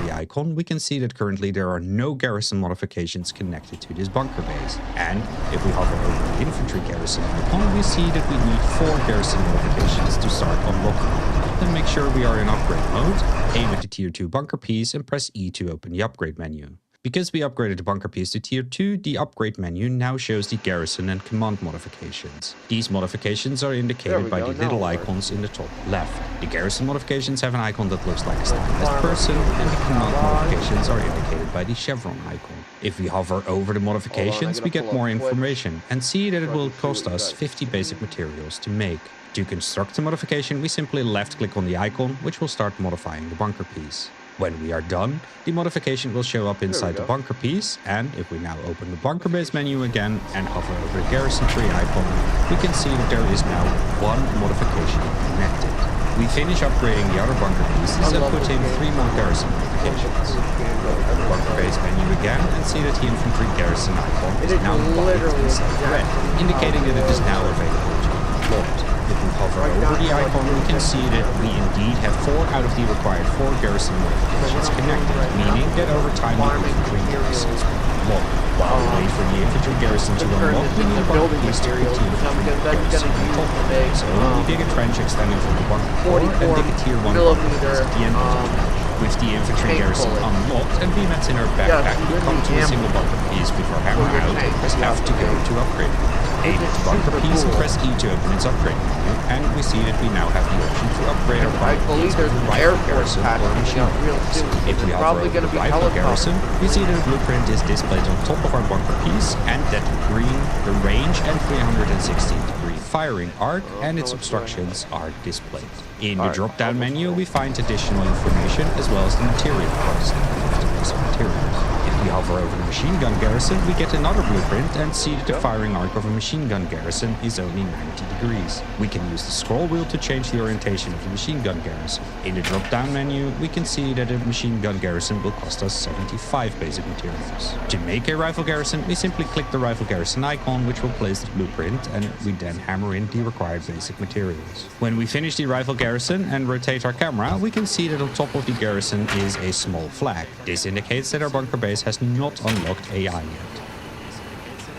tree icon, we can see that currently there are no garrison modifications connected to this bunker base. And if we hover over the infantry garrison icon, we see that we need 4 garrison modifications to start unlocking. Then make sure we are in upgrade mode, aim at the tier 2 bunker piece and press E to open the upgrade menu. Because we upgraded the bunker piece to tier 2, the upgrade menu now shows the garrison and command modifications. These modifications are indicated by the little icons in the top left. The garrison modifications have an icon that looks like a stylized person, and the command modifications are indicated by the chevron icon. If we hover over the modifications, we get more information and see that it will cost us 50 basic materials to make. To construct the modification, we simply left-click on the icon, which will start modifying the bunker piece. When we are done, the modification will show up inside the bunker piece, and if we now open the bunker base menu again and hover over the garrison tree icon, we can see that there is now 1 modification connected. We finish upgrading the other bunker pieces and put in 3 more garrison modifications. Open the bunker base menu again and see that the infantry garrison icon is now white instead of red, indicating that it is now available to unlock. If we hover over the icon, we can see that we indeed have 4 out of the required 4 garrison modifications connected, meaning that over time the infantry garrisons will unlock. While we wait for the infantry garrison to unlock, we need a bunker piece to put the infantry garrison on top. So we dig a trench extending from the bunker core and dig a tier 1 bunker piece at the end of the trench. With the infantry garrison unlocked and BMATs in our backpack, we come to a single bunker piece with our hammer out and press F to go to upgrade it. Aim at the bunker piece and press E to open its upgrade menu, and we see that we now have the option to upgrade our bunker piece with a rifle garrison or a machine gun garrison. If we hover over the rifle garrison, we see that the blueprint is displayed on top of our bunker piece, and that the green, the range, and 360-degree firing arc and its obstructions are displayed. In the drop-down menu, we find additional information as well as the material cost of the basic materials. If we hover over the machine gun garrison, we get another blueprint and see that the firing arc of a machine gun garrison is only 90 degrees. We can use the scroll wheel to change the orientation of the machine gun garrison. In the drop-down menu, we can see that a machine gun garrison will cost us 75 basic materials. To make a rifle garrison, we simply click the rifle garrison icon, which will place the blueprint, and we then hammer in the required basic materials. When we finish the rifle garrison and rotate our camera, we can see that on top of the garrison is a small flag. This indicates that our bunker base has not unlocked AI yet.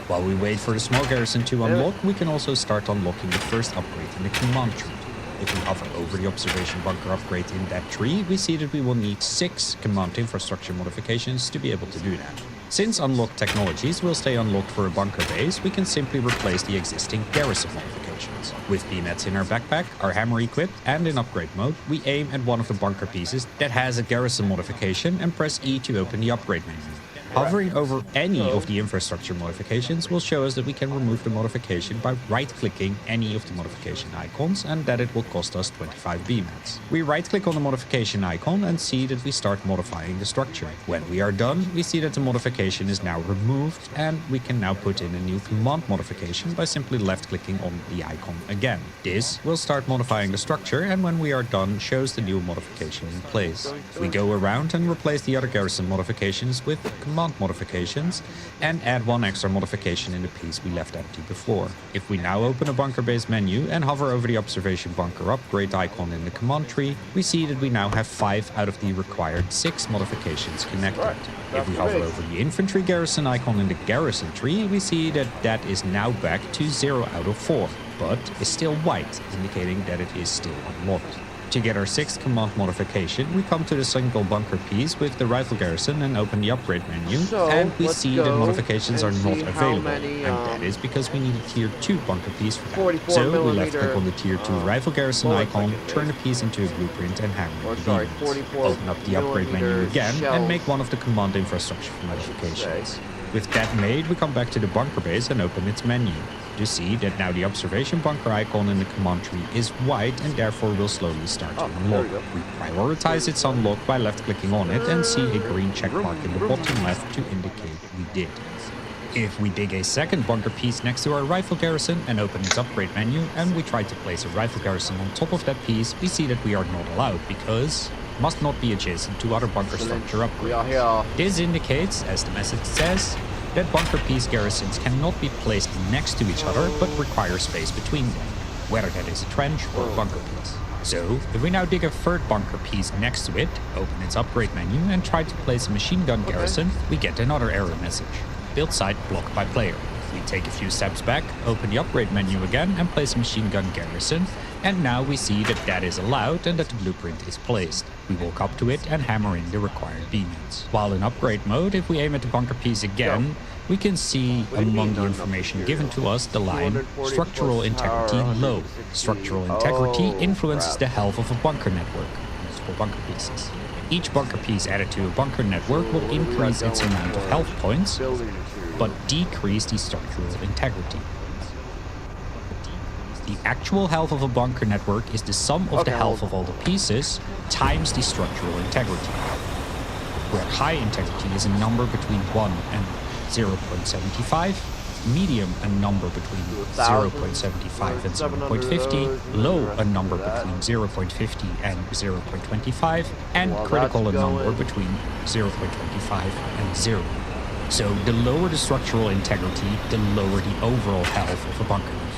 While we wait for the small garrison to unlock, we can also start unlocking the first upgrade in the command tree. If we hover over the observation bunker upgrade in that tree, we see that we will need 6 command infrastructure modifications to be able to do that. Since unlocked technologies will stay unlocked for a bunker base, we can simply replace the existing garrison modifications. With BMATs in our backpack, our hammer equipped, and in upgrade mode, we aim at one of the bunker pieces that has a garrison modification and press E to open the upgrade menu. Hovering over any of the infrastructure modifications will show us that we can remove the modification by right-clicking any of the modification icons, and that it will cost us 25 BMATs. We right-click on the modification icon and see that we start modifying the structure. When we are done, we see that the modification is now removed, and we can now put in a new command modification by simply left-clicking on the icon again. This will start modifying the structure, and when we are done, shows the new modification in place. We go around and replace the other garrison modifications with command modifications and add 1 extra modification in the piece we left empty before. If we now open a bunker base menu and hover over the observation bunker upgrade icon in the command tree, we see that we now have 5 out of the required 6 modifications connected. If we hover over the infantry garrison icon in the garrison tree, we see that that is now back to 0 out of 4, but is still white, indicating that it is still unlocked. To get our 6th command modification, we come to the single bunker piece with the rifle garrison and open the upgrade menu, and we see that modifications are not available, and that is because we need a tier 2 bunker piece for that. So we left click on the tier 2 rifle garrison icon, turn the piece into a blueprint and hammer it in. Open up the upgrade menu again and make one of the command infrastructure modifications. With that made, we come back to the bunker base and open its menu. To see that now the observation bunker icon in the command tree is white and therefore will slowly start to unlock. We prioritize its unlock by left clicking on it and see a green check mark in the bottom left to indicate we did. If we dig a second bunker piece next to our rifle garrison and open its upgrade menu and we try to place a rifle garrison on top of that piece, we see that we are not allowed because must not be adjacent to other bunker structure upgrades. This indicates, as the message says, that bunker piece garrisons cannot be placed next to each other but require space between them, whether that is a trench or a bunker piece. So, if we now dig a third bunker piece next to it, open its upgrade menu and try to place a machine gun garrison, we get another error message. Build site blocked by player. We take a few steps back, open the upgrade menu again and place a machine gun garrison, and now we see that that is allowed and that the blueprint is placed. We walk up to it and hammer in the required B-nets. While in upgrade mode, if we aim at the bunker piece again, we can see among the information given to us the line structural integrity low. Structural integrity influences the health of a bunker network, multiple bunker pieces. Each bunker piece added to a bunker network will increase its amount of health points, but decrease the structural integrity. The actual health of a bunker network is the sum of the health of all the pieces times the structural integrity, where high integrity is a number between 1 and 0.75, medium a number between 0.75 and 0.50, low a number between 0.50 and 0.25, and critical a number between 0.25 and 0. So the lower the structural integrity, the lower the overall health of a bunker network.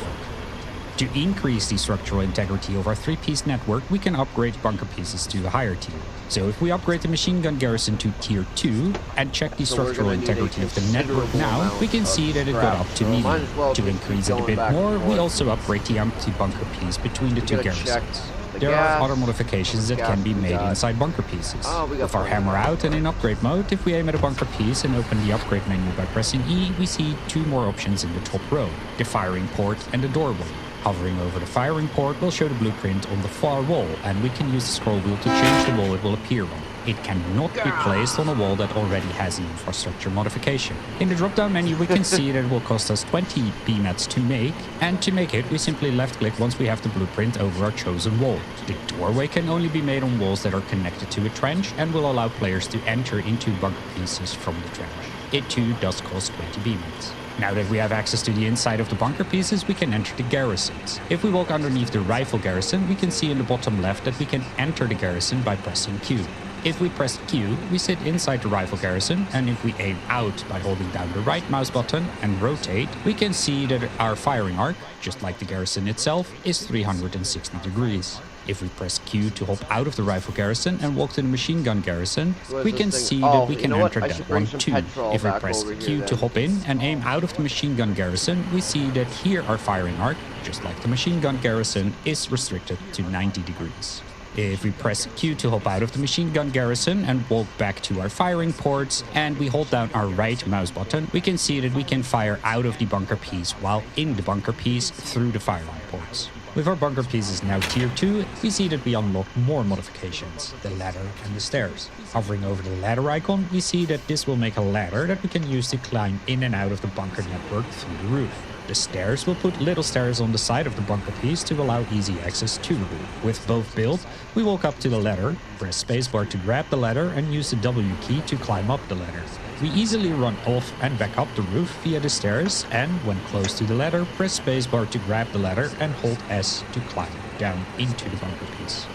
To increase the structural integrity of our 3-piece network, we can upgrade bunker pieces to a higher tier. So if we upgrade the machine gun garrison to tier 2 and check the structural integrity of the network now, we can see that it got up to medium. To increase it a bit more, we also upgrade the empty bunker piece between the two garrisons. There are other modifications that can be made inside bunker pieces. With our hammer out and in upgrade mode, if we aim at a bunker piece and open the upgrade menu by pressing E, we see 2 more options in the top row, the firing port and the doorway. Hovering over the firing port will show the blueprint on the far wall, and we can use the scroll wheel to change the wall it will appear on. It cannot be placed on a wall that already has an infrastructure modification. In the drop-down menu we can see that it will cost us 20 BMATs to make, and to make it we simply left-click once we have the blueprint over our chosen wall. The doorway can only be made on walls that are connected to a trench and will allow players to enter into bunker pieces from the trench. It too does cost 20 BMATs. Now that we have access to the inside of the bunker pieces, we can enter the garrisons. If we walk underneath the rifle garrison, we can see in the bottom left that we can enter the garrison by pressing Q. If we press Q, we sit inside the rifle garrison, and if we aim out by holding down the right mouse button and rotate, we can see that our firing arc, just like the garrison itself, is 360 degrees. If we press Q to hop out of the rifle garrison and walk to the machine gun garrison, we can see that we can enter that one too. If we press Q to hop in and aim out of the machine gun garrison, we see that here our firing arc, just like the machine gun garrison, is restricted to 90 degrees. If we press Q to hop out of the machine gun garrison and walk back to our firing ports, and we hold down our right mouse button, we can see that we can fire out of the bunker piece while in the bunker piece through the firing ports. With our bunker pieces now tier 2, we see that we unlock more modifications, the ladder and the stairs. Hovering over the ladder icon, we see that this will make a ladder that we can use to climb in and out of the bunker network through the roof. The stairs will put little stairs on the side of the bunker piece to allow easy access to the roof. With both built, we walk up to the ladder, press spacebar to grab the ladder and use the W key to climb up the ladder. We easily run off and back up the roof via the stairs, and when close to the ladder, press spacebar to grab the ladder and hold S to climb down into the bunker piece.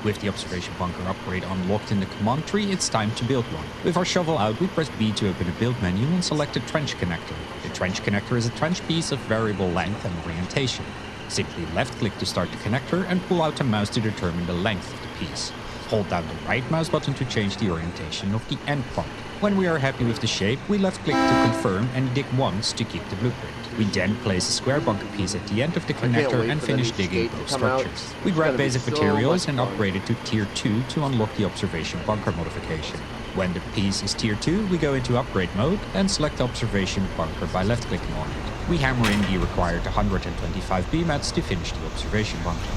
With the observation bunker upgrade unlocked in the command tree, it's time to build one. With our shovel out, we press B to open the build menu and select the trench connector. The trench connector is a trench piece of variable length and orientation. Simply left-click to start the connector and pull out the mouse to determine the length of the piece. Hold down the right mouse button to change the orientation of the end part. When we are happy with the shape, we left-click to confirm and dig once to keep the blueprint. We then place a square bunker piece at the end of the connector and finish digging both structures. We grab basic materials and upgrade it to tier 2 to unlock the observation bunker modification. When the piece is tier 2, we go into upgrade mode and select the observation bunker by left-clicking on it. We hammer in the required 125 BMATs to finish the observation bunker.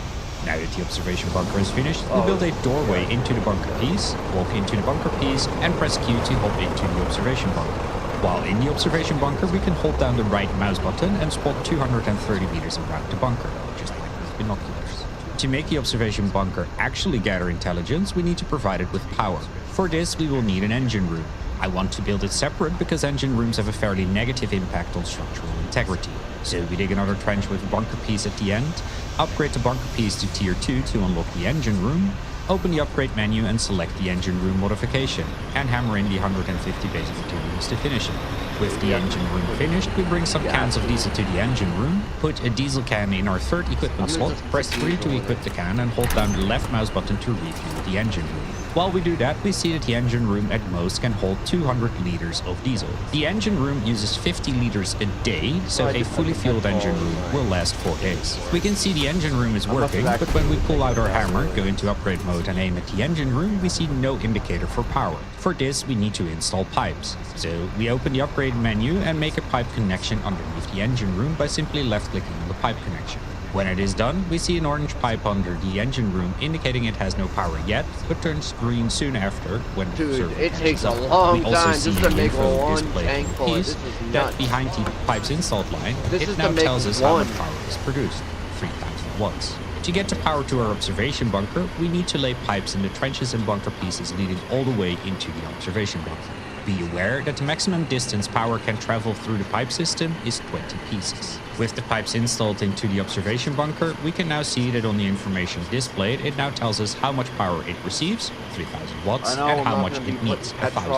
Now that the observation bunker is finished, we build a doorway into the bunker piece, walk into the bunker piece, and press Q to hop into the observation bunker. While in the observation bunker, we can hold down the right mouse button and spot 230 meters around the bunker, just like with binoculars. To make the observation bunker actually gather intelligence, we need to provide it with power. For this, we will need an engine room. I want to build it separate because engine rooms have a fairly negative impact on structural integrity. So we dig another trench with a bunker piece at the end, upgrade the bunker piece to tier 2 to unlock the engine room, open the upgrade menu and select the engine room modification, and hammer in the 150 basic materials to finish it. With the engine room finished, we bring some cans of diesel to the engine room, put a diesel can in our third equipment slot, press 3 to equip the can, and hold down the left mouse button to refuel the engine room. While we do that, we see that the engine room at most can hold 200 liters of diesel. The engine room uses 50 liters a day, so a fully fueled engine room will last 4 days. We can see the engine room is working, but when we pull out our hammer, go into upgrade mode and aim at the engine room, we see no indicator for power. For this, we need to install pipes. So we open the upgrade menu and make a pipe connection underneath the engine room by simply left-clicking on the pipe connection. When it is done, we see an orange pipe under the engine room indicating it has no power yet, but turns green soon after when the server it takes a long time just to make one tank full. This is that behind the pipe's installed line, it now tells us how much power is produced, 3,000 watts. To get the power to our observation bunker, we need to lay pipes in the trenches and bunker pieces leading all the way into the observation bunker. Be aware that the maximum distance power can travel through the pipe system is 20 pieces. With the pipes installed into the observation bunker, we can now see that on the information displayed, it now tells us how much power it receives, 3,000 watts, and how much it needs, 1,000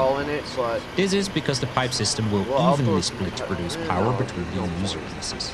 watts. This is because the pipe system will evenly split to produce power between the user pieces.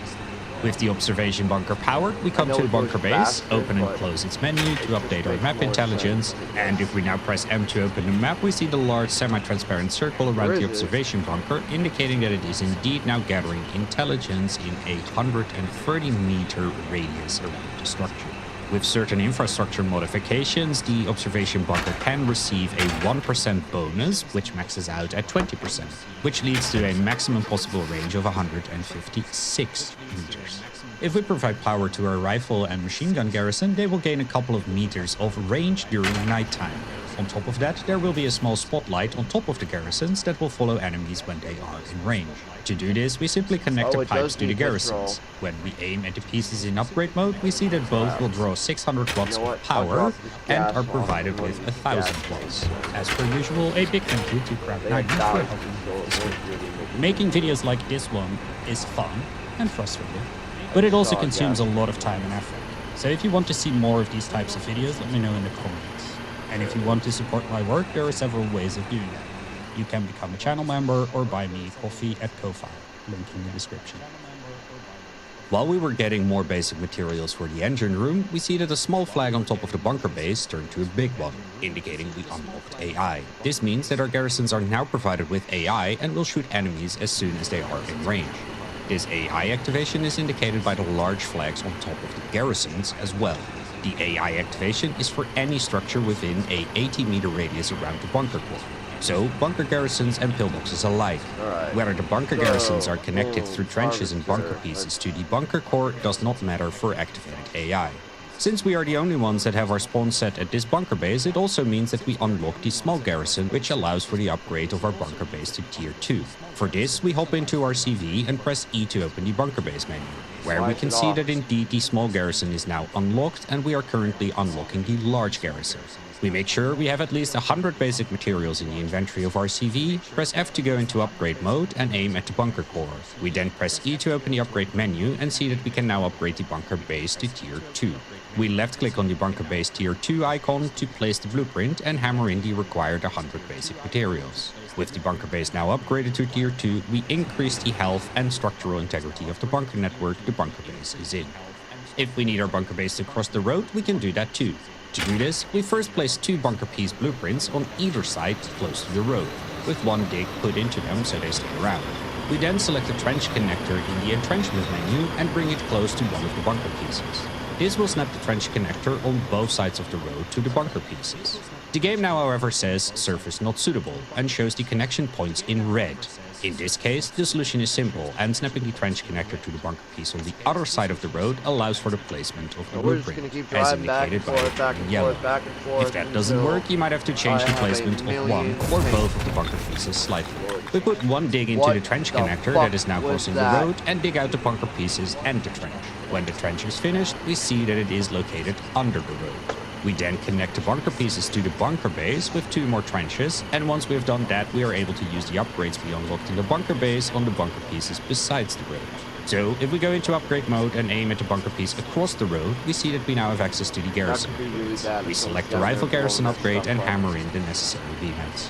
With the observation bunker powered, we come to the bunker base, open and close its menu to update our map intelligence, and if we now press M to open the map, we see the large semi-transparent circle around the observation bunker, indicating that it is indeed now gathering intelligence in a 130-meter radius around the structure. With certain infrastructure modifications, the observation bunker can receive a 1% bonus, which maxes out at 20%, which leads to a maximum possible range of 156 meters. If we provide power to our rifle and machine gun garrison, they will gain a couple of meters of range during nighttime. On top of that, there will be a small spotlight on top of the garrisons that will follow enemies when they are in range. To do this, we simply connect the pipes to the garrisons. When we aim at the pieces in upgrade mode, we see that both will draw 600 watts of power and are provided with 1,000 watts. As per usual, a big thank you to Crab90 for helping this video. Making videos like this one is fun and frustrating, but it also consumes a lot of time and effort. So if you want to see more of these types of videos, let me know in the comments. And if you want to support my work, there are several ways of doing that. You can become a channel member or buy me coffee at Ko-Fi, link in the description. While we were getting more basic materials for the engine room, we see that a small flag on top of the bunker base turned to a big one, indicating we unlocked AI. This means that our garrisons are now provided with AI and will shoot enemies as soon as they are in range. This AI activation is indicated by the large flags on top of the garrisons as well. The AI activation is for any structure within a 80-meter radius around the bunker core. So, bunker garrisons and pillboxes alike. Whether the bunker garrisons are connected through trenches and bunker pieces to the bunker core does not matter for activated AI. Since we are the only ones that have our spawn set at this bunker base, it also means that we unlock the small garrison, which allows for the upgrade of our bunker base to tier 2. For this, we hop into our CV and press E to open the bunker base menu, where we can see that indeed the small garrison is now unlocked and we are currently unlocking the large garrison. We make sure we have at least 100 basic materials in the inventory of our CV, press F to go into upgrade mode and aim at the bunker core. We then press E to open the upgrade menu and see that we can now upgrade the bunker base to tier 2. We left-click on the bunker base tier 2 icon to place the blueprint and hammer in the required 100 basic materials. With the bunker base now upgraded to tier 2, we increase the health and structural integrity of the bunker network the bunker base is in. If we need our bunker base to cross the road, we can do that too. To do this, we first place 2 bunker piece blueprints on either side close to the road, with one dig put into them so they stay around. We then select the trench connector in the entrenchment menu and bring it close to one of the bunker pieces. This will snap the trench connector on both sides of the road to the bunker pieces. The game now, however, says surface not suitable and shows the connection points in red. In this case, the solution is simple, and snapping the trench connector to the bunker piece on the other side of the road allows for the placement of the blueprint, as indicated by it in yellow. If that doesn't work, you might have to change the placement of one or both of the bunker pieces slightly. We put one dig into the trench connector that is now crossing the road and dig out the bunker pieces and the trench. When the trench is finished, we see that it is located under the road. We then connect the bunker pieces to the bunker base with 2 more trenches, and once we have done that, we are able to use the upgrades we unlocked in the bunker base on the bunker pieces besides the road. So if we go into upgrade mode and aim at the bunker piece across the road, we see that we now have access to the garrison. We select the rifle garrison upgrade and hammer in the necessary beamheads.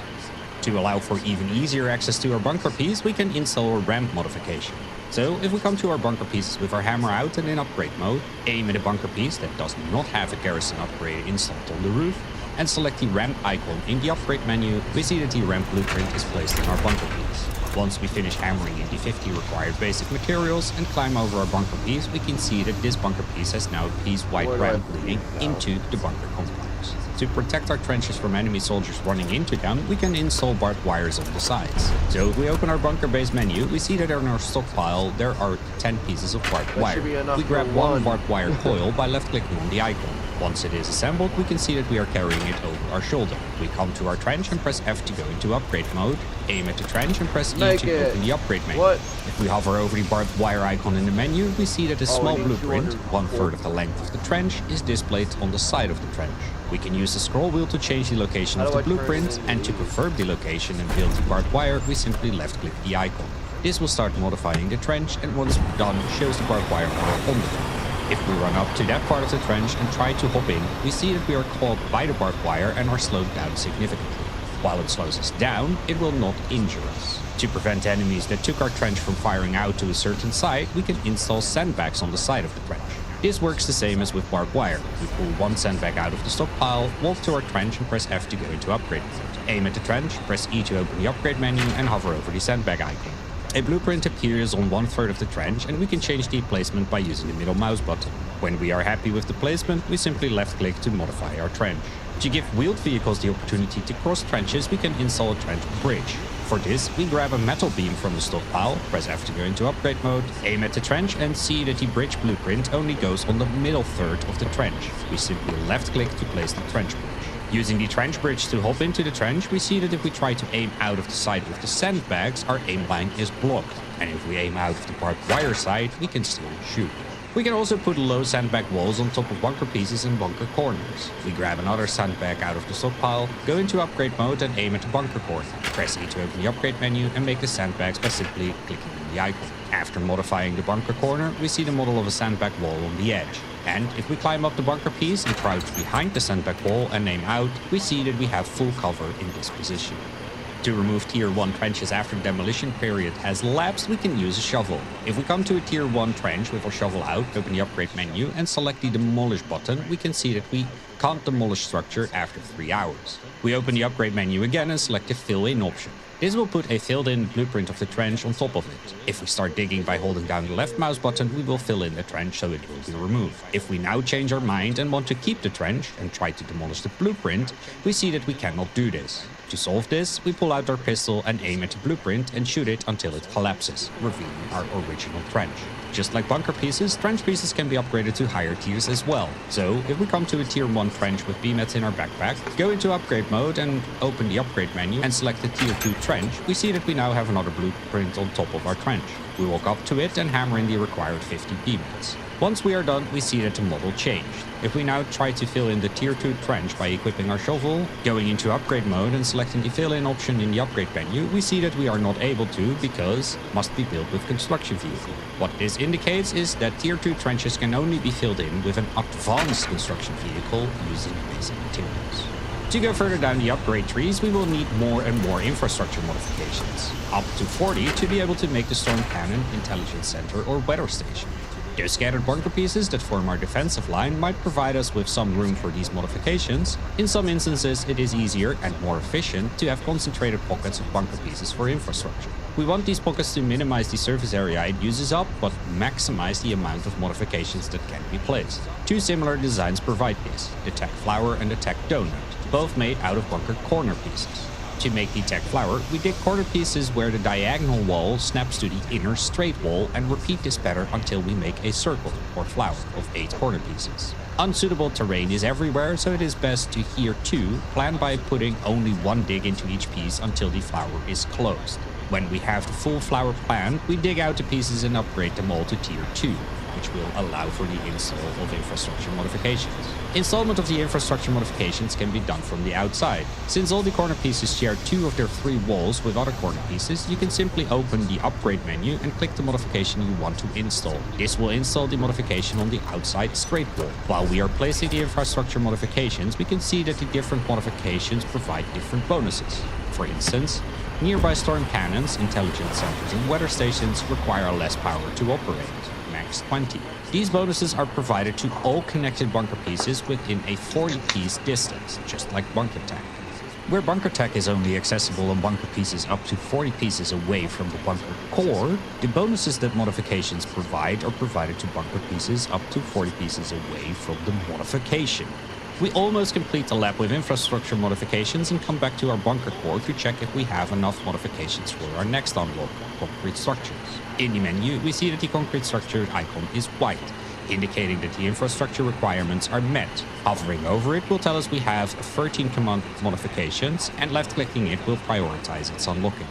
To allow for even easier access to our bunker piece, we can install a ramp modification. So if we come to our bunker pieces with our hammer out and in upgrade mode, aim at a bunker piece that does not have a garrison upgrade installed on the roof, and select the ramp icon in the upgrade menu, we see that the ramp blueprint is placed in our bunker piece. Once we finish hammering in the 50 required basic materials and climb over our bunker piece, we can see that this bunker piece has now a piece wide ramp leading into the bunker complex. To protect our trenches from enemy soldiers running into them, we can install barbed wires on the sides. So if we open our bunker base menu, we see that in our stockpile there are 10 pieces of barbed wire. We grab one barbed wire coil by left-clicking on the icon. Once it is assembled, we can see that we are carrying it over our shoulder. We come to our trench and press F to go into upgrade mode, aim at the trench and press E to open the upgrade menu. If we hover over the barbed wire icon in the menu, we see that a small blueprint, 1/3 of the length of the trench, is displayed on the side of the trench. We can use the scroll wheel to change the location of the blueprint, and to confirm the location and build the barbed wire, we simply left-click the icon. This will start modifying the trench, and once done, shows the barbed wire model on the trench. If we run up to that part of the trench and try to hop in, we see that we are caught by the barbed wire and are slowed down significantly. While it slows us down, it will not injure us. To prevent enemies that took our trench from firing out to a certain side, we can install sandbags on the side of the trench. This works the same as with barbed wire. We pull one sandbag out of the stockpile, walk to our trench and press F to go into upgrade mode. Aim at the trench, press E to open the upgrade menu and hover over the sandbag icon. A blueprint appears on 1/3 of the trench, and we can change the placement by using the middle mouse button. When we are happy with the placement, we simply left-click to modify our trench. To give wheeled vehicles the opportunity to cross trenches, we can install a trench bridge. For this, we grab a metal beam from the stockpile, press F to go into upgrade mode, aim at the trench and see that the bridge blueprint only goes on the middle third of the trench. We simply left-click to place the trench bridge. Using the trench bridge to hop into the trench, we see that if we try to aim out of the side with the sandbags, our aim line is blocked. And if we aim out of the barbed wire side, we can still shoot. We can also put low sandbag walls on top of bunker pieces and bunker corners. We grab another sandbag out of the stockpile, go into upgrade mode and aim at the bunker corner. Press E to open the upgrade menu and make the sandbags by simply clicking on the icon. After modifying the bunker corner, we see the model of a sandbag wall on the edge. And if we climb up the bunker piece and crouch behind the sandbag wall and aim out, we see that we have full cover in this position. To remove tier 1 trenches after the demolition period has lapsed, we can use a shovel. If we come to a tier 1 trench with our shovel out, open the upgrade menu and select the demolish button, we can see that we can't demolish structure after 3 hours. We open the upgrade menu again and select the fill in option. This will put a filled in blueprint of the trench on top of it. If we start digging by holding down the left mouse button, we will fill in the trench so it will be removed. If we now change our mind and want to keep the trench and try to demolish the blueprint, we see that we cannot do this. To solve this, we pull out our pistol and aim at the blueprint and shoot it until it collapses, revealing our original trench. Just like bunker pieces, trench pieces can be upgraded to higher tiers as well. So, if we come to a tier 1 trench with beamheads in our backpack, go into upgrade mode and open the upgrade menu and select the tier 2 trench, we see that we now have another blueprint on top of our trench. We walk up to it and hammer in the required 50 beamheads. Once we are done, we see that the model changed. If we now try to fill in the tier 2 trench by equipping our shovel, going into upgrade mode and selecting the fill in option in the upgrade menu, we see that we are not able to because must be built with construction vehicle. What this indicates is that tier 2 trenches can only be filled in with an advanced construction vehicle using basic materials. To go further down the upgrade trees, we will need more and more infrastructure modifications, up to 40 to be able to make the storm cannon, intelligence center or weather station. Those scattered bunker pieces that form our defensive line might provide us with some room for these modifications. In some instances, it is easier and more efficient to have concentrated pockets of bunker pieces for infrastructure. We want these pockets to minimize the surface area it uses up, but maximize the amount of modifications that can be placed. Two similar designs provide this, the tech flower and the tech donut, both made out of bunker corner pieces. To make the tech flower, we dig corner pieces where the diagonal wall snaps to the inner straight wall and repeat this pattern until we make a circle or flower of 8 corner pieces. Unsuitable terrain is everywhere, so it is best to here too plan by putting only one dig into each piece until the flower is closed. When we have the full flower planned, we dig out the pieces and upgrade them all to tier 2. which will allow for the install of infrastructure modifications. Installment of the infrastructure modifications can be done from the outside. Since all the corner pieces share 2 of their 3 walls with other corner pieces, you can simply open the upgrade menu and click the modification you want to install. This will install the modification on the outside straight wall. While we are placing the infrastructure modifications, we can see that the different modifications provide different bonuses. For instance, nearby storm cannons, intelligence centers, and weather stations require less power to operate, max 20. These bonuses are provided to all connected bunker pieces within a 40-piece distance, just like bunker tech. Where bunker tech is only accessible on bunker pieces up to 40 pieces away from the bunker core, the bonuses that modifications provide are provided to bunker pieces up to 40 pieces away from the modification. We almost complete the lap with infrastructure modifications and come back to our bunker core to check if we have enough modifications for our next unlock, concrete structures. In the menu, we see that the concrete structure icon is white, indicating that the infrastructure requirements are met. Hovering over it will tell us we have 13 command modifications, and left-clicking it will prioritize its unlocking.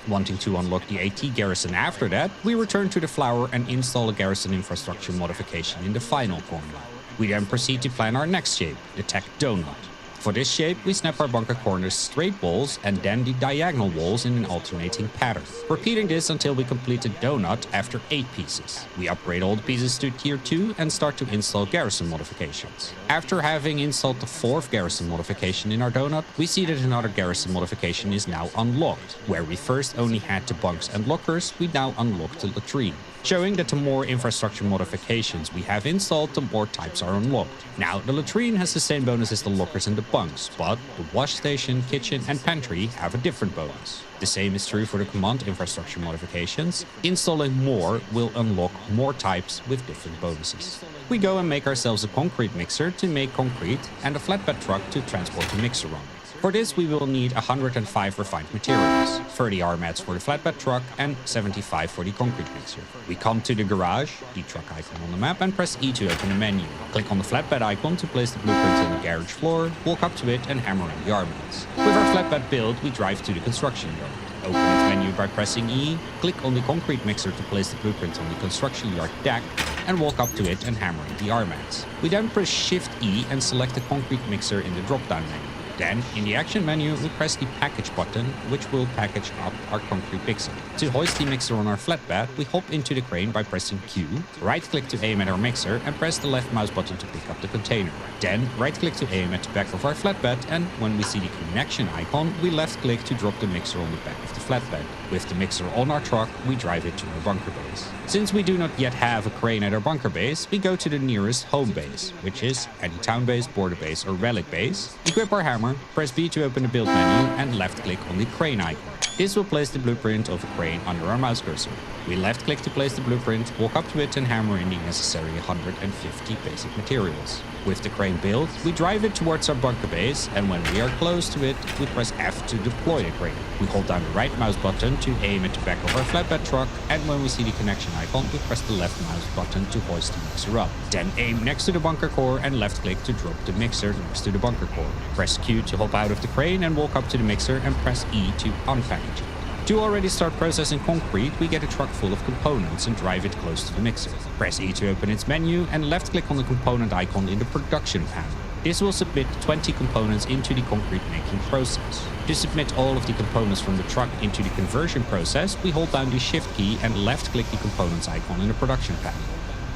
Wanting to unlock the AT garrison after that, we return to the flower and install a garrison infrastructure modification in the final corner. We then proceed to plan our next shape, the tech donut. For this shape, we snap our bunker corners straight walls and then the diagonal walls in an alternating pattern. Repeating this until we complete the donut after 8 pieces. We upgrade all the pieces to tier 2 and start to install garrison modifications. After having installed the 4th garrison modification in our donut, we see that another garrison modification is now unlocked. Where we first only had the bunks and lockers, we now unlock the latrine, showing that the more infrastructure modifications we have installed, the more types are unlocked. Now, the latrine has the same bonus as the lockers and the bunks, but the wash station, kitchen, and pantry have a different bonus. The same is true for the command infrastructure modifications. Installing more will unlock more types with different bonuses. We go and make ourselves a concrete mixer to make concrete and a flatbed truck to transport the mixer on. For this, we will need 105 refined materials, 30 R-mats for the flatbed truck and 75 for the concrete mixer. We come to the garage, the truck icon on the map, and press E to open the menu. Click on the flatbed icon to place the blueprint on the garage floor, walk up to it and hammer in the R-mats. With our flatbed build, we drive to the construction yard. Open its menu by pressing E, click on the concrete mixer to place the blueprint on the construction yard deck, and walk up to it and hammer in the R-mats. We then press Shift E and select the concrete mixer in the drop-down menu. Then, in the action menu, we press the package button, which will package up our concrete mixer. To hoist the mixer on our flatbed, we hop into the crane by pressing Q, right-click to aim at our mixer, and press the left mouse button to pick up the container. Then, right-click to aim at the back of our flatbed, and when we see the connection icon, we left-click to drop the mixer on the back of the flatbed. With the mixer on our truck, we drive it to our bunker base. Since we do not yet have a crane at our bunker base, we go to the nearest home base, which is any town base, border base, or relic base, equip our hammer, press B to open the build menu, and left-click on the crane icon. This will place the blueprint of a crane under our mouse cursor. We left-click to place the blueprint, walk up to it and hammer in the necessary 150 basic materials. With the crane built, we drive it towards our bunker base, and when we are close to it, we press F to deploy the crane. We hold down the right mouse button to aim at the back of our flatbed truck, and when we see the connection icon, we press the left mouse button to hoist the mixer up. Then aim next to the bunker core and left-click to drop the mixer next to the bunker core. Press Q to hop out of the crane and walk up to the mixer, and press E to unpackage it. To already start processing concrete, we get a truck full of components and drive it close to the mixer. Press E to open its menu and left-click on the component icon in the production panel. This will submit 20 components into the concrete making process. To submit all of the components from the truck into the conversion process, we hold down the Shift key and left-click the components icon in the production panel.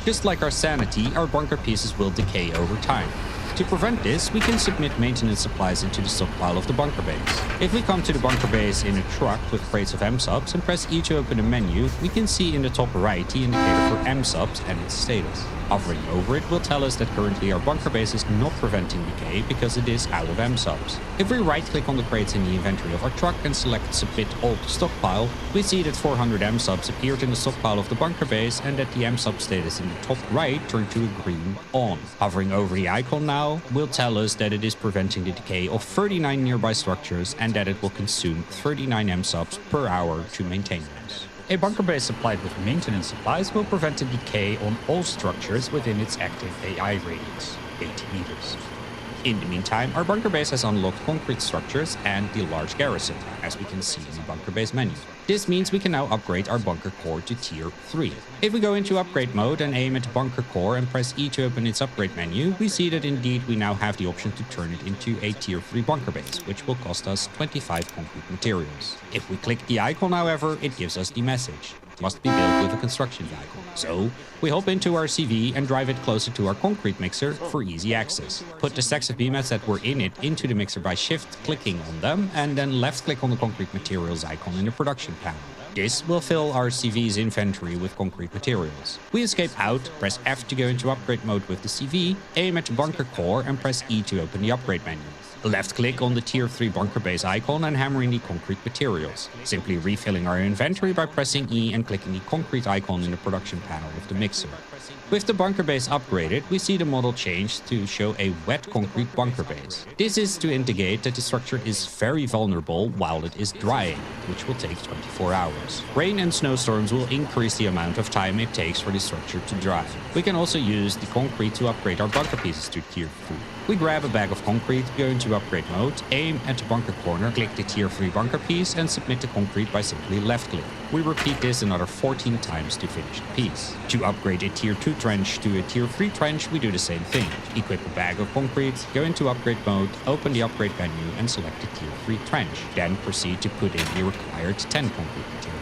Just like our sanity, our bunker pieces will decay over time. To prevent this, we can submit maintenance supplies into the stockpile of the bunker base. If we come to the bunker base in a truck with crates of M-subs and press E to open the menu, we can see in the top right the indicator for M-subs and its status. Hovering over it will tell us that currently our bunker base is not preventing decay because it is out of M-subs. If we right-click on the crates in the inventory of our truck and select Submit All to Stockpile, we see that 400 M-subs appeared in the stockpile of the bunker base and that the M-sub status in the top right turned to a green on. Hovering over the icon now will tell us that it is preventing the decay of 39 nearby structures and that it will consume 39 M-subs per hour to maintain those. A bunker base supplied with maintenance supplies will prevent the decay on all structures within its active AI radius, 80 meters. In the meantime, our bunker base has unlocked concrete structures and the large garrison, as we can see in the bunker base menu. This means we can now upgrade our bunker core to tier 3. If we go into upgrade mode and aim at the bunker core and press E to open its upgrade menu, we see that indeed we now have the option to turn it into a tier 3 bunker base, which will cost us 25 concrete materials. If we click the icon, however, it gives us the message. Must be built with a construction vehicle. So we hop into our CV and drive it closer to our concrete mixer for easy access. Put the stacks of beam mats that were in it into the mixer by shift clicking on them, and then left click on the concrete materials icon in the production panel. This will fill our CV's inventory with concrete materials. We escape out, press F to go into upgrade mode with the CV, aim at the bunker core and press E to open the upgrade menu. Left click on the tier 3 bunker base icon and hammer in the concrete materials, simply refilling our inventory by pressing E and clicking the concrete icon in the production panel of the mixer. With the bunker base upgraded, we see the model change to show a wet concrete bunker base. This is to indicate that the structure is very vulnerable while it is drying, which will take 24 hours. Rain and snowstorms will increase the amount of time it takes for the structure to dry. We can also use the concrete to upgrade our bunker pieces to tier 3. We grab a bag of concrete, go into upgrade mode, aim at the bunker corner, click the tier 3 bunker piece and submit the concrete by simply left click. We repeat this another 14 times to finish the piece. To upgrade a tier 2 trench to a tier 3 trench, we do the same thing. Equip a bag of concrete, go into upgrade mode, open the upgrade menu and select the tier 3 trench. Then proceed to put in the required 10 concrete materials.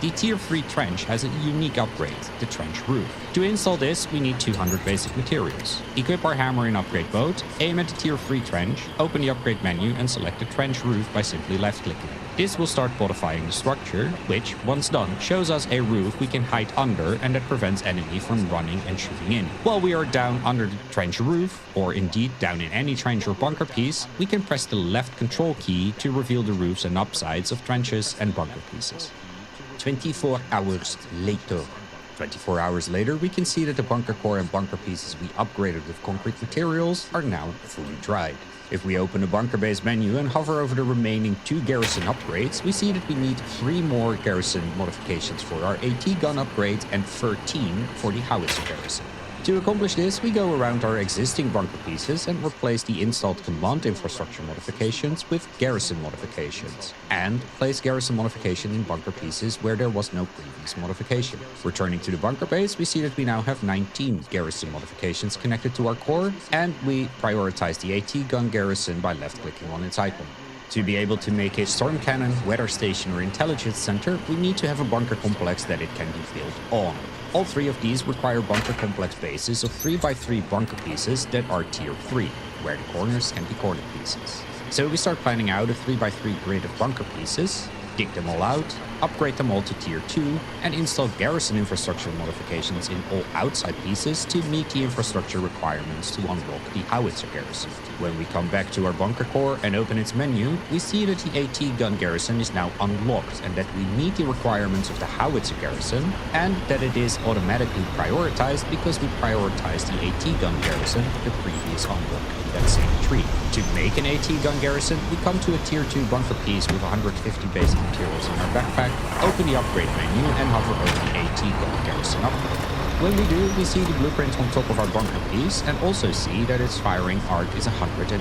The tier 3 trench has a unique upgrade, the trench roof. To install this, we need 200 basic materials. Equip our hammer in upgrade mode, aim at the tier 3 trench, open the upgrade menu and select the trench roof by simply left clicking. This will start modifying the structure, which, once done, shows us a roof we can hide under and that prevents enemy from running and shooting in. While we are down under the trench roof, or indeed down in any trench or bunker piece, we can press the left control key to reveal the roofs and upsides of trenches and bunker pieces. 24 hours later. 24 hours later, we can see that the bunker core and bunker pieces we upgraded with concrete materials are now fully dried. If we open the bunker base menu and hover over the remaining 2 garrison upgrades, we see that we need 3 more garrison modifications for our AT gun upgrade and 13 for the howitzer garrison. To accomplish this, we go around our existing bunker pieces and replace the installed command infrastructure modifications with garrison modifications, and place garrison modification in bunker pieces where there was no previous modification. Returning to the bunker base, we see that we now have 19 garrison modifications connected to our core, and we prioritize the AT gun garrison by left-clicking on its icon. To be able to make a storm cannon, weather station or intelligence center, we need to have a bunker complex that it can be built on. All 3 of these require bunker complex bases of 3x3 bunker pieces that are tier 3, where the corners can be corner pieces. So we start planning out a 3x3 grid of bunker pieces, dig them all out, upgrade them all to tier 2, and install garrison infrastructure modifications in all outside pieces to meet the infrastructure requirements to unlock the howitzer garrison. When we come back to our bunker core and open its menu, we see that the AT gun garrison is now unlocked and that we meet the requirements of the howitzer garrison, and that it is automatically prioritized because we prioritized the AT gun garrison the previous unlock in that same tree. To make an AT gun garrison, we come to a tier 2 bunker piece with 150 basic materials in our backpack, open the upgrade menu and hover over the AT gun garrison upgrade. When we do, we see the blueprint on top of our bunker piece and also see that its firing arc is 180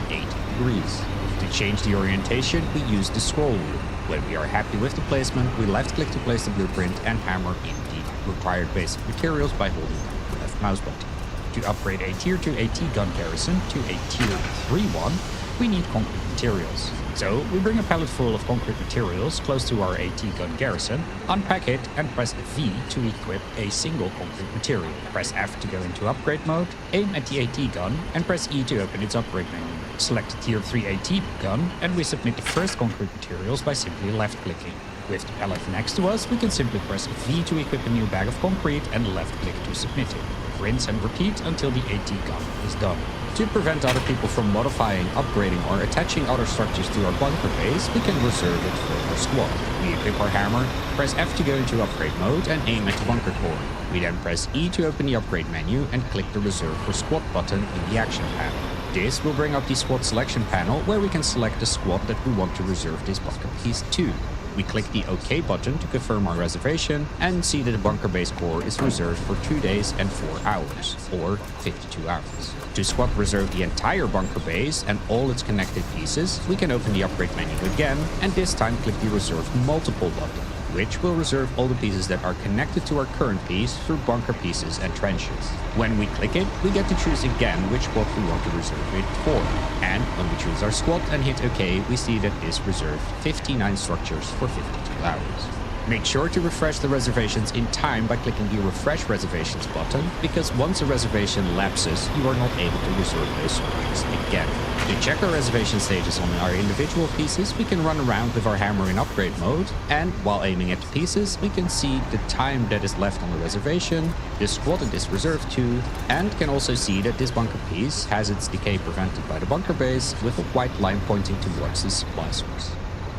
degrees. To change the orientation, we use the scroll wheel. When we are happy with the placement, we left click to place the blueprint and hammer in the required basic materials by holding down the left mouse button. To upgrade a tier 2 AT gun garrison to a tier 3 one, we need concrete materials. So we bring a pallet full of concrete materials close to our AT gun garrison, unpack it and press V to equip a single concrete material. Press F to go into upgrade mode, aim at the AT gun and press E to open its upgrade menu. Select the tier 3 AT gun and we submit the first concrete materials by simply left clicking. With the pallet next to us, we can simply press V to equip a new bag of concrete and left click to submit it. Rinse and repeat until the AT gun is done. To prevent other people from modifying, upgrading or attaching other structures to our bunker base, we can reserve it for our squad. We equip our hammer, press F to go into upgrade mode and aim at the bunker core. We then press E to open the upgrade menu and click the reserve for squad button in the action panel. This will bring up the squad selection panel where we can select the squad that we want to reserve this bunker piece to. We click the OK button to confirm our reservation and see that the bunker base core is reserved for 2 days and 4 hours, or 52 hours. To squad reserve the entire bunker base and all its connected pieces, we can open the upgrade menu again and this time click the Reserve Multiple button, which will reserve all the pieces that are connected to our current piece through bunker pieces and trenches. When we click it, we get to choose again which squad we want to reserve it for. And when we choose our squad and hit OK, we see that this reserved 59 structures for 52 hours. Make sure to refresh the reservations in time by clicking the Refresh Reservations button, because once a reservation lapses, you are not able to reserve those structures again. To check our reservation status on our individual pieces, we can run around with our hammer in upgrade mode, and while aiming at the pieces, we can see the time that is left on the reservation, the squad it is reserved to, and can also see that this bunker piece has its decay prevented by the bunker base with a white line pointing towards the supply source.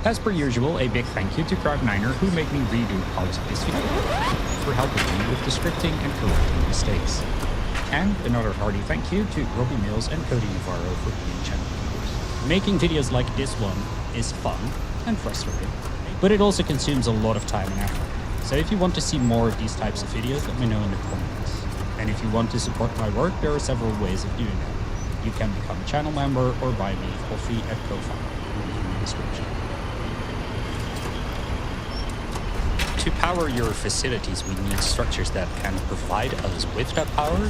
As per usual, a big thank you to Crowd9er who made me redo parts of this video for helping me with the scripting and correcting mistakes. And another hearty thank you to Robbie Mills and Cody Navarro for being channel members. Making videos like this one is fun and frustrating, but it also consumes a lot of time and effort. So if you want to see more of these types of videos, let me know in the comments. And if you want to support my work, there are several ways of doing that. You can become a channel member or buy me coffee at Ko-Fi, link in the description. To power your facilities, we need structures that can provide us with that power.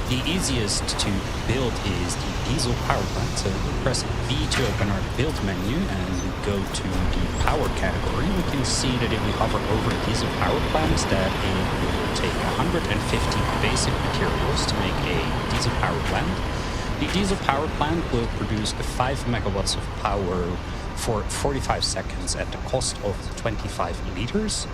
The easiest to build is the diesel power plant. So we press B to open our build menu and we go to the power category. We can see that if we hover over diesel power plants, that it will take 150 basic materials to make a diesel power plant. The diesel power plant will produce 5 megawatts of power for 45 seconds at the cost of 25 liters.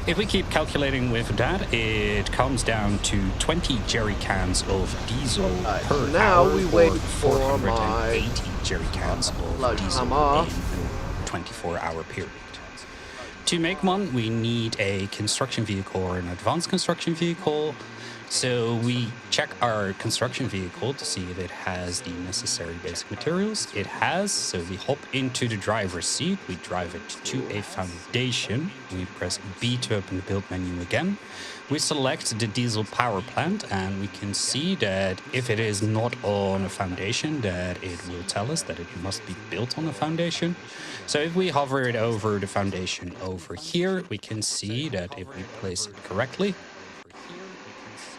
If we keep calculating with that, it comes down to 20 jerry cans of diesel per now hour, we or wait for 480 jerry cans of diesel in a 24-hour period. To make one, we need a construction vehicle or an advanced construction vehicle. So we check our construction vehicle to see if it has the necessary basic materials. It has, so we hop into the driver's seat, we drive it to a foundation, we press B to open the build menu again. We select the diesel power plant and we can see that if it is not on a foundation, that it will tell us that it must be built on a foundation. So if we hover it over the foundation over here, we can see that if we place it correctly,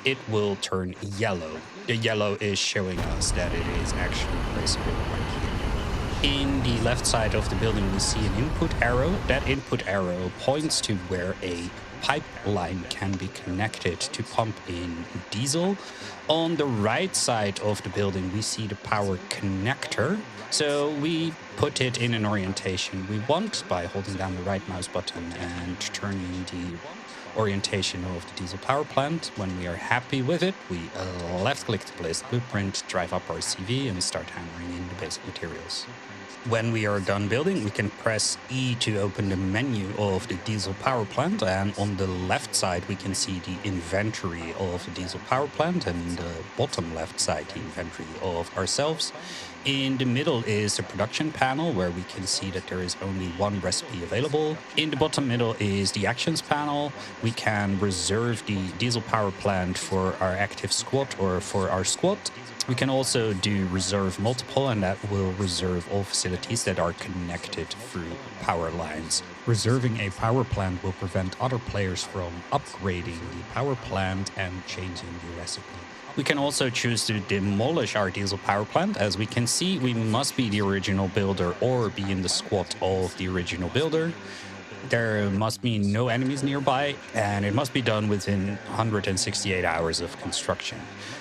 it will turn yellow. The yellow is showing us that it is actually placeable right here. In the left side of the building, we see an input arrow. That input arrow points to where a pipeline can be connected to pump in diesel. On the right side of the building, we see the power connector. So we put it in an orientation we want by holding down the right mouse button and turning the orientation of the diesel power plant. When we are happy with it, we left click to place the blueprint, drive up our CV and start hammering in the basic materials. When we are done building, we can press E to open the menu of the diesel power plant, and on the left side we can see the inventory of the diesel power plant, and in the bottom left side the inventory of ourselves. In the middle is the production panel where we can see that there is only one recipe available. In the bottom middle is the actions panel. We can reserve the diesel power plant for our active squad or for our squad. We can also do reserve multiple, and that will reserve all facilities that are connected through power lines. Reserving a power plant will prevent other players from upgrading the power plant and changing the recipe. We can also choose to demolish our diesel power plant. As we can see, we must be the original builder or be in the squad of the original builder. There must be no enemies nearby, and it must be done within 168 hours of construction.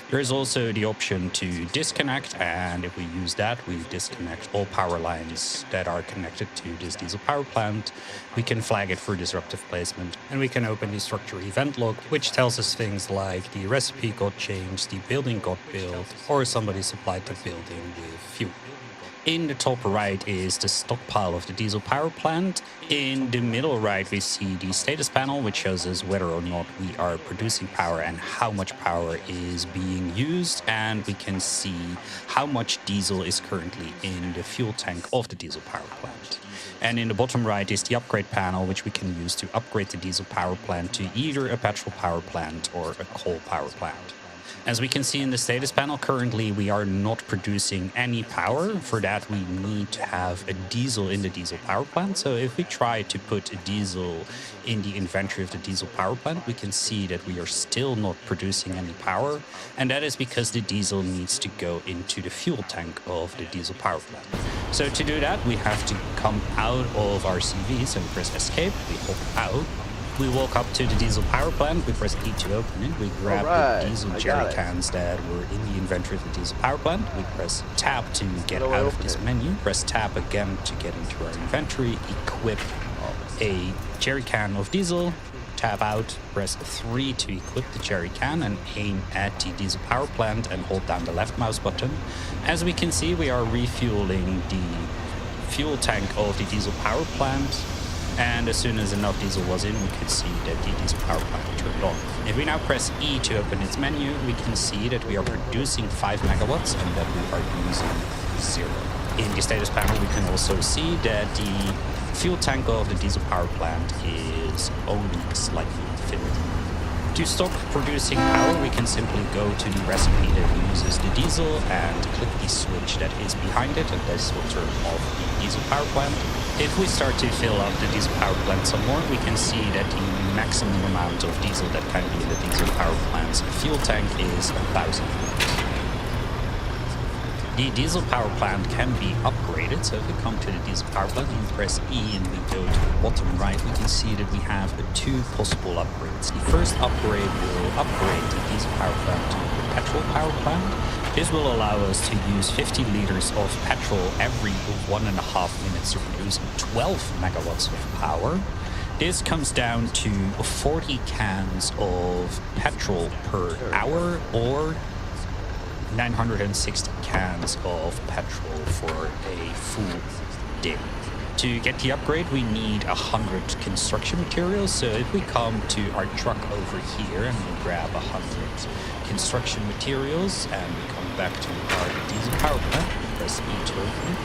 There is also the option to disconnect, and if we use that, we disconnect all power lines that are connected to this diesel power plant. We can flag it for disruptive placement, and we can open the structure event log, which tells us things like the recipe got changed, the building got built, or somebody supplied the building with fuel. In the top right is the stockpile of the diesel power plant. In the middle right, we see the status panel, which shows us whether or not we are producing power and how much power is being used. And we can see how much diesel is currently in the fuel tank of the diesel power plant. And in the bottom right is the upgrade panel, which we can use to upgrade the diesel power plant to either a petrol power plant or a coal power plant. As we can see in the status panel, currently we are not producing any power. For that, we need to have a diesel in the diesel power plant. So if we try to put a diesel in the inventory of the diesel power plant, we can see that we are still not producing any power. And that is because the diesel needs to go into the fuel tank of the diesel power plant. So to do that, we have to come out of our CV. So we press escape, we hop out. We walk up to the diesel power plant, we press E to open it, we grab the diesel jerry cans that were in the inventory of the diesel power plant, we press tab to get out of this menu, press tab again to get into our inventory, equip a jerry can of diesel, tab out, press 3 to equip the jerry can and aim at the diesel power plant and hold down the left mouse button. As we can see, we are refueling the fuel tank of the diesel power plant. And as soon as enough diesel was in, we could see that the diesel power plant turned on. If we now press E to open its menu, we can see that we are producing 5 megawatts and that we are using 0. In the status panel, we can also see that the fuel tank of the diesel power plant is only slightly filled. To stop producing power, we can simply go to the recipe that uses the diesel and click the switch that is behind it, and this will turn off the diesel power plant. If we start to fill up the diesel power plant some more, we can see that the maximum amount of diesel that can be in the diesel power plant's fuel tank is 1,000 liters. The diesel power plant can be upgraded, so if we come to the diesel power plant and we press E and we go to the bottom right, we can see that we have 2 possible upgrades. The first upgrade will upgrade the diesel power plant to the petrol power plant. This will allow us to use 50 liters of petrol every 1.5 minutes to produce 12 megawatts of power. This comes down to 40 cans of petrol per hour or 960 cans of petrol for a full day. To get the upgrade, we need 100 construction materials. So if we come to our truck over here and we grab 100 construction materials and we come back to our diesel power plant, press E to open it,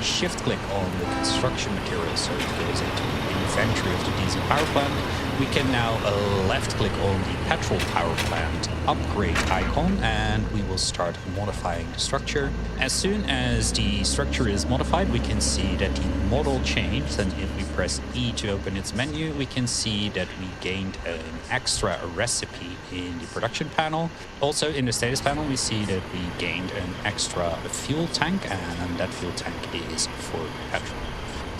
shift click on the construction materials so it goes into the inventory of the diesel power plant. We can now left click on the petrol power plant upgrade icon and we will start modifying the structure. As soon as the structure is modified, we can see that the model changed, and if we press E to open its menu, we can see that we gained an extra recipe in the production panel. Also in the status panel, we see that we gained an extra fuel tank, and that fuel tank is for petrol.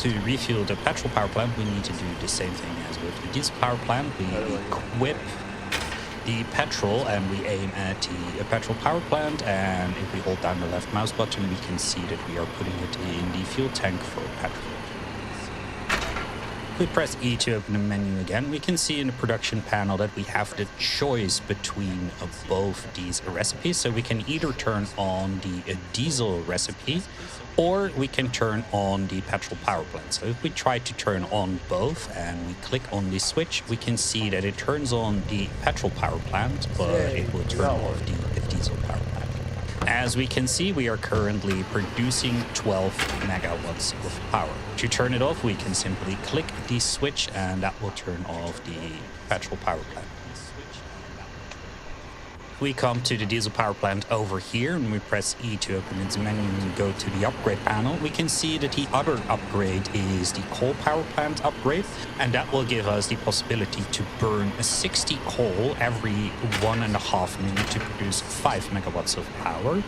To refuel the petrol power plant, we need to do the same thing as with the diesel power plant. We equip the petrol and we aim at the petrol power plant, and if we hold down the left mouse button, we can see that we are putting it in the fuel tank for petrol. If we press E to open the menu again, we can see in the production panel that we have the choice between both these recipes. So we can either turn on the diesel recipe or we can turn on the petrol power plant. So if we try to turn on both and we click on the switch, we can see that it turns on the petrol power plant, but it will turn off the diesel power plant. As we can see, we are currently producing 12 megawatts of power. To turn it off, we can simply click the switch and that will turn off the petrol power plant. We come to the diesel power plant over here and we press E to open its menu and go to the upgrade panel. We can see that the other upgrade is the coal power plant upgrade, and that will give us the possibility to burn 60 coal every 1.5 minutes to produce 5 megawatts of power.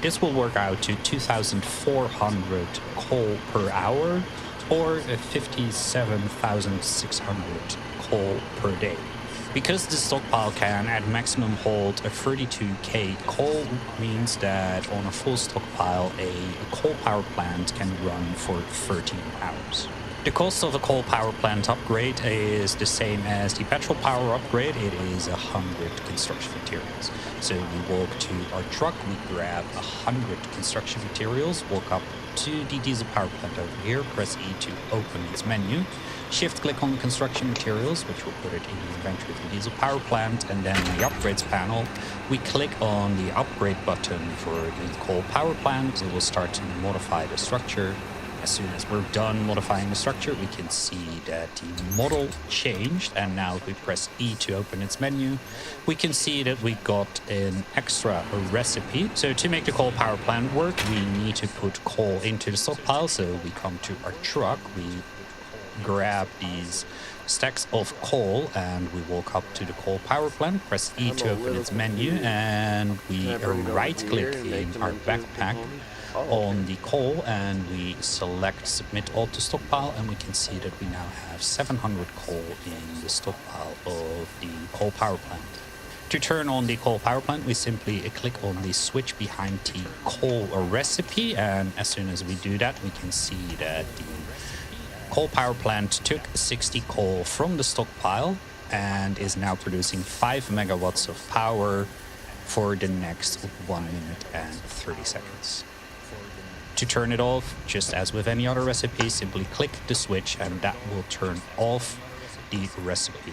This will work out to 2,400 coal per hour or 57,600 coal per day. Because the stockpile can at maximum hold a 32k coal, means that on a full stockpile, a coal power plant can run for 13 hours. The cost of a coal power plant upgrade is the same as the petrol power upgrade. It is 100 construction materials. So we walk to our truck, we grab 100 construction materials, walk up to the diesel power plant over here, press E to open its menu, shift click on the construction materials, which will put it in the inventory of the diesel power plant, and then in the upgrades panel, we click on the upgrade button for the coal power plant. It will start to modify the structure. As soon as we're done modifying the structure, we can see that the model changed, and now if we press E to open its menu, we can see that we got an extra recipe. So to make the coal power plant work, we need to put coal into the stockpile. So we come to our truck, we grab these stacks of coal, and we walk up to the coal power plant, press E to open its menu, and we right click in our backpack on the coal, and we select submit all to stockpile, and we can see that we now have 700 coal in the stockpile of the coal power plant. To turn on the coal power plant, we simply click on the switch behind the coal recipe, and as soon as we do that, we can see that the coal power plant took 60 coal from the stockpile and is now producing 5 megawatts of power for the next 1 minute and 30 seconds. To turn it off, just as with any other recipe, simply click the switch and that will turn off the recipe.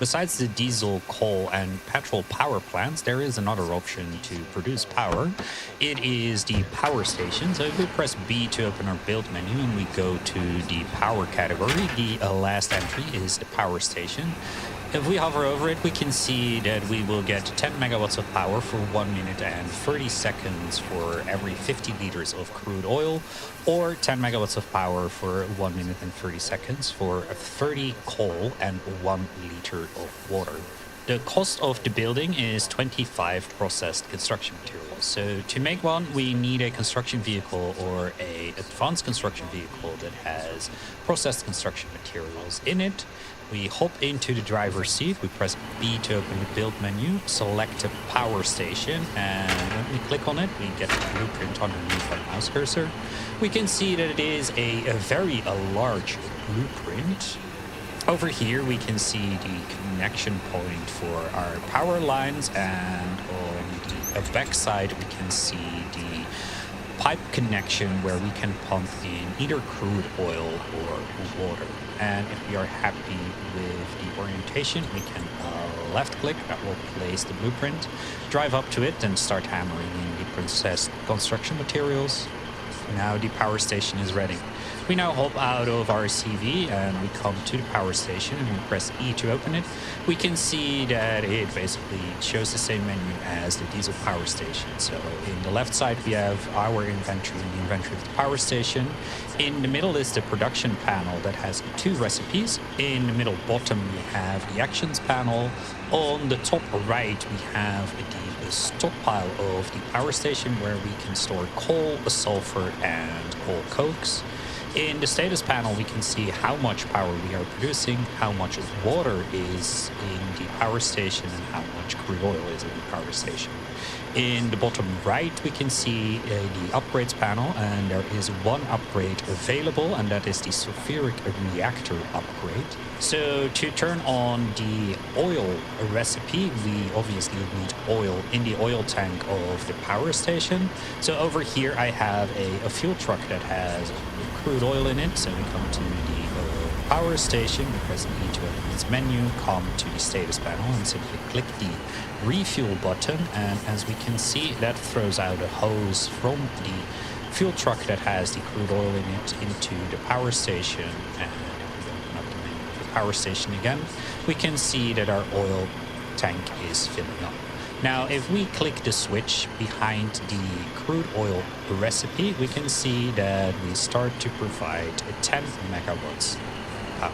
Besides the diesel, coal, and petrol power plants, there is another option to produce power. It is the power station. So if we press B to open our build menu and we go to the power category, the last entry is the power station. If we hover over it, we can see that we will get 10 megawatts of power for 1 minute and 30 seconds for every 50 liters of crude oil, or 10 megawatts of power for 1 minute and 30 seconds for 30 coal and 1 liter of water. The cost of the building is 25 processed construction materials. So to make one, we need a construction vehicle or a advanced construction vehicle that has processed construction materials in it. We hop into the driver's seat, we press B to open the build menu, select a power station, and when we click on it, we get the blueprint underneath our mouse cursor. We can see that it is a very large blueprint. Over here, we can see the connection point for our power lines, and on the back side, we can see the pipe connection where we can pump in either crude oil or water. And if we are happy with the orientation, we can left click, that will place the blueprint, drive up to it and start hammering in the processed construction materials. Now the power station is ready. We now hop out of our CV and we come to the power station and we press E to open it. We can see that it basically shows the same menu as the diesel power station. So in the left side we have our inventory and the inventory of the power station. In the middle is the production panel that has 2 recipes. In the middle bottom we have the actions panel. On the top right we have the stockpile of the power station where we can store coal, sulfur and coal cokes. In the status panel, we can see how much power we are producing, how much water is in the power station, and how much crude oil is in the power station. In the bottom right, we can see the upgrades panel, and there is one upgrade available, and that is the sulfuric reactor upgrade. So to turn on the oil recipe, we obviously need oil in the oil tank of the power station. So over here, I have a fuel truck that has crude oil in it. So we come to the power station, we press E to open its menu, come to the status panel and simply click the refuel button, and as we can see, that throws out a hose from the fuel truck that has the crude oil in it into the power station. And if we open up the menu of the power station again, we can see that our oil tank is filling up. Now, if we click the switch behind the crude oil recipe, we can see that we start to provide 10 megawatts power.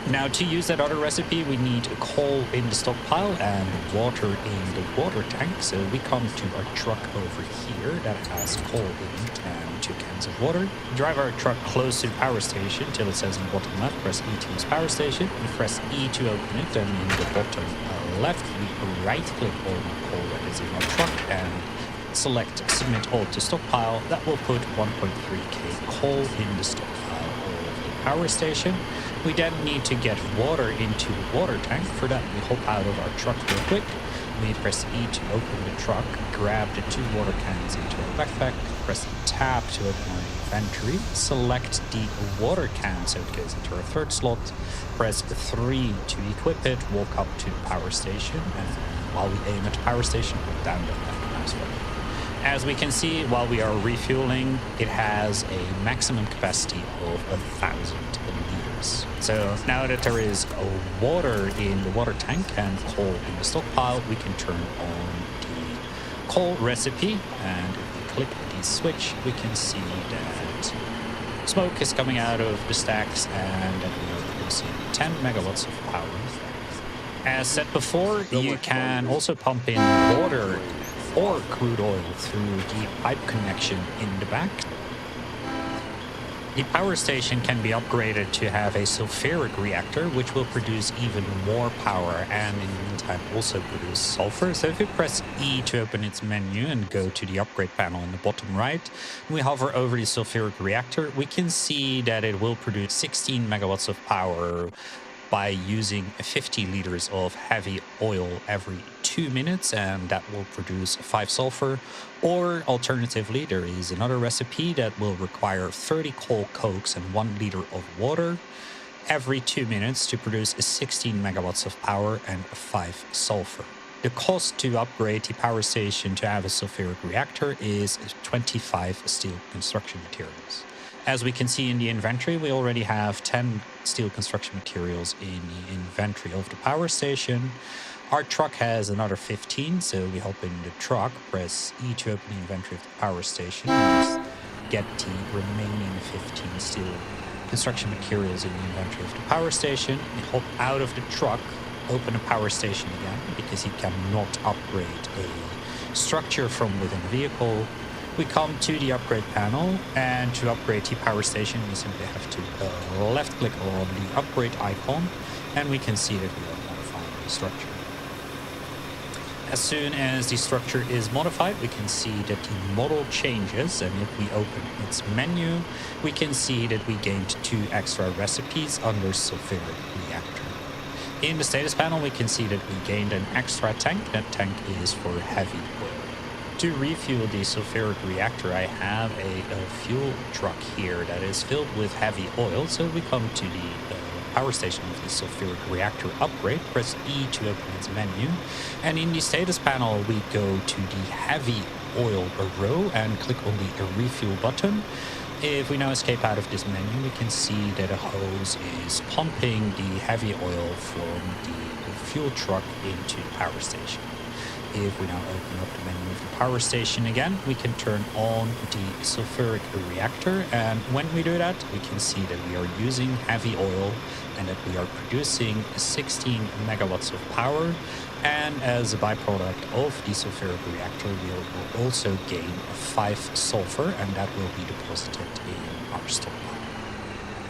Now, to use that other recipe, we need coal in the stockpile and water in the water tank. So we come to our truck over here that has coal in it and 2 cans of water. Drive our truck close to the power station till it says in the bottom left, press E to use power station. We press E to open it, and in the bottom left, we right click on the coal that is in our truck and select submit all to stockpile. That will put 1.3k coal in the stockpile of the power station. We then need to get water into the water tank. For that, we hop out of our truck real quick. We press E to open the truck, grab the 2 water cans into our backpack, press tab to open our inventory, select the water can so it goes into our 3rd slot, press 3 to equip it, walk up to the power station, and while we aim at the power station, hold down the left mouse button. As we can see, while we are refueling, it has a maximum capacity of 1,000 liters. So now that there is water in the water tank and coal in the stockpile, we can turn on the coal recipe, and if we click the switch, we can see that smoke is coming out of the stacks and that we are producing 10 megawatts of power. As said before, you can also pump in water or crude oil through the pipe connection in the back. The power station can be upgraded to have a sulfuric reactor, which will produce even more power and in the meantime also produce sulfur. So if you press E to open its menu and go to the upgrade panel in the bottom right, we hover over the sulfuric reactor, we can see that it will produce 16 megawatts of power by using 50 liters of heavy oil every 2 minutes, and that will produce 5 sulfur. Or alternatively, there is another recipe that will require 30 coal cokes and 1 liter of water every 2 minutes to produce 16 megawatts of power and 5 sulfur. The cost to upgrade the power station to have a sulfuric reactor is 25 steel construction materials. As we can see in the inventory, we already have 10 steel construction materials in the inventory of the power station. Our truck has another 15, so we hop in the truck, press E to open the inventory of the power station, and get the remaining 15 steel construction materials in the inventory of the power station. We hop out of the truck, open the power station again, because you cannot upgrade a structure from within a vehicle. We come to the upgrade panel, and to upgrade the power station, we simply have to left click on the upgrade icon, and we can see that we are modifying the structure. As soon as the structure is modified, we can see that the model changes, and if we open its menu, we can see that we gained 2 extra recipes under sulfuric reactor. In the status panel, we can see that we gained an extra tank. That tank is for heavy oil. To refuel the sulfuric reactor, I have a fuel truck here that is filled with heavy oil. So we come to the power station of the sulfuric reactor upgrade, press E to open its menu, and in the status panel we go to the heavy oil row and click on the refuel button. If we now escape out of this menu, we can see that a hose is pumping the heavy oil from the fuel truck into the power station. If we now open up the menu of the power station again, we can turn on the sulfuric reactor, and when we do that, we can see that we are using heavy oil and that we are producing 16 megawatts of power, and as a byproduct of the sulfuric reactor, we will also gain 5 sulfur, and that will be deposited in our stockpile.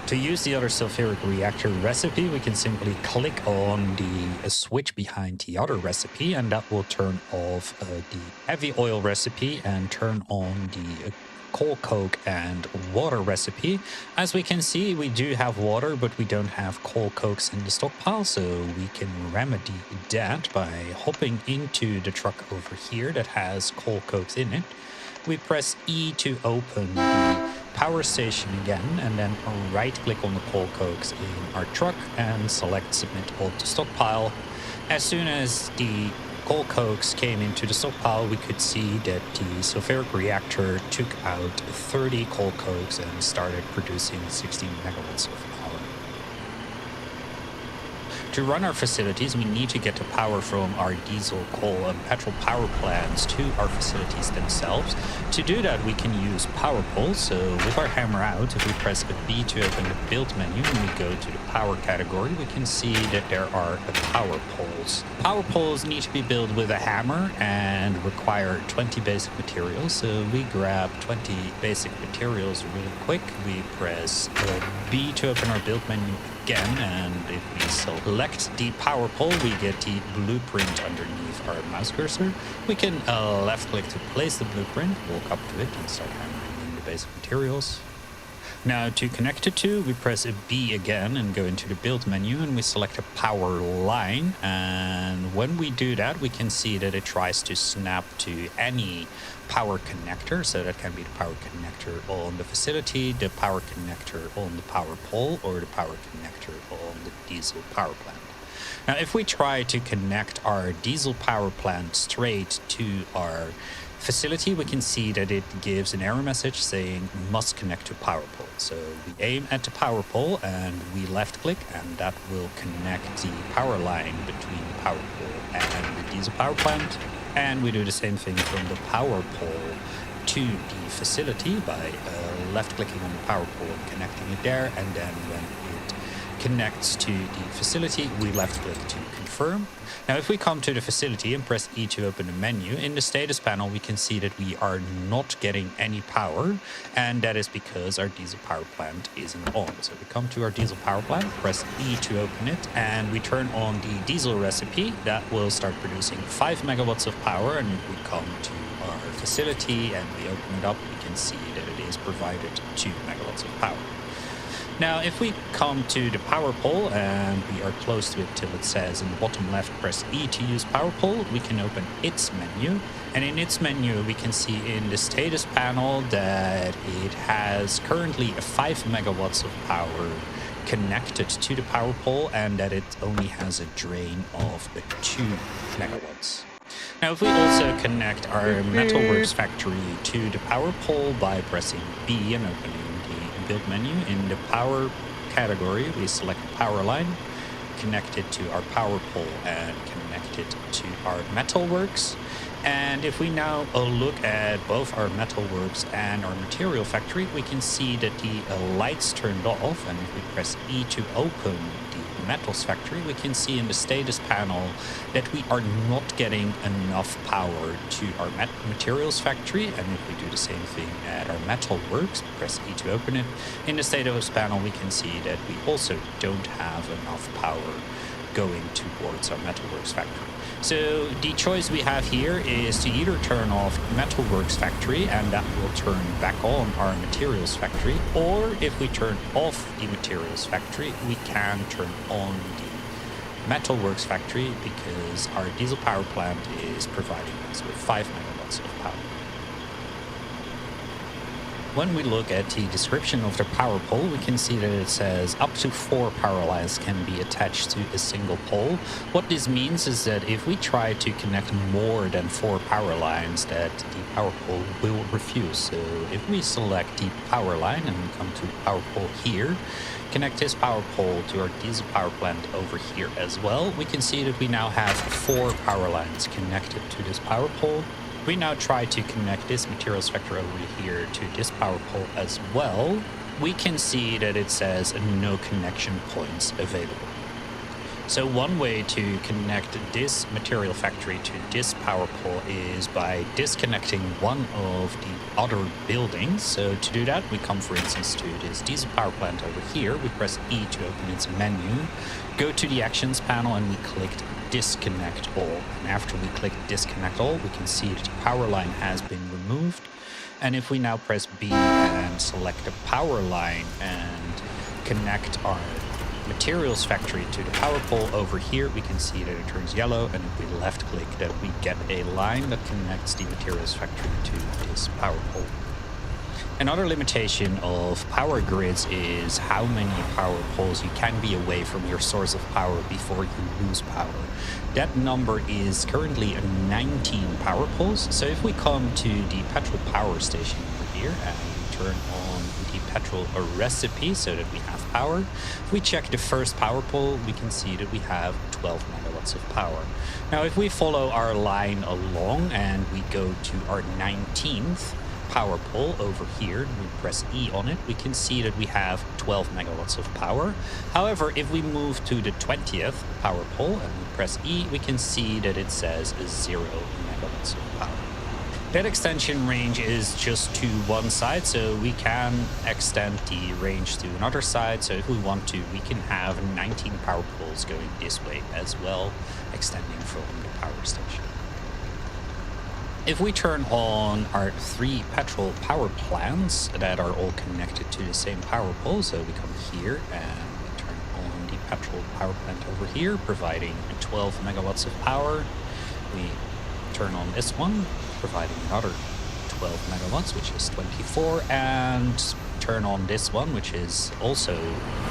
To use the other sulfuric reactor recipe, we can simply click on the switch behind the other recipe, and that will turn off the heavy oil recipe and turn on the coal coke and water recipe. As we can see, we do have water, but we don't have coal cokes in the stockpile, so we can remedy that by hopping into the truck over here that has coal cokes in it. We press E to open the power station again, and then right click on the coal cokes in our truck and select submit all to stockpile. As soon as the coal cokes came into the stockpile, we could see that the sulfuric reactor took out 30 coal cokes and started producing 16 megawatts of power. To run our facilities, we need to get the power from our diesel, coal, and petrol power plants to our facilities themselves. To do that, we can use power poles. So with our hammer out, if we press B to open the build menu and we go to the power category, we can see that there are power poles. Power poles need to be built with a hammer and require 20 basic materials. So we grab 20 basic materials really quick. We press B to open our build menu again, and if we select the power pole, we get the blueprint underneath our mouse cursor. We can left click to place the blueprint, walk up to it, and start hammering in the basic materials. Now to connect the two, we press a B again and go into the build menu, and we select a power line. And when we do that, we can see that it tries to snap to any power connector. So that can be the power connector on the facility, the power connector on the power pole, or the power connector on the diesel power plant. Now, if we try to connect our diesel power plant straight to our facility, we can see that it gives an error message saying must connect to power pole. So we aim at the power pole and we left click, and that will connect the power line between the power pole and the diesel power plant. And we do the same thing from the power pole to the facility by left clicking on the power pole and connecting it there. And then when it connects to the facility, we left click to confirm. Now, if we come to the facility and press E to open the menu, in the status panel, we can see that we are not getting any power, and that is because our diesel power plant isn't on. So we come to our diesel power plant, press E to open it, and we turn on the diesel recipe. That will start producing 5 megawatts of power, and if we come to our facility and we open it up, we can see that it is provided 2 megawatts of power. Now, if we come to the power pole and we are close to it till it says in the bottom left, press E to use power pole, we can open its menu. And in its menu, we can see in the status panel that it has currently 5 megawatts of power connected to the power pole, and that it only has a drain of 2 megawatts. Now, if we also connect our Metalworks factory to the power pole by pressing B and opening build menu, in the power category, we select power line, connect it to our power pole, and connect it to our Metalworks. And if we now look at both our Metalworks and our material factory, we can see that the lights turned off. And if we press E to open the metals factory, we can see in the status panel that we are not getting enough power to our materials factory. And if we do the same thing at our Metalworks, press E to open it, in the status panel, we can see that we also don't have enough power going towards our Metalworks factory. So the choice we have here is to either turn off Metalworks factory, and that will turn back on our materials factory, or if we turn off the materials factory, we can turn on the Metalworks factory, because our diesel power plant is providing us with 5 megawatts of power. When we look at the description of the power pole, we can see that it says up to 4 power lines can be attached to a single pole. What this means is that if we try to connect more than 4 power lines, that the power pole will refuse. So if we select the power line and we come to the power pole here, connect this power pole to our diesel power plant over here as well, we can see that we now have 4 power lines connected to this power pole. We now try to connect this materials factory over here to this power pole as well. We can see that it says no connection points available. So one way to connect this material factory to this power pole is by disconnecting one of the other buildings. So to do that, we come, for instance, to this diesel power plant over here. We press E to open its menu, go to the actions panel, and we click disconnect all. And after we click disconnect all, we can see that the power line has been removed. And if we now press B and select the power line and connect our materials factory to the power pole over here, we can see that it turns yellow, and if we left click, that we get a line that connects the materials factory to this power pole. Another limitation of power grids is how many power poles you can be away from your source of power before you lose power. That number is currently 19 power poles. So if we come to the petrol power station over here and we turn on the petrol recipe so that we have power, if we check the first power pole, we can see that we have 12 megawatts of power. Now, if we follow our line along and we go to our 19th power pole over here, and we press E on it, we can see that we have 12 megawatts of power. However, if we move to the 20th power pole and we press E, we can see that it says 0 megawatts of power. That extension range is just to one side, so we can extend the range to another side. So if we want to, we can have 19 power poles going this way as well, extending from the power station. If we turn on our 3 petrol power plants that are all connected to the same power pole, so we come here and we turn on the petrol power plant over here, providing 12 megawatts of power. We turn on this one, providing another 12 megawatts, which is 24, and turn on this one, which is also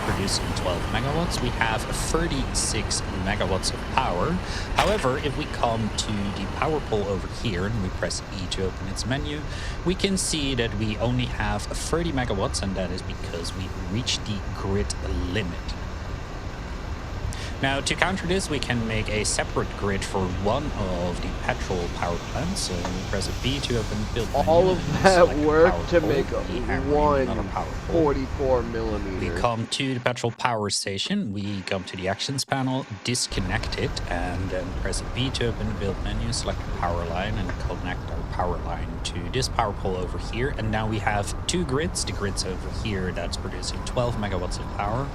producing 12 megawatts. We have 36 megawatts of power. However, if we come to the power pole over here and we press E to open its menu, we can see that we only have 30 megawatts, and that is because we reached the grid limit. Now, to counter this, we can make a separate grid for one of the petrol power plants. So we press a B to open the build menu. All of that work to make one 44 millimeter. We come to the petrol power station. We come to the actions panel, disconnect it, and then press a B to open the build menu, select the power line, and connect our power line to this power pole over here. And now we have 2 grids. The grid's over here that's producing 12 megawatts of power,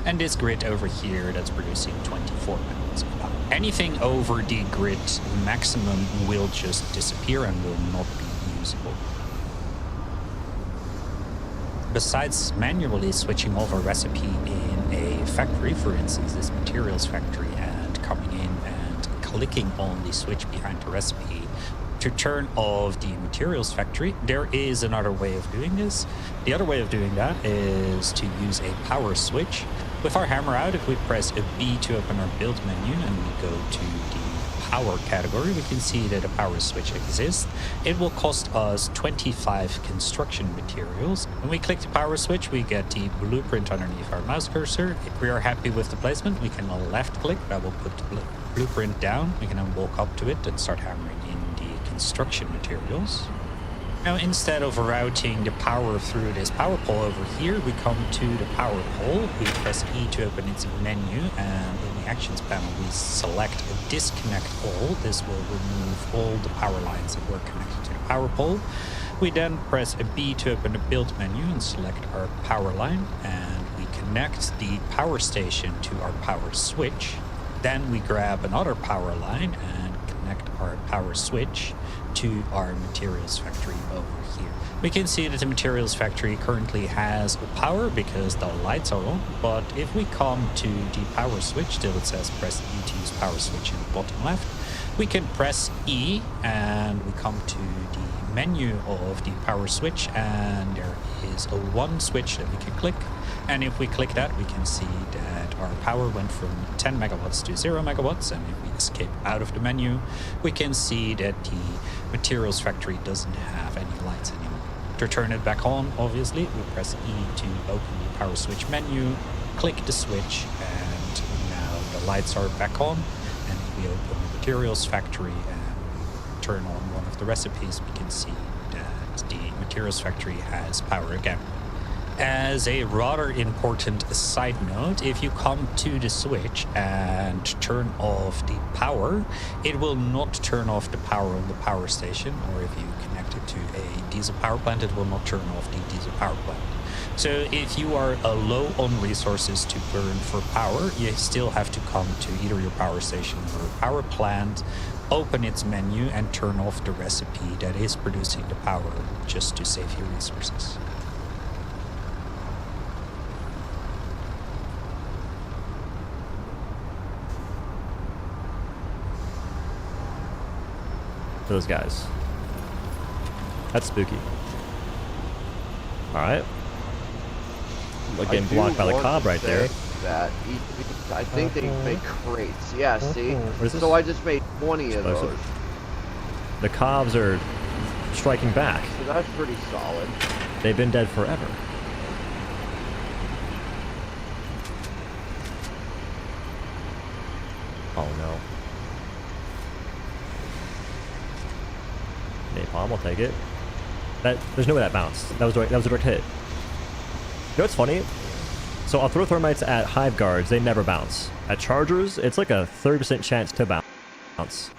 and this grid over here that's producing 24 megawatts of power. Anything over the grid maximum will just disappear and will not be usable. Besides manually switching off a recipe in a factory, for instance this materials factory, and coming in and clicking on the switch behind the recipe to turn off the materials factory, there is another way of doing this. The other way of doing that is to use a power switch. With our hammer out, if we press a B to open our build menu and we go to the power category, we can see that a power switch exists. It will cost us 25 construction materials. When we click the power switch, we get the blueprint underneath our mouse cursor. If we are happy with the placement, we can left click. That will put the blueprint down. We can then walk up to it and start hammering in the construction materials. Now, instead of routing the power through this power pole over here, we come to the power pole. We press E to open its menu, and in the actions panel, we select disconnect all. This will remove all the power lines that were connected to the power pole. We then press a B to open the build menu and select our power line, and we connect the power station to our power switch. Then we grab another power line and connect our power switch to our materials factory over here. We can see that the materials factory currently has power because the lights are on, but if we come to the power switch, still it says press E to use power switch in the bottom left. We can press E and we come to the menu of the power switch, and there is a one switch that we can click, and if we click that, we can see that our power went from 10 megawatts to 0 megawatts, and if we escape out of the menu, we can see that the materials factory doesn't have any lights anymore. To turn it back on, obviously, we press E to open the power switch menu, click the switch, and now the lights are back on. And if we open the materials factory and turn on one of the recipes, we can see that the materials factory has power again. As a rather important side note, if you come to the switch and turn off the power, it will not turn off the power on the power station, or if you connect it to a diesel power plant, it will not turn off the diesel power plant. So if you are low on resources to burn for power, you still have to come to either your power station or power plant, open its menu, and turn off the recipe that is producing the power just to save your resources. Those guys. That's spooky. Alright. Getting blocked by the cob right there. That I think they make crates. Yeah, see? What is this? So I just made 20 of those. The cobs are striking back. So that's pretty solid. They've been dead forever. Oh no. Napalm, I'll take it. There's no way that bounced. That was a direct hit. You know what's funny? So I'll throw thermites at hive guards, they never bounce. At chargers, it's like a 30% chance to bounce.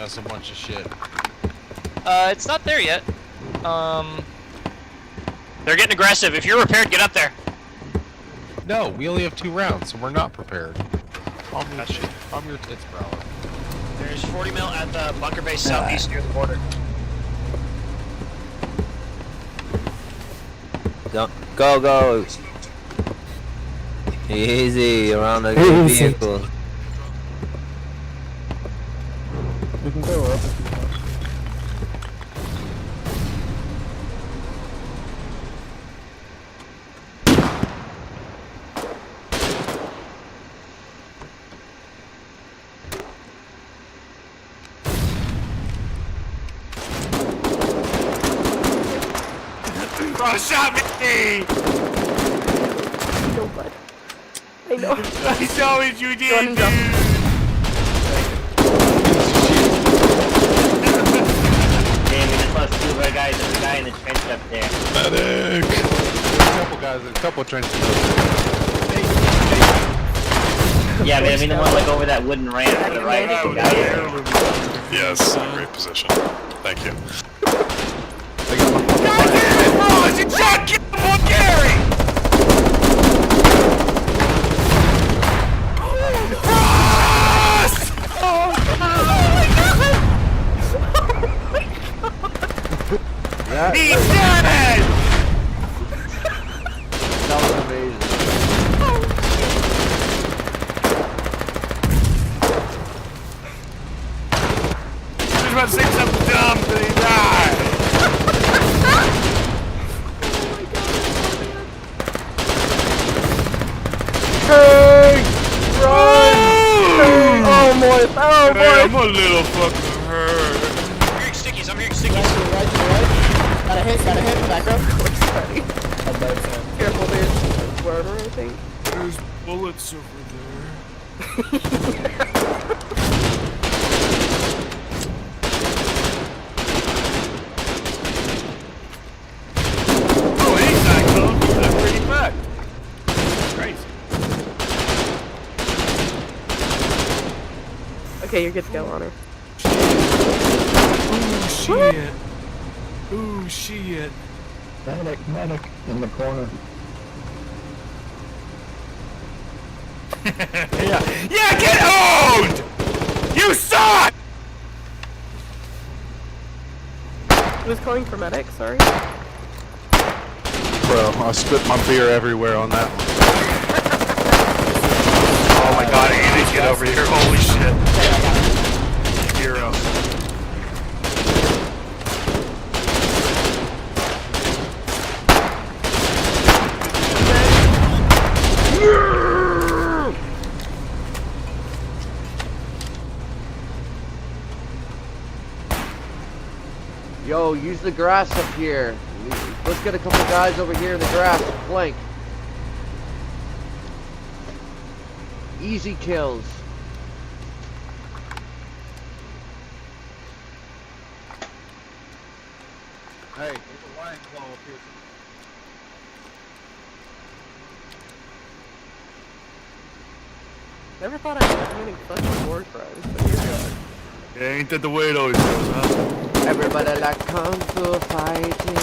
us a bunch of shit. It's not there yet. They're getting aggressive. If you're repaired, get up there. No, we only have 2 rounds, so we're not prepared. Calm your shit. Calm your tits, bro. There's 40 mil at the bunker base southeast near the border. Go. Easy around the vehicle. We can go up. Bro, shot me! No, bud. I know. I saw what you did, Run and jump. Damn, we just lost 2 of our guys. There's a guy in the trench up there. Medic! There's a couple trenches over Yeah, man, I mean the one like over that wooden ramp to the right. There's a guy there. Yes, in a great position. Thank you. God damn it, Ross! You shot Gary! Ross! Oh my god! He's dead! That was amazing. I was about to say something dumb, but he died. Hey! Run! Oh boy! Oh boy! I'm a little fucking hurt. I'm hearing stickies, Got a hit, back up. Sorry. Careful, there's wherever, I think. There's bullets over there. Oh, hey, Cyclone. You look pretty fucked. Crazy. Okay, you're good to go, Honor. Ooh, shit. Ooh, shit. Medic in the corner. Yeah, get owned! You suck! Who's calling for medic? Sorry. Bro, I spit my beer everywhere on that one. Oh my god, Andy, get over here. Holy shit. Hero. Yo, use the grass up here. Let's get a couple guys over here in the grass to flank. Easy kills. Hey, there's a lion claw up here. Never thought I'd be committing fucking war crimes, but here we are. Yeah, ain't that the way it always goes, huh? Everybody like kung fu fighting.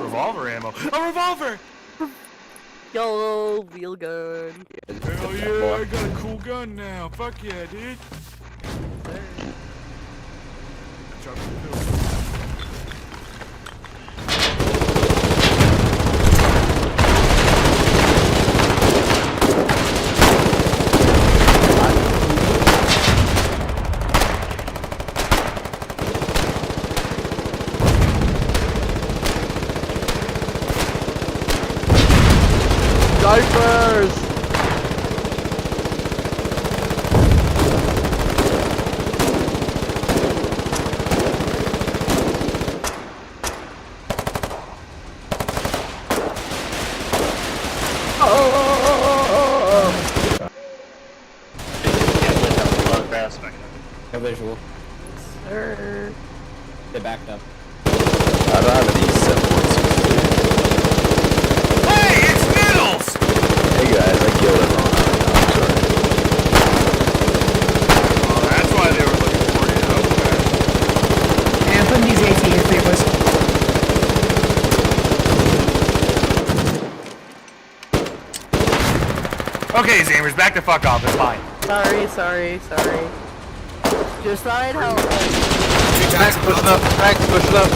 Revolver ammo. A revolver! YOLO, wheel gun. Hell yeah, I got a cool gun now. Fuck yeah, dude. Drop the pill. Snipers! No visual. Sir. They backed up. I don't have any 7.62. Hey, it's Needles! Hey guys, I killed everyone. I'm sorry. okay, Zamers, back the fuck off. It's fine. Sorry. Just thought I'd help. Max, push it up. Max, push it up.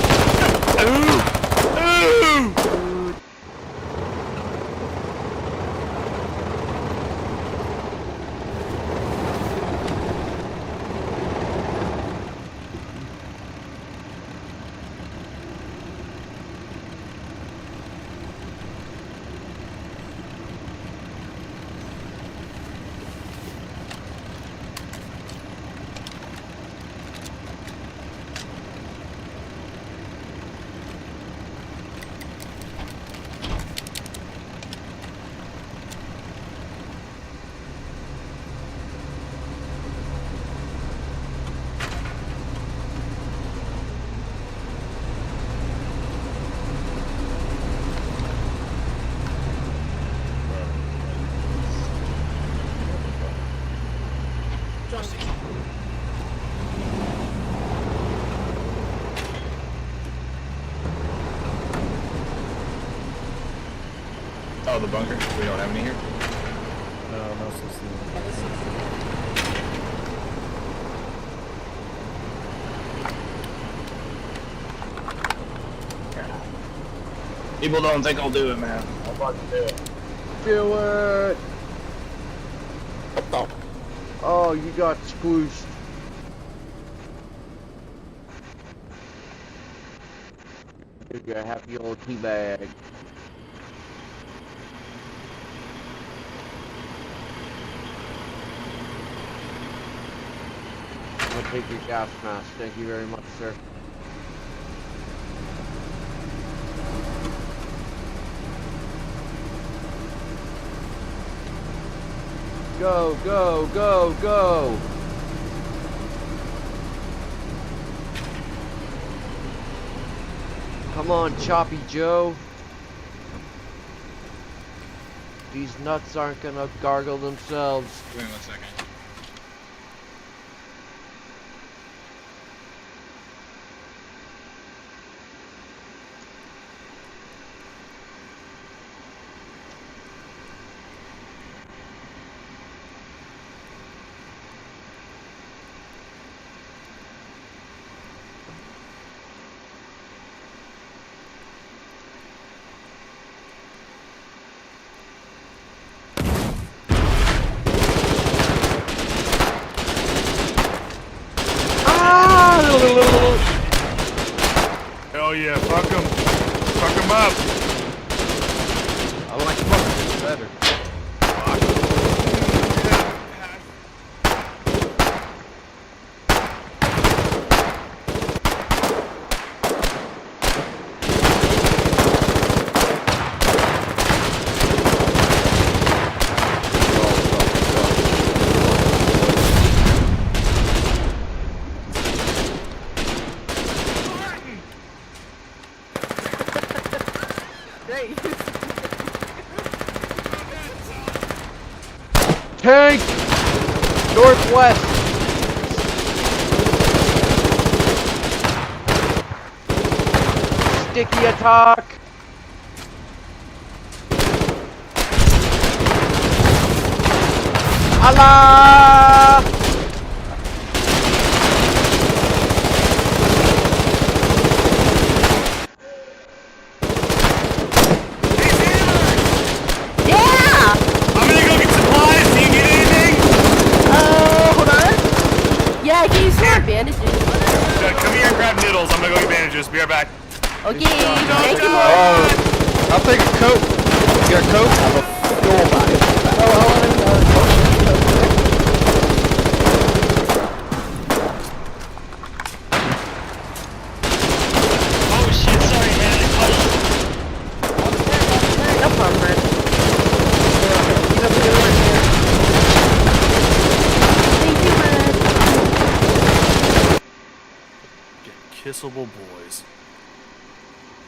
Oh, the bunker? We don't have any here? No, People don't think I'll do it, man. I'll fucking do it. Do it. Oh, you got squooshed. Here's your happy old tea bag. I'm gonna take your gas mask. Thank you very much, sir. Go, go, go, go! Come on, Choppy Joe. These nuts aren't gonna gargle themselves. Wait 1 second. Hell yeah, fuck him. Fuck him up. I like fucking better. Tank! Northwest! Sticky attack! Allah! Bandages. Come here and grab noodles. I'm gonna go get bandages. Be right back. Okay, thank you. I'll take a Coke. You got a Coke? I have a full body. Oh shit, sorry man, I caught you. No problem, man. Thank you, man. Kissable boys.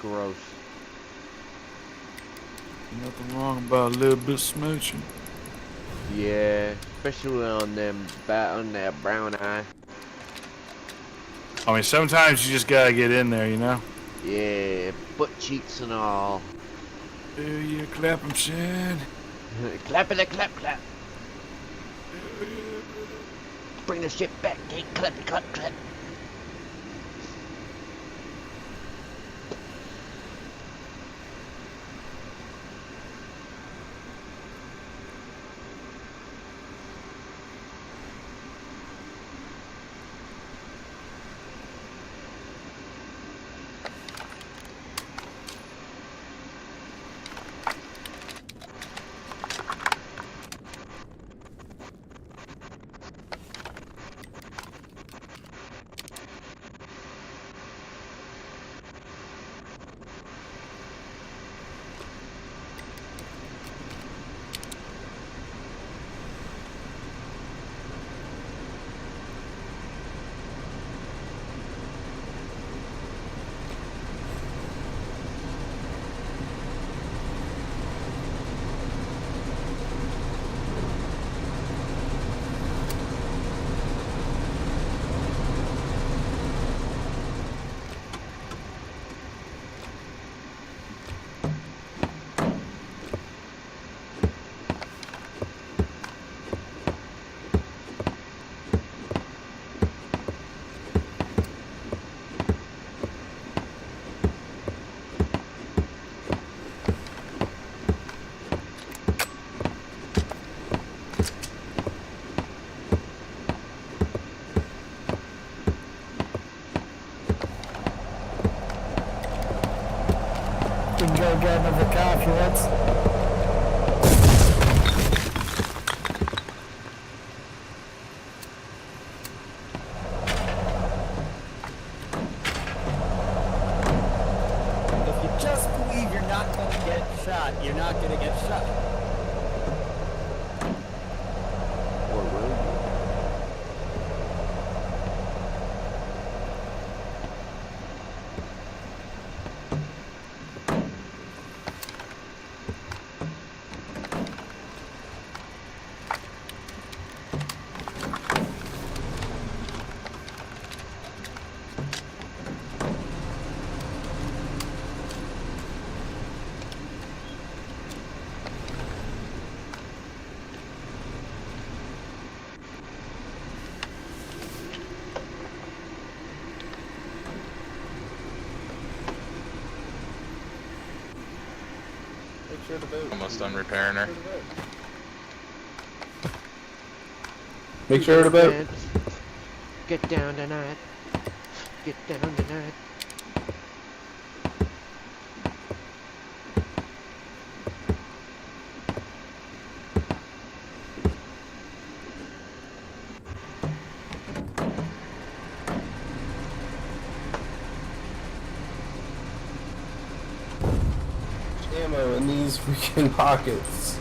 Gross. Nothing wrong about a little bit of smooching. Yeah, especially on that brown eye. I mean, sometimes you just gotta get in there, you know? Yeah, butt cheeks and all. Yeah, clap 'em, son. Clap it, clap, clap. Bring the ship back, Kate. Cut. We can go get another car if you want. If you just believe you're not gonna get shot, you're not gonna get shot. Or will you? Almost done repairing her. Make sure to boat. Get down tonight. Get down tonight. Ammo in these freaking pockets.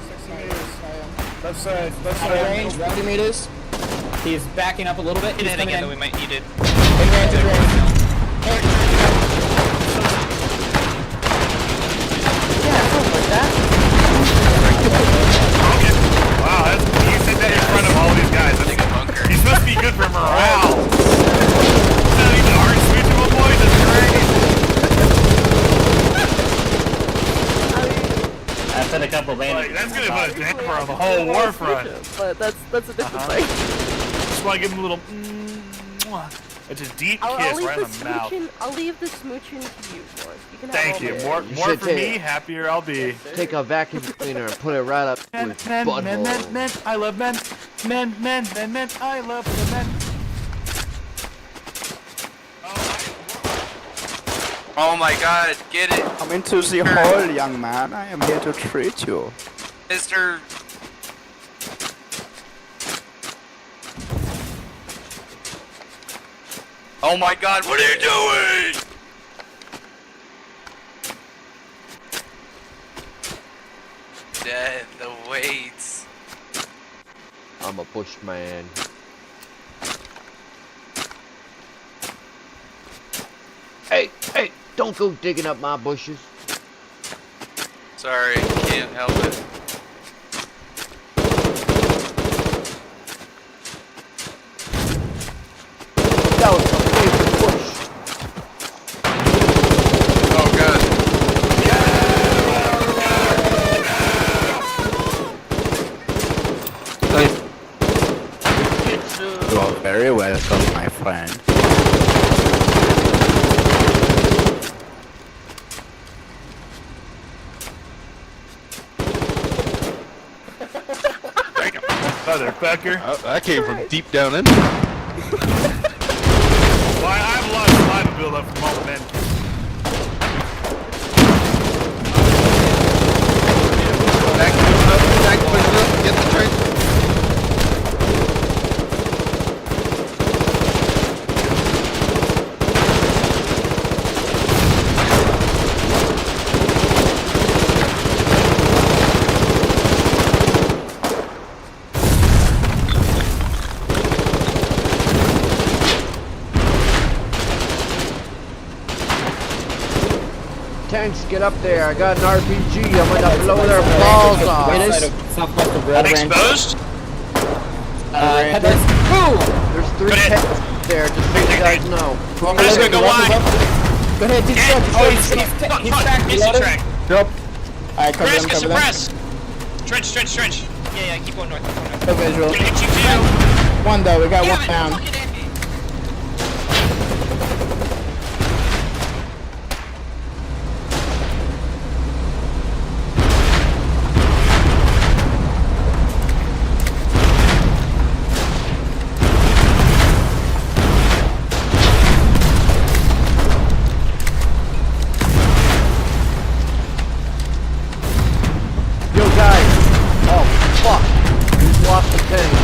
60 meters. Left side, 50 meters. He's backing up a little bit. He's coming in. We might need it. In range. Wow, you said that in front of all these guys. That's a bunker. He's supposed to be good for morale. So these aren't switchable boys. That's great. I said a couple bandits. Like, that's gonna put a damper on the whole war front. But that's a different thing. Just want to give him a little. It's a deep kiss right in the mouth. I'll leave the smooching to you, Morris. You can have Thank all you. the- More You for should me, take- happier I'll be. Take a vacuum cleaner and put it right up Men, with men, butthole. men, men, men, I love men. Men, men, men, men, I love the men. Oh my god, get it, Come into the hall, young man. I am here to treat you. Mr. Oh my god, what are you doing? Death awaits. I'm a bushman. Hey, don't go digging up my bushes. Sorry, can't help it. That was my favorite bush. Oh god. You are very welcome, my friend. Motherfucker. That came from deep down in there. Why, I have a lot of saliva buildup from all the men. Back, get the train. Tanks, get up there. I got an RPG. I'm gonna blow their balls off. Southwest of Red Ranch. Exposed? Headlights. Boom! There's 3 tanks there, just so you guys know. I'm just gonna go wide. Go ahead, do the truck. Oh, he's back. Missing track. Nope. Alright, cover Chris, them, get cover them. suppressed. Trench. Yeah, keep going north. No visual. Gonna hit you too. One though, we got Damn one it, down. fucking Andy. Yo, guys. Oh, fuck. We've lost the tank.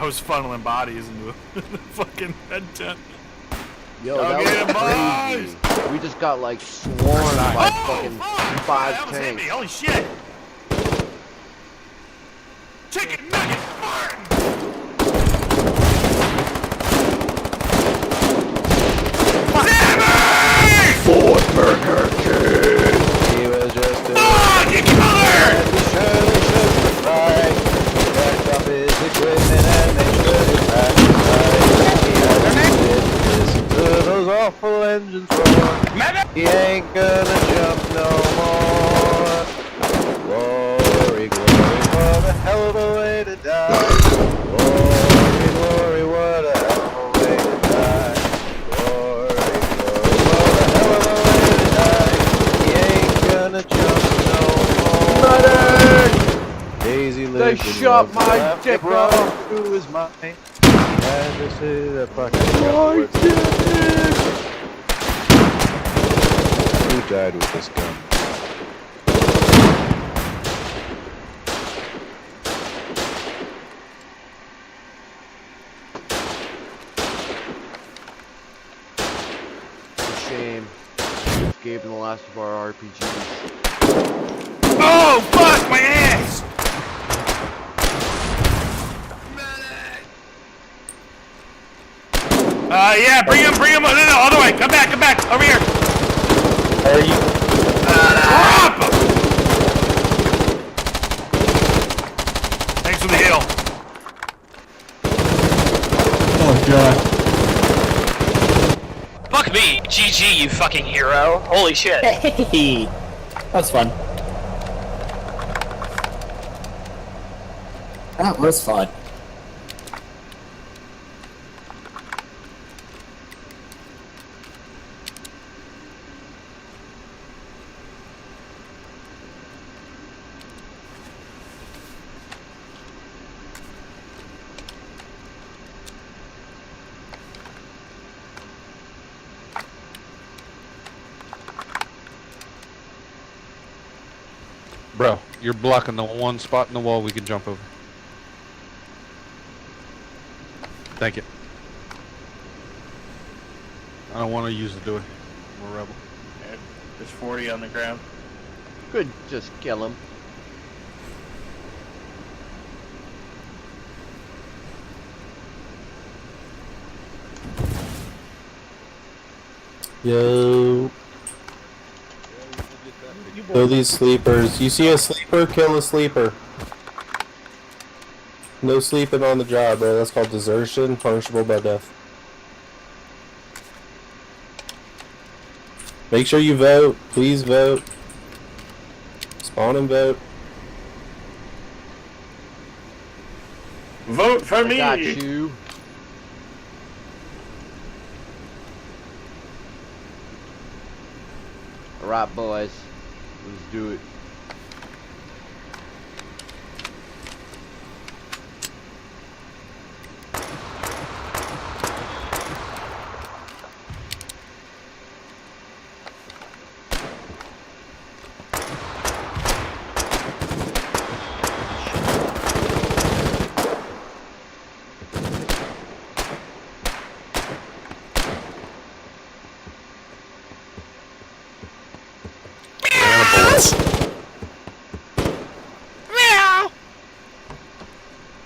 I was funneling bodies into the fucking head tent. Yo, Go that get him, was crazy. We just got like swarmed by fucking five that was hit me. tanks. Holy shit! Chicken nugget Martin! Sammy! Fort Burger King. He was just a Get covered! backed up his equipment and made sure his back was right. He had to listen to those awful engines roar. He ain't gonna jump no more. Glory, glory, what a hell of a way to die. Glory, glory, what a hell of a way to die. Glory, glory, what a hell of a way to die. He ain't gonna jump no more. Daisy lived They in shot love, my left dick it wrong off. through his mind. He had to say that fucking Who died with this gun? It's a shame. Gave him the last of our RPGs. Oh, fuck my ass! Yeah, bring him, no, other way, come back, over here. Are you? Drop him! Thanks for the heal. Oh god. Fuck me. GG, you fucking hero. Holy shit. Hey, that's fun. That was fun. Bro, you're blocking the one spot in the wall we can jump over. Thank you. I don't want to use the doing. I'm a rebel. There's 40 on the ground. Could just kill him. Yo. Kill these sleepers. You see a sleeper? Kill a sleeper. No sleeping on the job, bro. That's called desertion, punishable by death. Make sure you vote. Please vote. Spawn and vote. Vote for me! Got you. Alright, boys. Let's do it.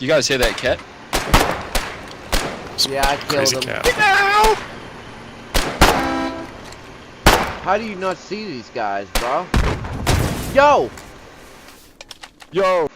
You guys hear that cat? Yeah, I killed him. Cat. How do you not see these guys, bro? Yo! Yo!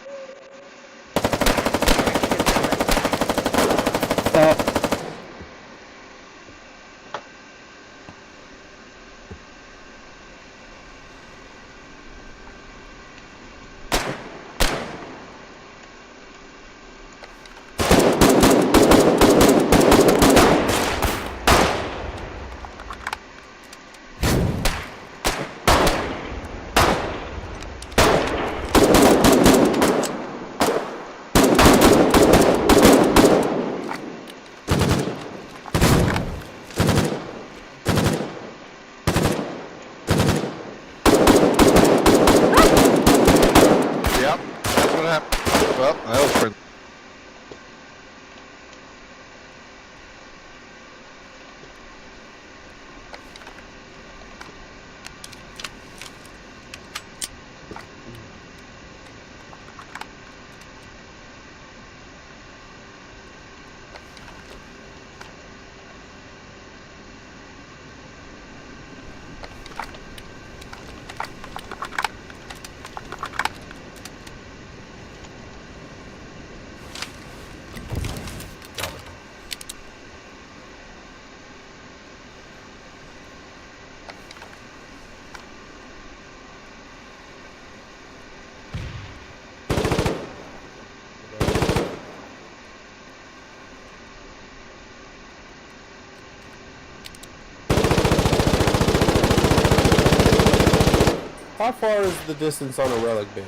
How far is the distance on a relic base?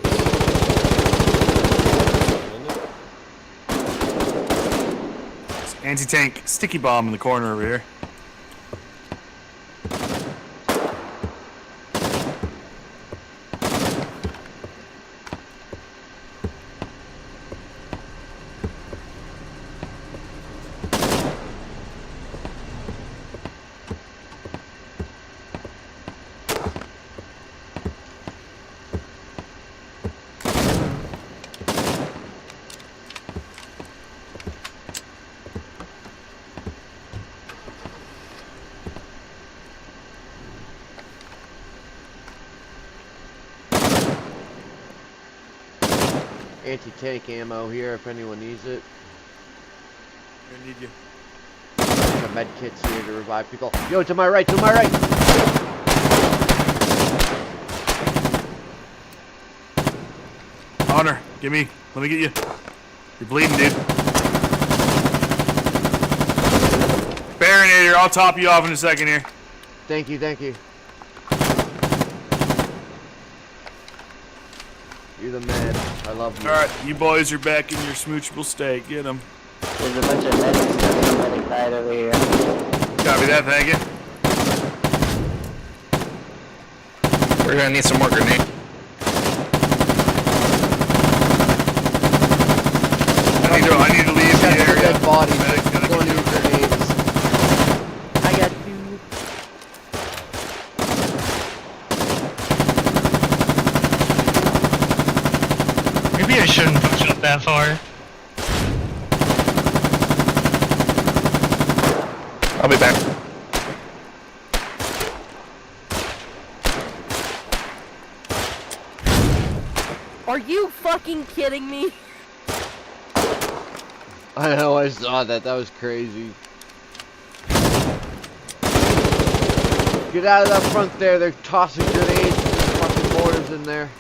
Anti-tank sticky bomb in the corner over here. Anti-tank ammo here if anyone needs it. I need you. The med kit's here to revive people. Yo, to my right, to my right! Honor, let me get you. You're bleeding, dude. Barrinator, I'll top you off in a second here. Thank you, thank you. You're the man. I love you. Alright, you boys are back in your smoochable state. Get them. There's a bunch of medics stuck on the medic side over here. Copy that, thank you. We're gonna need some more grenades. I need to leave the area. Dead body. Medic's gotta Don't get need grenades. I got you. Maybe I shouldn't push up that far. I'll be back. Are you fucking kidding me? I know, I saw that. That was crazy. Get out of that front there. They're tossing grenades. There's fucking mortars in there.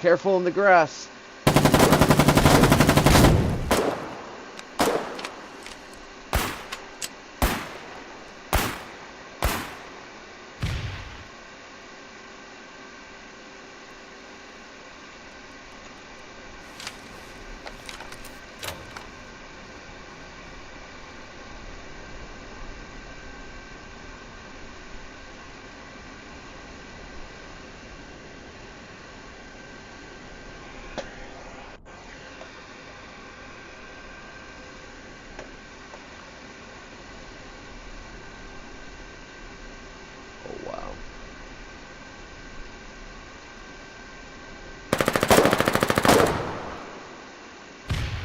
Careful in the grass.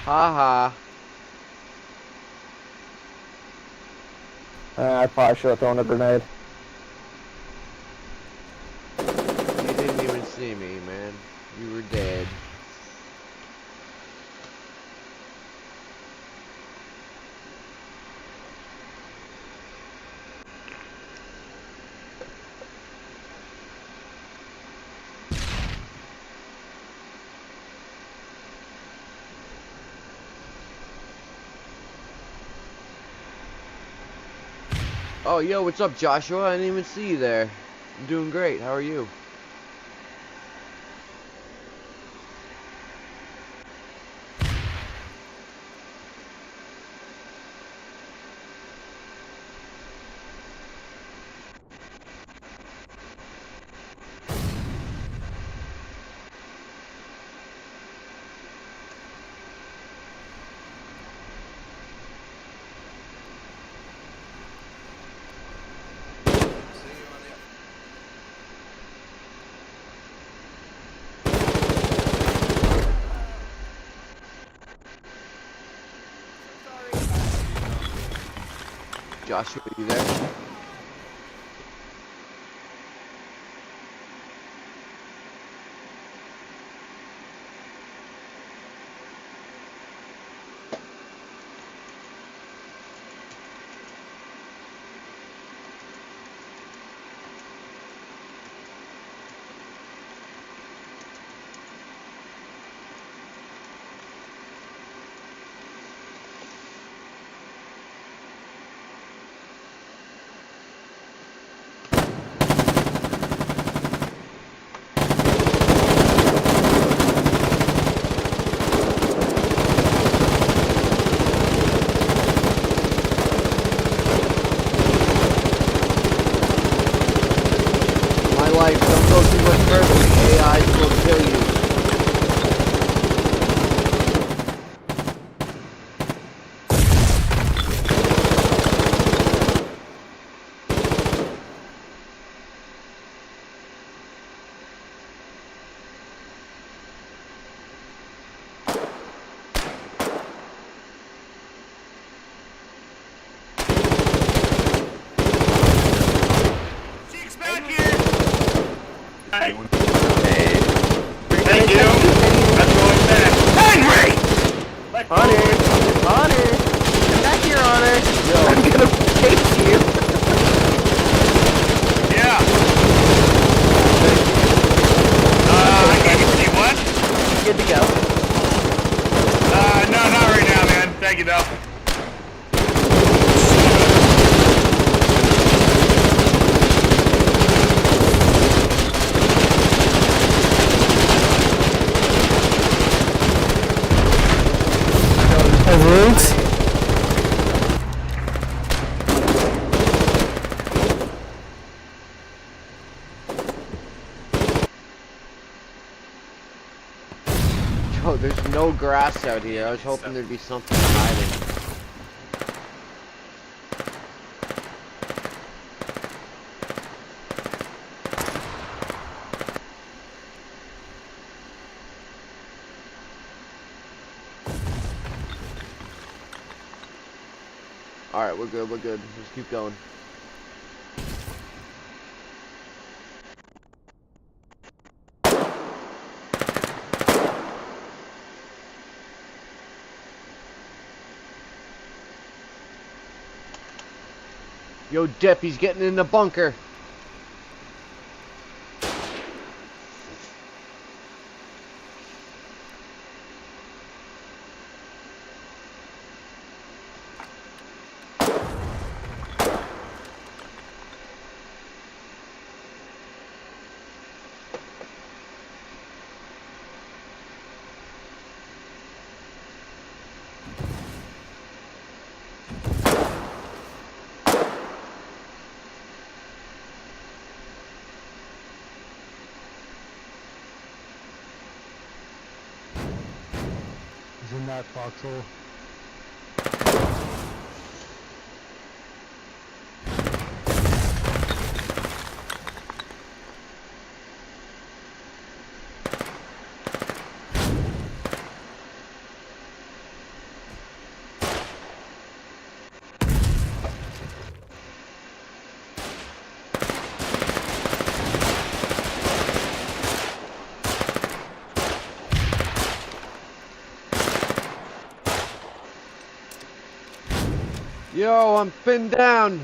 Haha. I probably should have thrown a grenade. You didn't even see me, man. You were dead. Oh, yo, what's up, Joshua? I didn't even see you there. I'm doing great. How are you? Joshua, you there? life. Don't go too much further. The AIs will kill you. Thank you. I'm going back. Henry! Honor! Come back here, Honor! I'm gonna face you! Yeah. I gave you what? Good to go. No, not right now, man. Thank you, though. Yo, there's no grass out here. I was hoping there'd be something hiding. Alright, we're good, we're good. Just keep going. Yo, Dip, he's getting in the bunker. In that foxhole. Yo, I'm pinned down.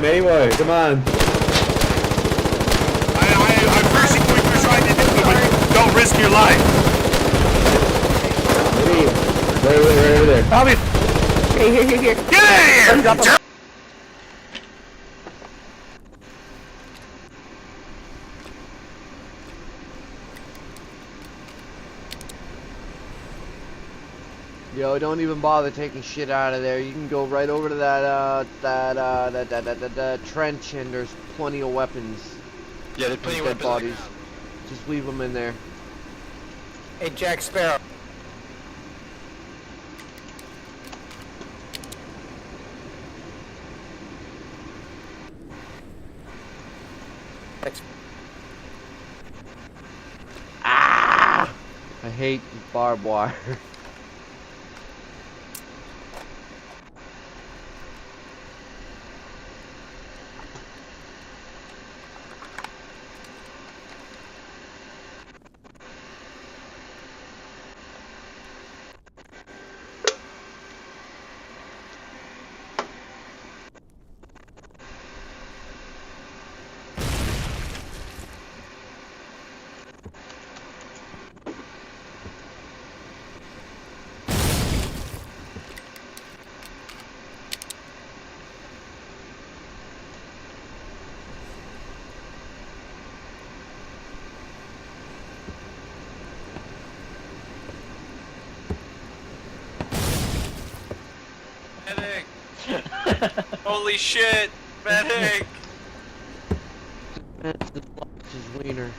Many boy, come on. I appreciate what you're trying to do, but don't risk your life. Right over there. Tommy! Here. Get out of here! Yo, don't even bother taking shit out of there. You can go right over to that trench, and there's plenty of weapons. Yeah, there's plenty of dead weapons. bodies. Just leave them in there. Hey, Jack Sparrow. Ah! I hate barbed wire. Holy shit, medic! That's the his wiener.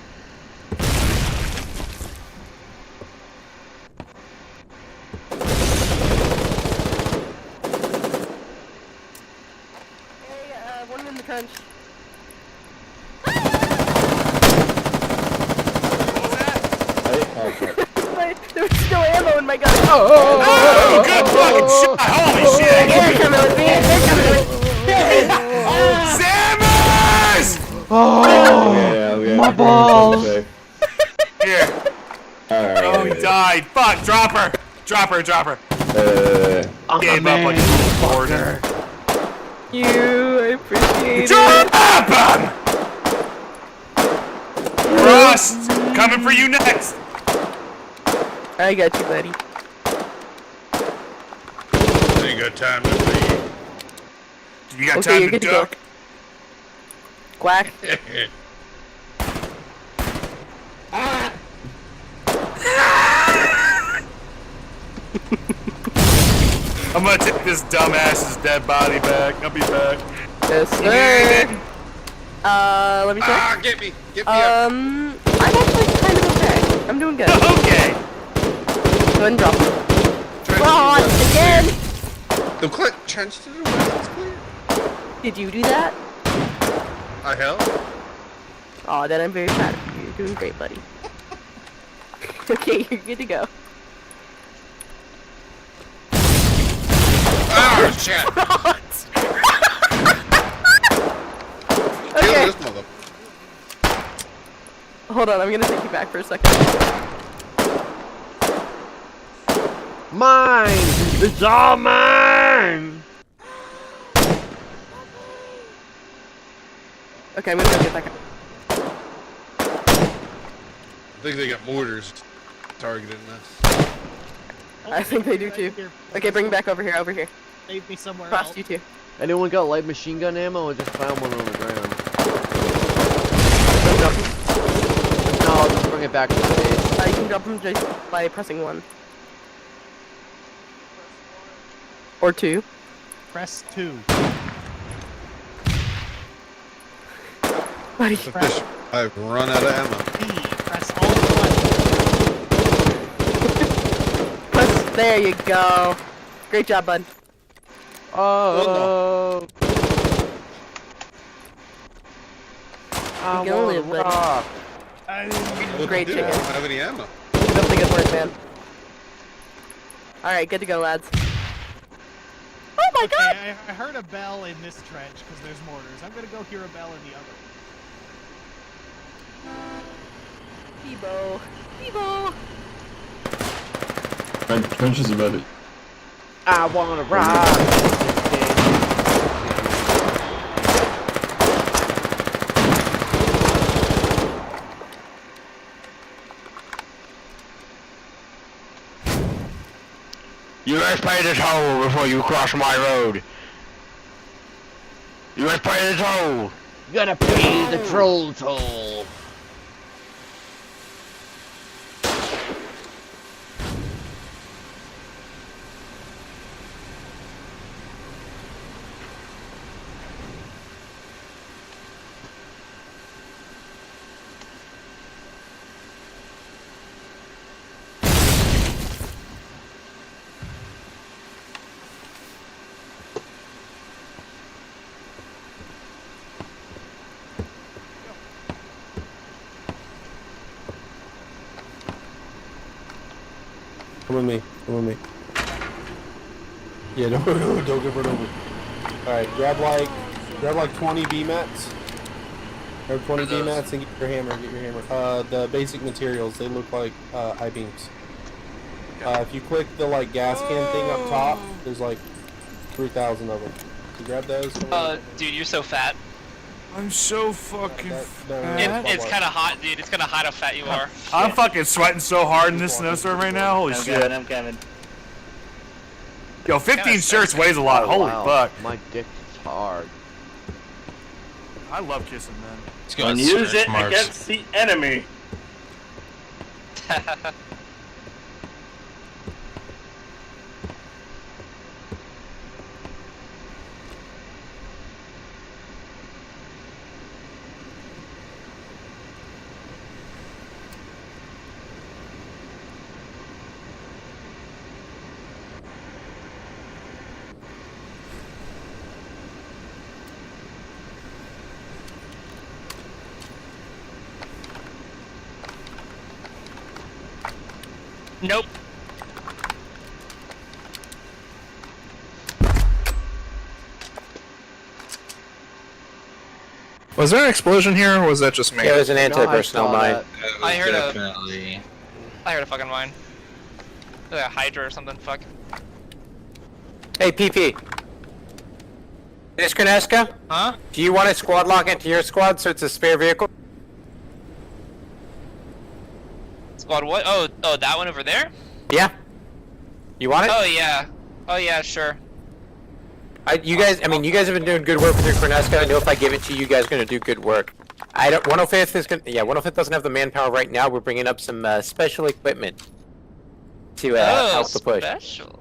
Hey, one in the trench. There was no ammo in my gun. Oh, good fucking shot! Holy shit! They're coming with me. They're coming with me. Samus! Oh, my balls! Here. Oh, he died. Fuck, drop her. Drop her, drop her. Gave up like a border. I appreciate it. Drop him! Rust! Coming for you next! I got you, buddy. Ain't got time to leave. You got Okay, time you're to good to go. duck? Quack. I'm gonna take this dumbass's dead body back. I'll be back. Yes, sir. Let me check. Ah, get me up. I'm actually kind of okay. I'm doing good. Okay. Go ahead and drop it. Fraud again. The trench to the west is clear. Did you do that? I help. Oh, then I'm very proud of you. You're doing great, buddy. Okay, you're good to go. Oh shit! Okay. This mother. Hold on, I'm gonna take you back for a second. Mine! It's all mine! Okay, I'm gonna go get that guy. I think they got mortars targeting us. I think they do too. Okay, bring me back over here, over here. Save me somewhere Cross else. you two. Anyone got light machine gun ammo? I just found one on the ground. No, I'll just bring it back to the base. You can drop them just by pressing 1. Or 2. Press 2. Buddy. Press I've run out of ammo. B. Press all the buttons. There you go. Great job, bud. Oh. I You can want live, buddy. rock. Great chicken. I don't have any ammo. Keep up the good work, man. Alright, good to go, lads. Oh my god! I heard a bell in this trench because there's mortars. I'm gonna go hear a bell in the other. Bebo. Bebo! Trench is about it. I wanna rock. You guys pay the toll before you cross my road. You guys pay the toll. You gotta pay the troll toll. Come with me. Come with me. Yeah, don't get run over. Alright, grab like 20 B-mats. Grab 20 B-mats and get your hammer, the basic materials, they look like I-beams. If you click the like gas can thing up top, there's like 3,000 of them. You grab those. Dude, you're so fat. I'm so fucking fat. It's kind of hot, dude. It's kind of hot how fat you are. I'm fucking sweating so hard in this snowstorm right now. Holy shit. I'm coming. Yo, 15 shirts weighs a lot. Holy fuck. My dick is hard. I love kissing men. And use it against the enemy. Nope. Was there an explosion here, or was that just me? Yeah, it was an anti-personnel mine. I heard a fucking mine. Like a Hydra or something, fuck. Hey, PP. This Kreneska? Huh? Do you want to squad lock into your squad so it's a spare vehicle? Squad what? Oh, that one over there? Yeah. You want it? Oh yeah. Oh yeah, sure. You guys have been doing good work with your Kreneska. I know if I give it to you, you guys are gonna do good work. 105th is gonna. Yeah, 105th doesn't have the manpower right now. We're bringing up some special equipment to help the push. Special.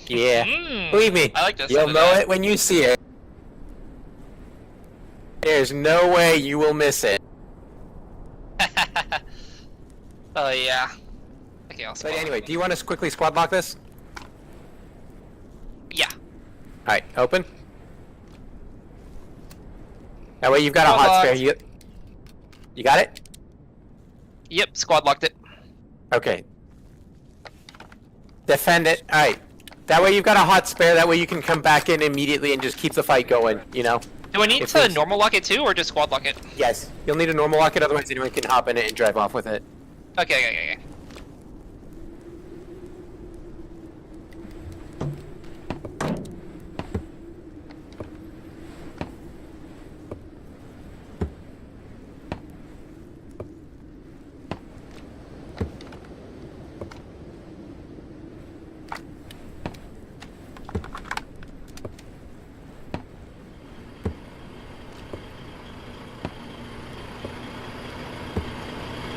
Yeah. Believe me, I like this. you'll know it when you see it. There's no way you will miss it. Oh yeah. Okay, I'll But anyway, do you want to quickly squad lock this? Yeah. Alright, open. That way you've got a Squad hot spare. locked. You got it? Yep, squad locked it. Okay. Defend it. Alright. That way you've got a hot spare. That way you can come back in immediately and just keep the fight going, you know? Do I need to normal lock it too, or just squad lock it? Yes. You'll need a normal lock it, otherwise anyone can hop in it and drive off with it. Okay.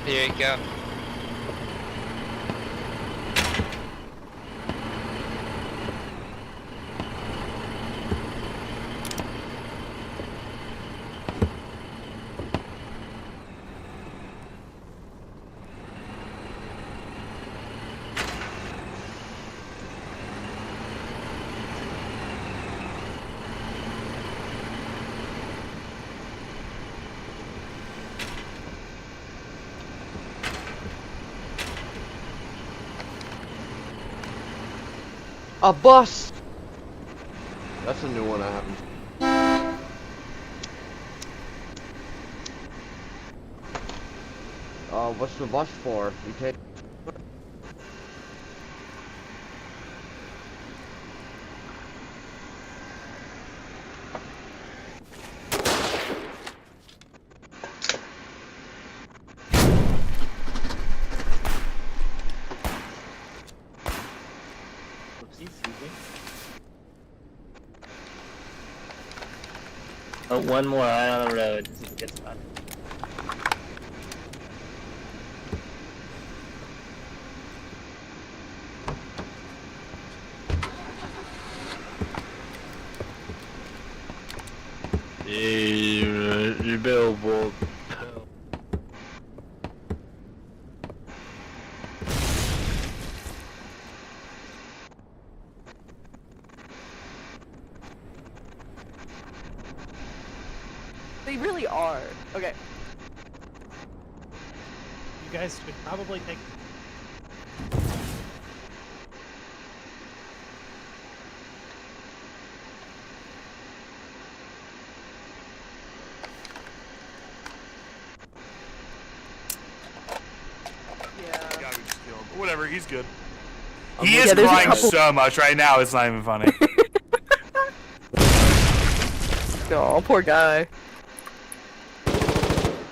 There you go. A bus! That's a new one I haven't. What's the bus for? You take. Oh, one more eye on the road. This is a good spot. You billboard. They really are. Okay. You guys should probably take. Whatever, he's good. He is crying so much right now, it's not even funny. Oh, poor guy.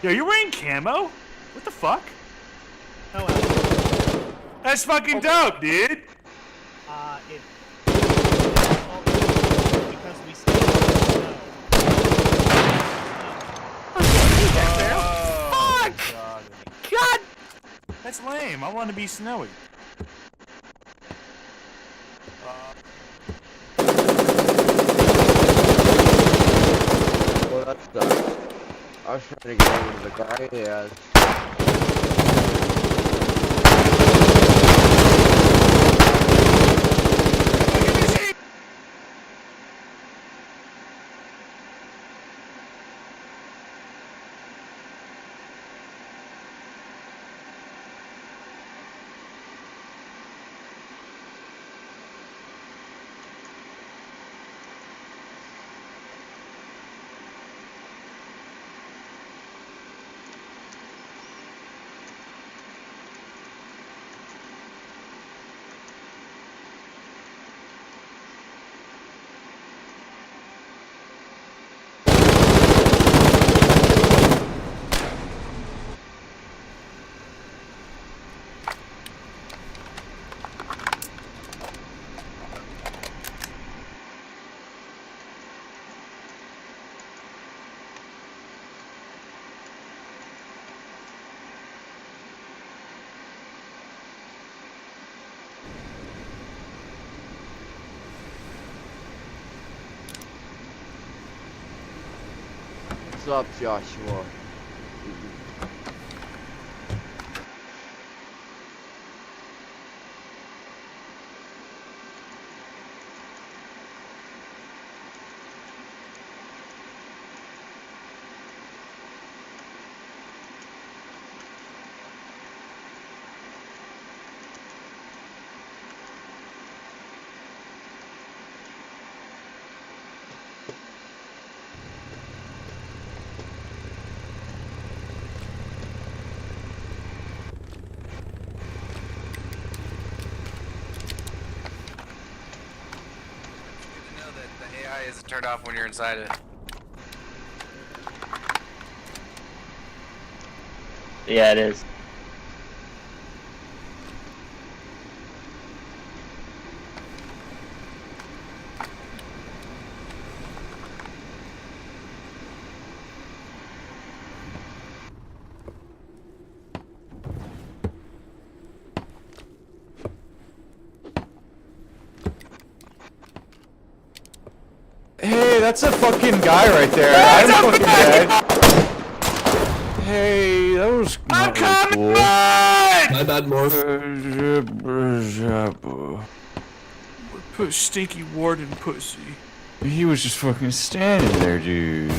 Yo, you're wearing camo? What the fuck? Oh, that's fucking dope, dude! It's because we stay in the snow. Fuck! God! That's lame, I want to be snowy. Well, that's done. I was trying to get over to the guy. Yeah. up, Joshua? Isn't turned off when you're inside it. Yeah, it is. Hey, that's a fucking guy right there. I'm fucking dead. Hey, that was not really cool. My bad, Morph. Put Stinky Ward in pussy. He was just fucking standing there, dude.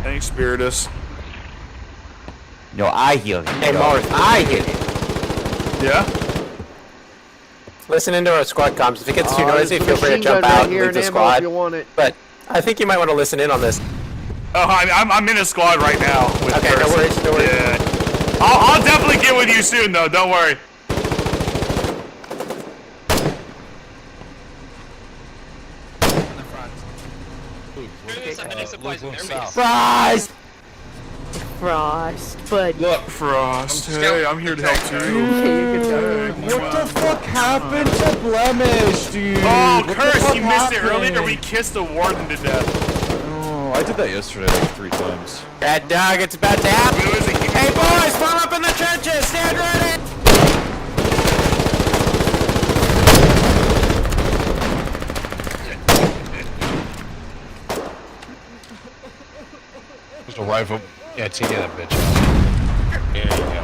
Thanks, Spiritus. No, I heal him. Hey, Morris, I heal him. Yeah? Listen into our squad comms. If it gets too noisy, feel free to jump out and leave the squad. But I think you might want to listen in on this. Oh, I'm in a squad right now. With Okay, no worries, no worries. Yeah. I'll definitely get with you soon, though. Don't worry. Fries! Frost, but Look, Frost. Hey, I'm here to help too. okay, you can go. What the fuck happened to Blemish, dude? Oh, What the Curse, fuck you missed it happened? earlier. We kissed the warden to death. Oh, I did that yesterday like 3 times. Bad dog, it's about to happen. Hey, boys, form up in the trenches. Stand ready. There's a rifle. Yeah, take that bitch out. There you go.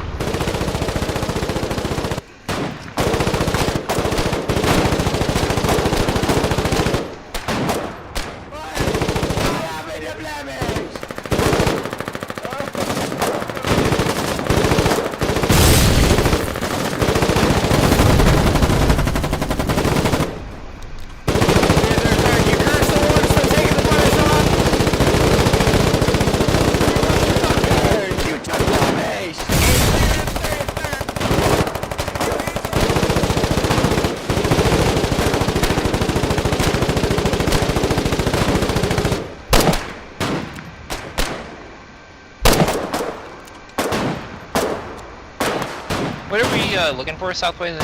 What are we looking for, Southways?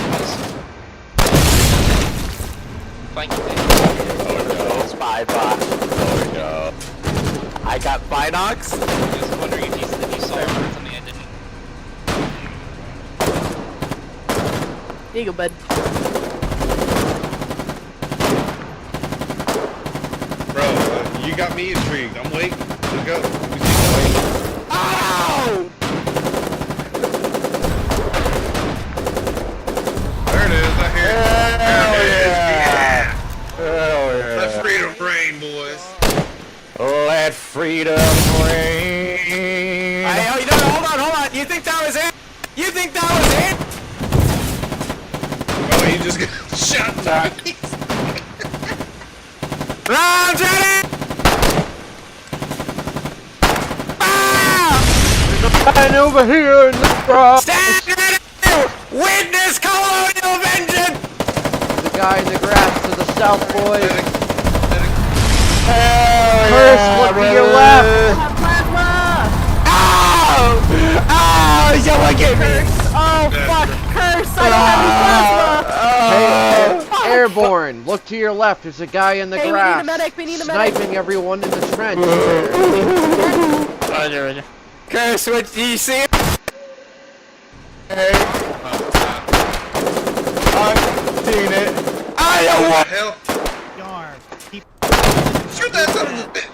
Flank Spy bot. Oh no. I got Binox. I was wondering if you saw it or something I didn't. There you go, bud. Bro, you got me intrigued. I'm waiting. Let's go. We see the Ow! There it is. I hear it. Hell There it is. yeah! Hell yeah! Let freedom reign, boys. Let freedom reign. Hey, oh, no, hold on. You think that was it? You think that was it? Oh, you just got shot. Round ready! There's a man over here in the crowd. Stand ready! Witness colonial vengeance! The guy in the grass to the south, boys. Hell Curse, yeah, look to brother. your left. Plasma! Ow! Ow! Someone get me! Oh, fuck! Curse! I don't have any plasma! Hey, airborne, look to your left. There's a guy in the Hey, grass. we need a medic. Sniping everyone in the trench. Roger. Curse, what do you see? Hey. I've seen it. I don't want Yar. Keep. Shoot that son of a bitch!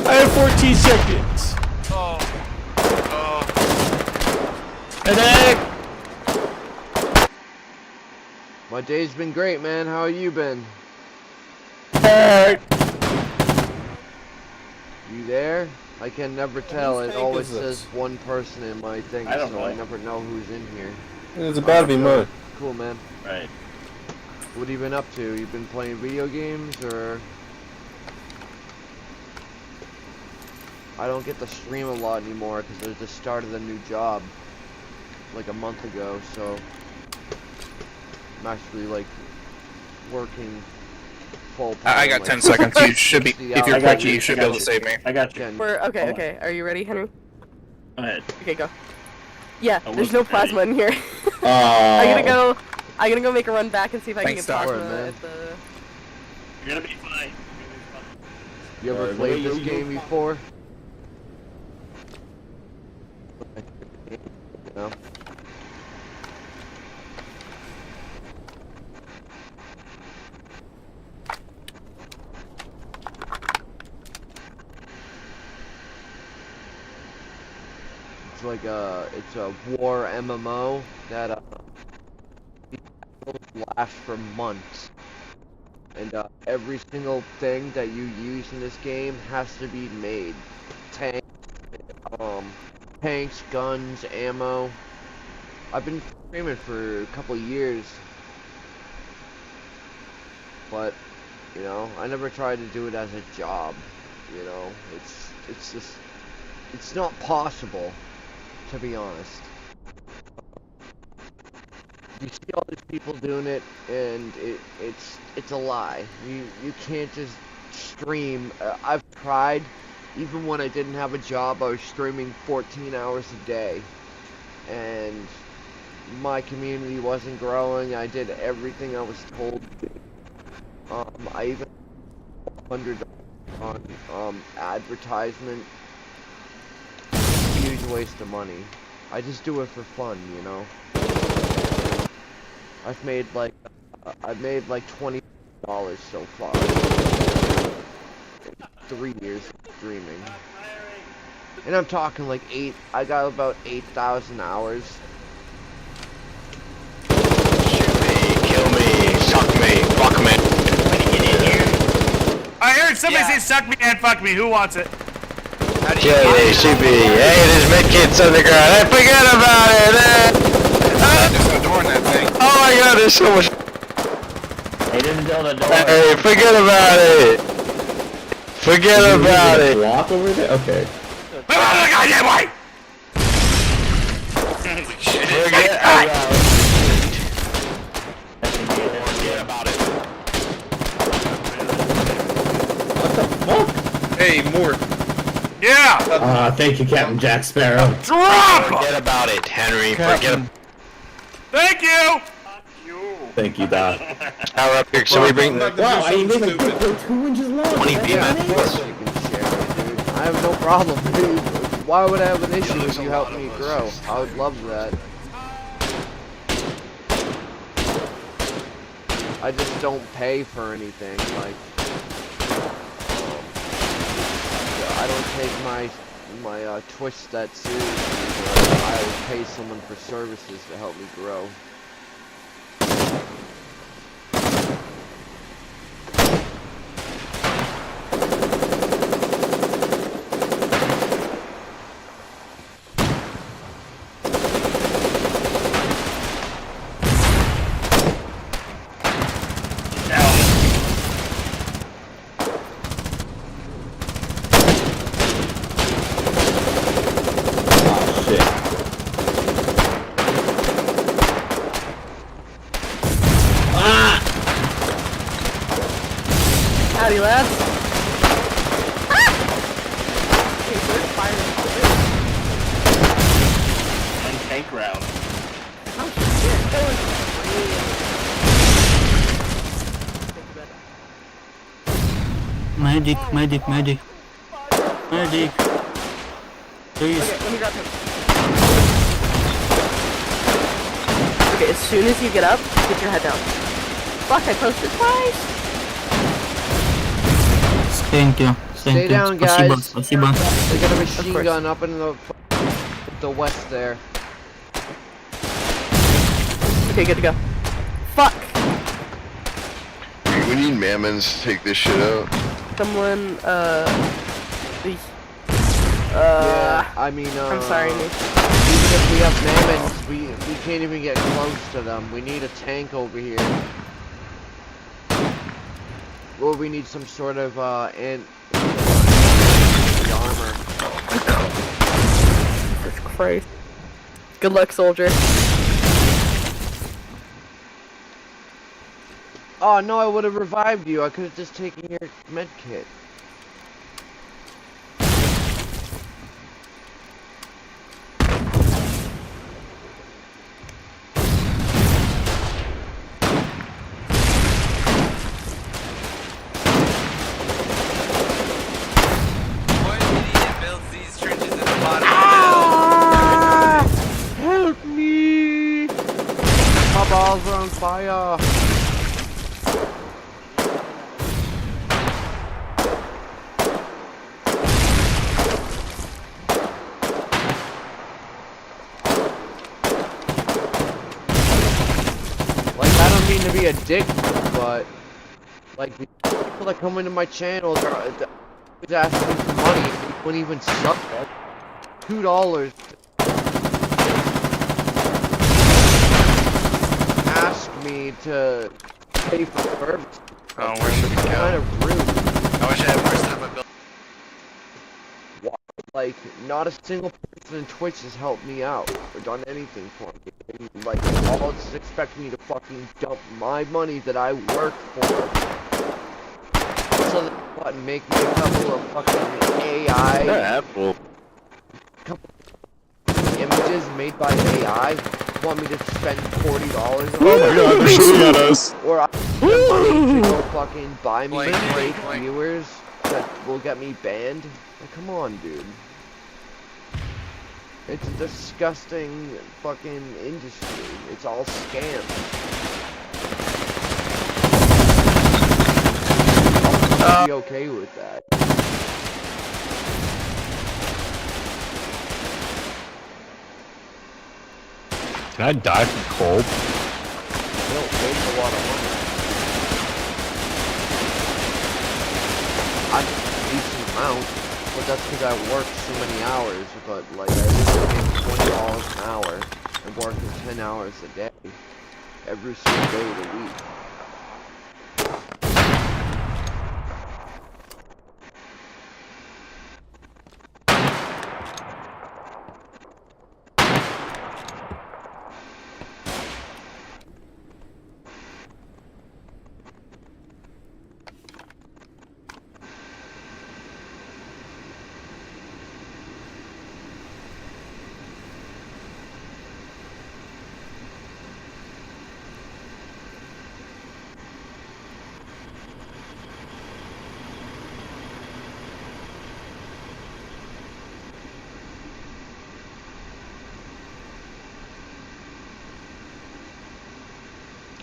I have 14 seconds. Medic! My day's been great, man. How have you been? Hurt. You there? I can never tell. It tank always is this? says one person in my thing, I don't so know. I never know who's in here. It's about to be mine. Cool, man. Right. What have you been up to? You been playing video games, or? I don't get to stream a lot anymore because I just started a new job like a month ago, so I'm actually like working full time. I got 10 seconds. You should be, if you're crunchy, you should be able to save me. I got you. Okay, okay. Are you ready, Henry? Go ahead. Okay, go. Yeah, I there's no wasn't ready. plasma in here. I'm gonna go make a run back and see if I can Thanks, get plasma Doc. at the... You're gonna be fine. You ever played this game before? No. It's like it's a war MMO that lasts for months, and every single thing that you use in this game has to be made. Tanks, guns, ammo. I've been streaming for a couple years, but you know, I never tried to do it as a job. You know, it's just, it's not possible, to be honest. You see all these people doing it, and it's a lie. You can't just stream. I've tried. Even when I didn't have a job, I was streaming 14 hours a day, and my community wasn't growing. I did everything I was told to do. I even $100 on advertisement. Huge waste of money. I just do it for fun, you know. I've made like $20 so far. 3 years of streaming. And I'm talking like I got about 8,000 hours. Shoot me, kill me, suck me, fuck me. I heard somebody say suck me and fuck me. Who wants it? Kill me, shoot me. Hey, there's medkits on the ground. Hey, forget about it. There's no door in that thing. Oh my god, there's so much. They didn't build a door. Hey, forget about it. Forget about it. Walk over there? Okay. Move out of the goddamn way! Holy shit. Forget about it. Forget about it. What the fuck? Hey, Mort. Yeah! Thank you, Captain Jack Sparrow. Drop! Forget about it, Henry. Forget. Thank you! Thank you, Doc. Power up here. So we bring. Wow, I live like 2 inches long. 20 BMX. I have no problem, dude. Why would I have an issue if you help me grow? I would love that. I just don't pay for anything, like, I don't take my Twitch that seriously. I would pay someone for services to help me grow. Howdy, lads. Ah! Okay, so there's fire in And tank round. Oh shit, that was Medic. Please. Okay, let me grab him. Okay, as soon as you get up, get your head down. Fuck, I posted twice. Thank you. Stay down, guys. Спасибо. They got a machine gun up in the west there. Okay, good to go. Fuck! We need mammons to take this shit out. Someone, please. Yeah, I mean, I'm sorry, Nick. even if we have mammons, we can't even get close to them. We need a tank over here. Or we need some sort of, armor. Jesus Christ. Good luck, soldier. Oh, no, I would have revived you. I could have just taken your med kit. Help me! My balls are on fire. Like, I don't mean to be a dick, but like the people that come into my channel are always asking me for money. They wouldn't even suck it. $2. Ask me to pay for service. Oh, where should we go? Kind of rude. I wish I had more stuff I built. Like, not a single person in Twitch has helped me out or done anything for me. And, like, all just expect me to fucking dump my money that I work for. So that what, make me a couple of fucking AI Apple. couple images made by AI. Want me to spend $40 on Oh my god, they're shooting at us. or I spend money to go fucking buy me fake viewers that will get me banned. Like, come on, dude. It's a disgusting fucking industry. It's all scams. I'll be okay with that. Can I die from cold? They don't waste a lot of money. I make a decent amount, but that's because I work so many hours. But like, I make $20 an hour and working 10 hours a day, every single day of the week.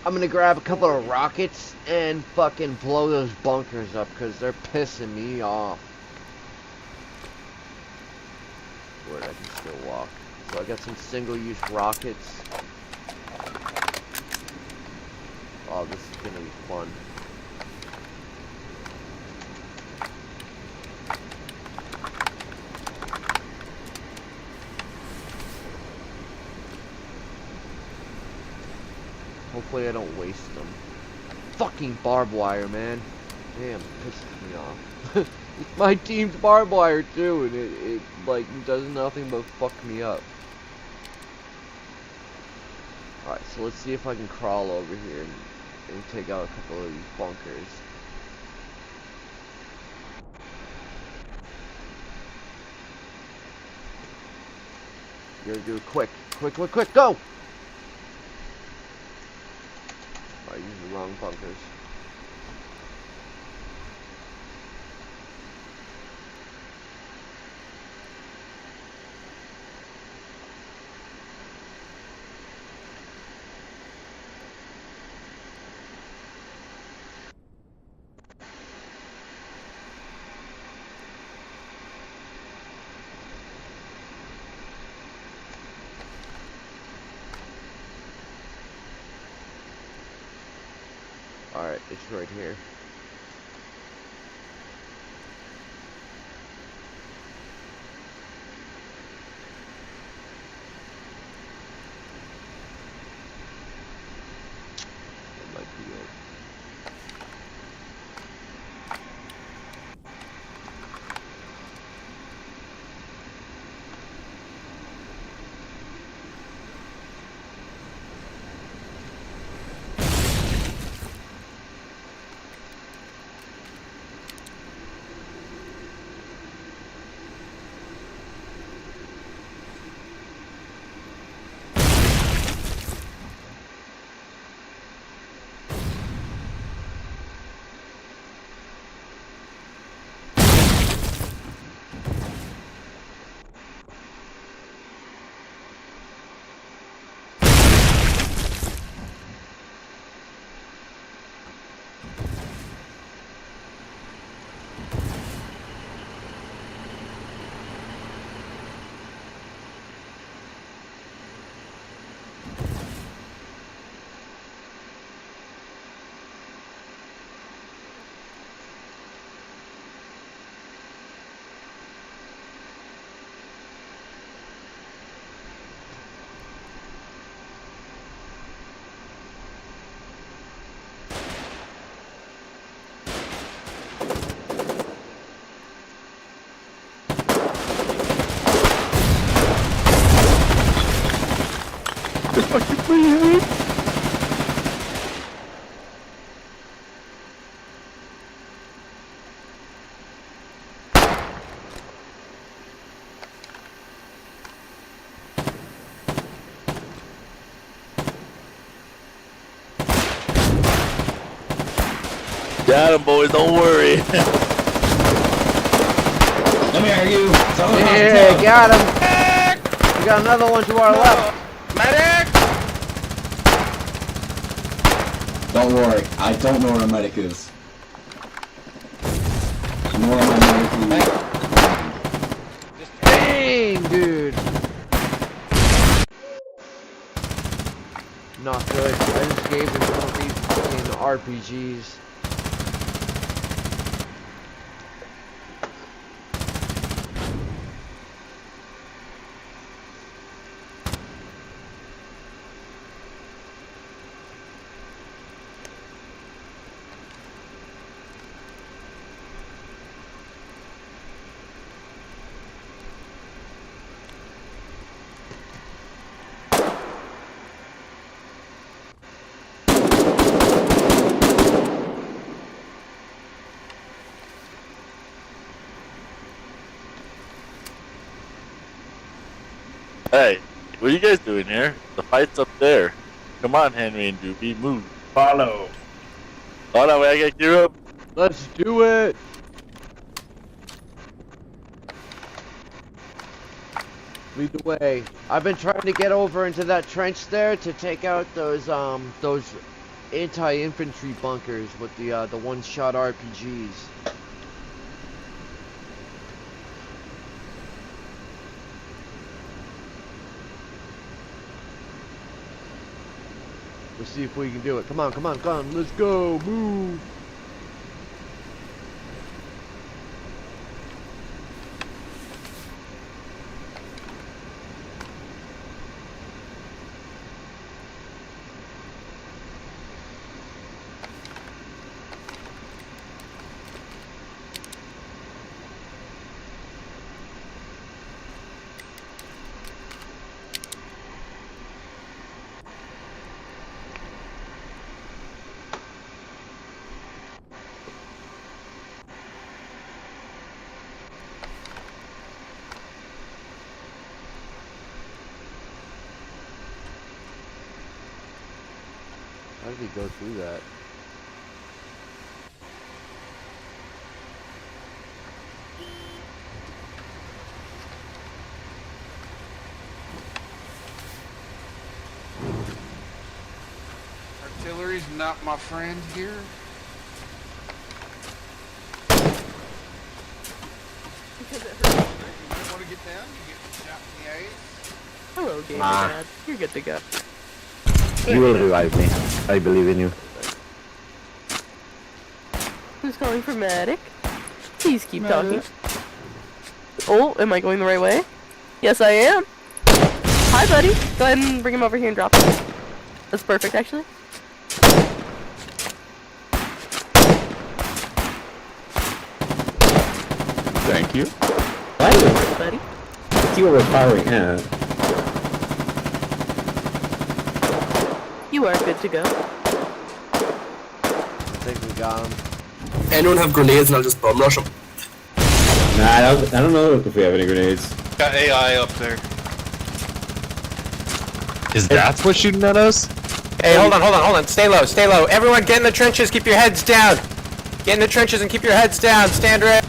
I'm gonna grab a couple of rockets and fucking blow those bunkers up because they're pissing me off. Where I can still walk. So I got some single-use rockets. Oh, this is gonna be fun. Hopefully I don't waste them. Fucking barbed wire, man. Damn, it pisses me off. My team's barbed wire too, and it like does nothing but fuck me up. Alright, so let's see if I can crawl over here and take out a couple of these bunkers. You gotta do it quick. Quick, quick, quick, go! I used the wrong bunkers. Alright, it's right here. That might be it. Got him, boys. Don't worry. Let me hear you. Yeah, got him. We got another one to our left. Medic! Don't worry, I don't know where a medic is. Nor am I medically. Dang, dude. Not good. I just gave him one of these fucking RPGs. Hey, what are you guys doing here? The fight's up there. Come on, Henry and Doobie, move. Follow. Hold on, wait, I gotta gear up. Let's do it. Lead the way. I've been trying to get over into that trench there to take out those anti-infantry bunkers with the one-shot RPGs. Let's see if we can do it. Come on, come on, come on. Let's go. Move. How did he go through that? Artillery's not my friend here. Because it hurts. You want to get down? You get shot in the ace. Hello, Gamer Dad. You're good to go. You will revive me. I believe in you. was calling for medic. Please keep talking. Oh, am I going the right way? Yes, I am. Hi, buddy. Go ahead and bring him over here and drop him. That's perfect, actually. Thank you. What? Buddy. See where we're firing at. You are good to go. I think we got him. Anyone have grenades and I'll just bum rush them. Nah, I don't know if we have any grenades. Got AI up there. Is that what's shooting at us? Hey, hold on. Stay low. Everyone get in the trenches, keep your heads down. Get in the trenches and keep your heads down. Stand ready.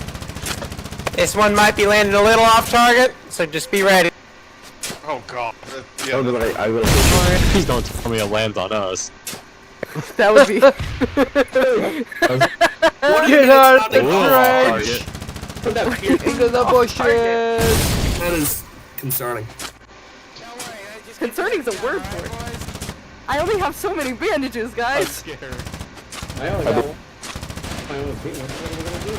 This one might be landing a little off target, so just be ready. Oh god. Oh, but I will. Please don't tell me it lands on us. That would be. Get out of the trench! Into the bushes! That is concerning. Concerning's a word for it. I only have so many bandages, guys. I'm scared. I only got one. What are we gonna do about this?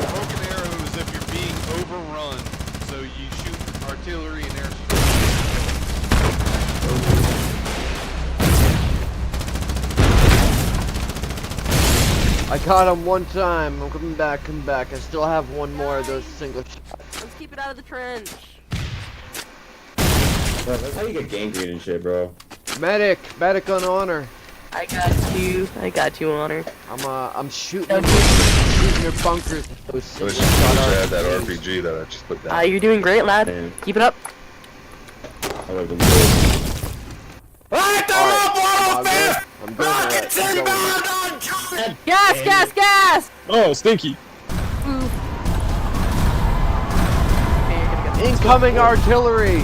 Broken arrows if you're being overrun, so you shoot artillery and air. I caught him one time. I'm coming back. I still have one more of those single shots. Let's keep it out of the trench. Bro, that's how you get gangrene and shit, bro. Medic on honor. I got you, Honor. I'm shooting your bunkers. I wish I had that RPG that I just put down. You're doing great, lad. Damn. Keep it up. I would have been good. I'm doing it. Gas! Oh, stinky. Incoming artillery!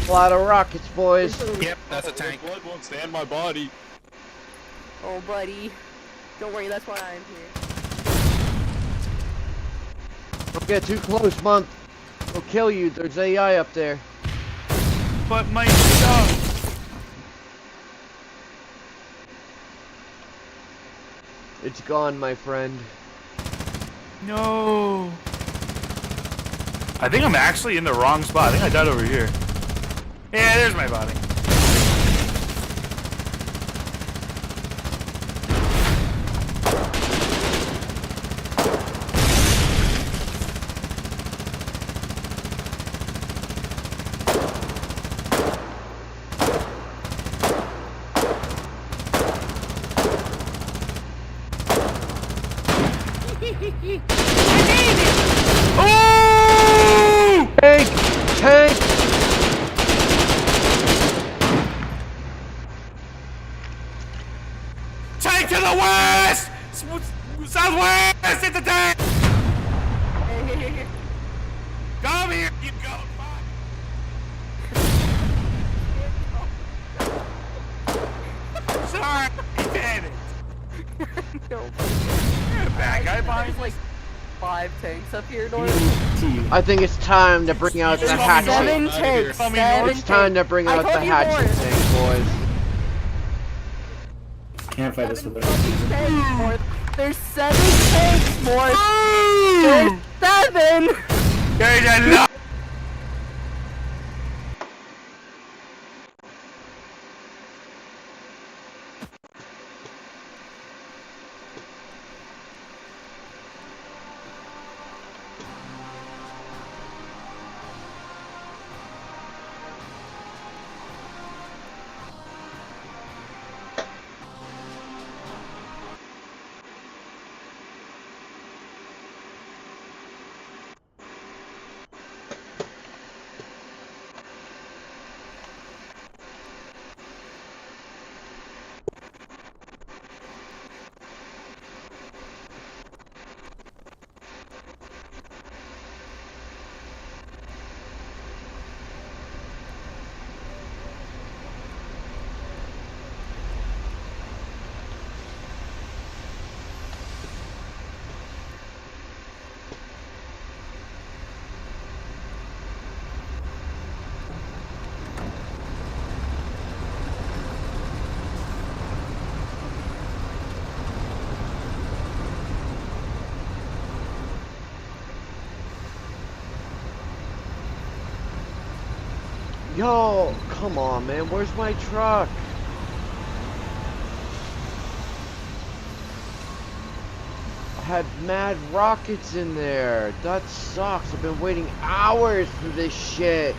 A lot of rockets, boys. Yep, that's a tank. Blood won't stand my body. Oh, buddy. Don't worry, that's why I'm here. Don't get too close, Monk. We'll kill you. There's AI up there. But my stuff. It's gone, my friend. No. I think I'm actually in the wrong spot. I think I died over here. Yeah, there's my body. Tank! Tank to the west! Southwest! Hit the tank! Come here! You go! Sorry! Damn it! No. You're a bad guy behind There's like 5 tanks up here, North. I think it's time to bring out the hatchet. 7 tanks. It's time to bring out the hatchet tank, boys. Can't fight this with it. There's 7 tanks, more. There's 7. There's a lot. Yo, come on, man. Where's my truck? I had mad rockets in there. That sucks. I've been waiting hours for this shit.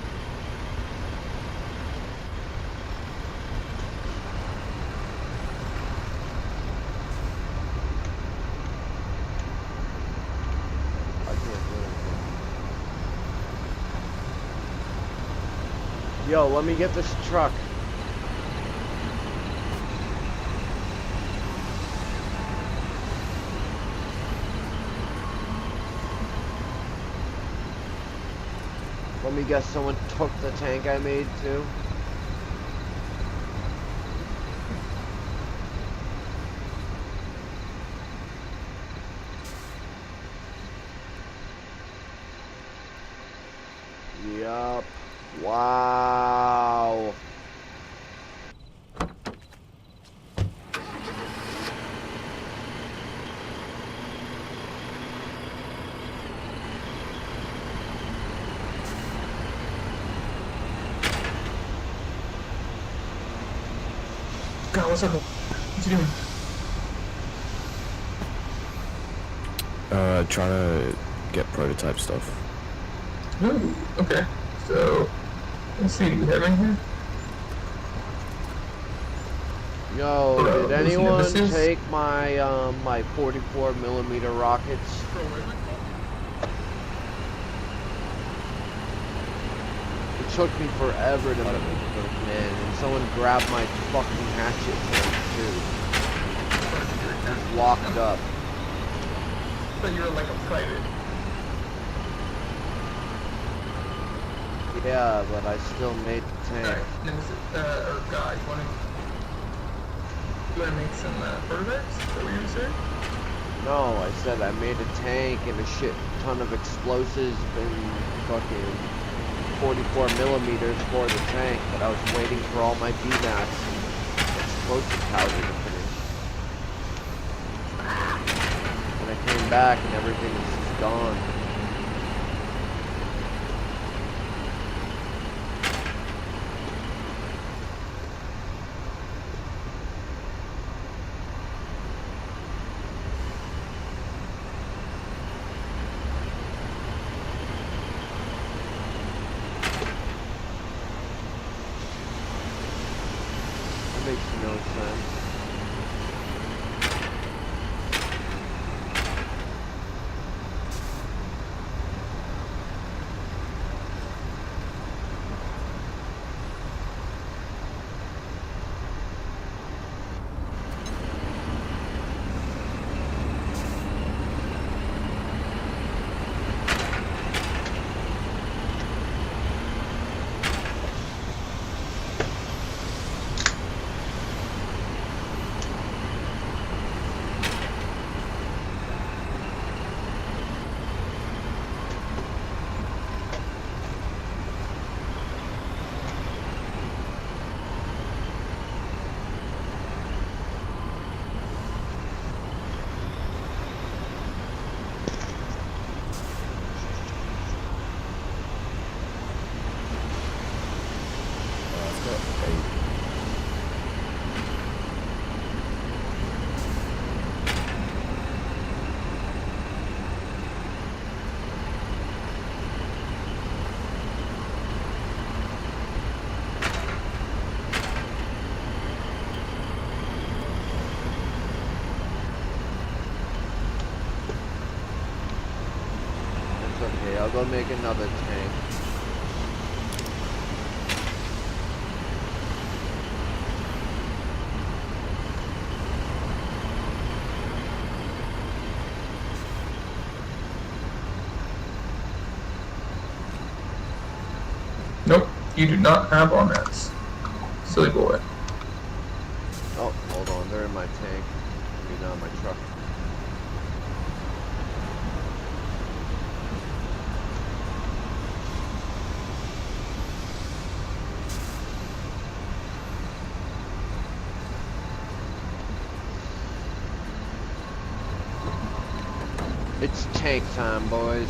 Yo, let me get this truck. Let me guess, someone took the tank I made too? Yup. Wow. God, what's up? What you doing? Trying to get prototype stuff. Ooh, okay. So, let's see, you have anything? Yo, did anyone take my my 44mm rockets? It took me forever to make them, man, and someone grabbed my fucking hatchet too. It's locked up. But you're like a private. Yeah, but I still made the tank. Or God, you wanna make some prototypes? Is that what you were saying? No, I said I made a tank and a shit ton of explosives and fucking 44mm for the tank, but I was waiting for all my BMAX explosive powder to finish. When I came back and everything was just gone. Makes no sense. Okay, I'll go make another tank. Nope, you do not have on that. Silly boy. Oh, hold on, they're in my tank. Maybe not in my truck. It's tank time, boys.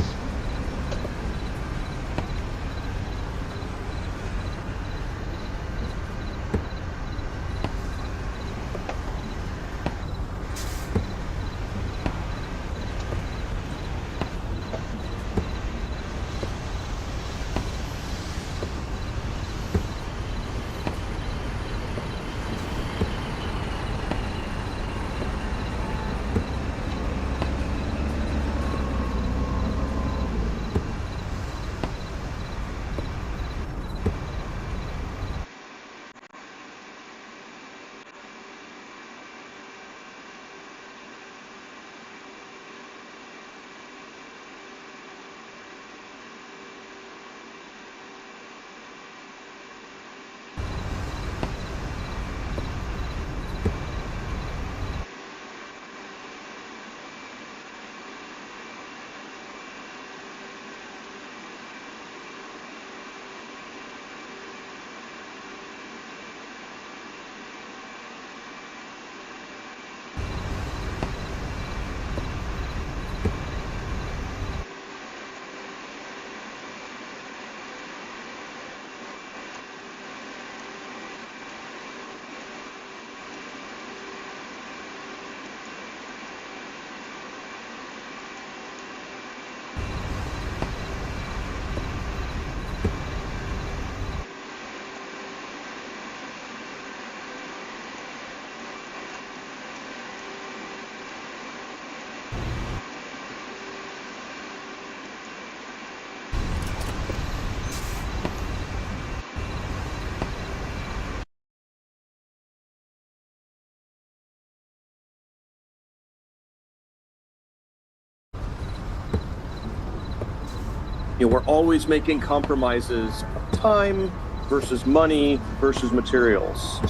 we're always making compromises of time versus money versus materials.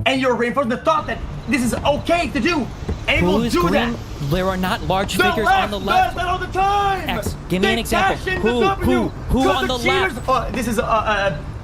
And you're reinforcing the thought that this is okay to do. And we'll do that. There are not large figures on the left. Does that all the time. X, give me an example. Who on the left? This is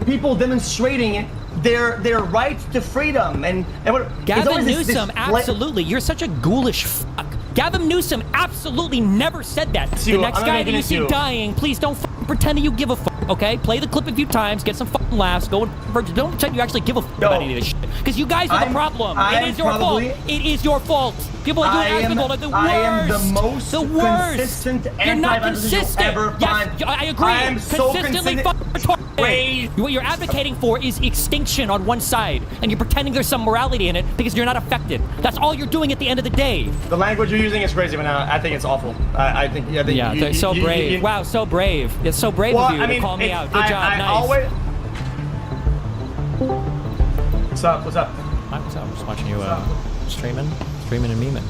people demonstrating their right to freedom and what. Gavin Newsom, absolutely. You're such a ghoulish fuck. Gavin Newsom absolutely never said that. The next guy that you see dying, please don't pretend that you give a fuck. Okay, play the clip a few times, get some fucking laughs, go and don't pretend you actually give a fuck about any of this shit. Because you guys are the problem. It is your fault. It is your fault. People like you and people are the worst. I am the most consistent anti-vaccine you'll ever find. Yes, I agree. I am consistently fucking retarded. What you're advocating for is extinction on one side, and you're pretending there's some morality in it because you're not affected. That's all you're doing at the end of the day. The language you're using is crazy, but I think it's awful. I think they're so brave. Wow, so brave. It's so brave of you to call me out. Good job. Nice. What's up? What's up? Hi, what's up? I'm just watching you streaming and memeing.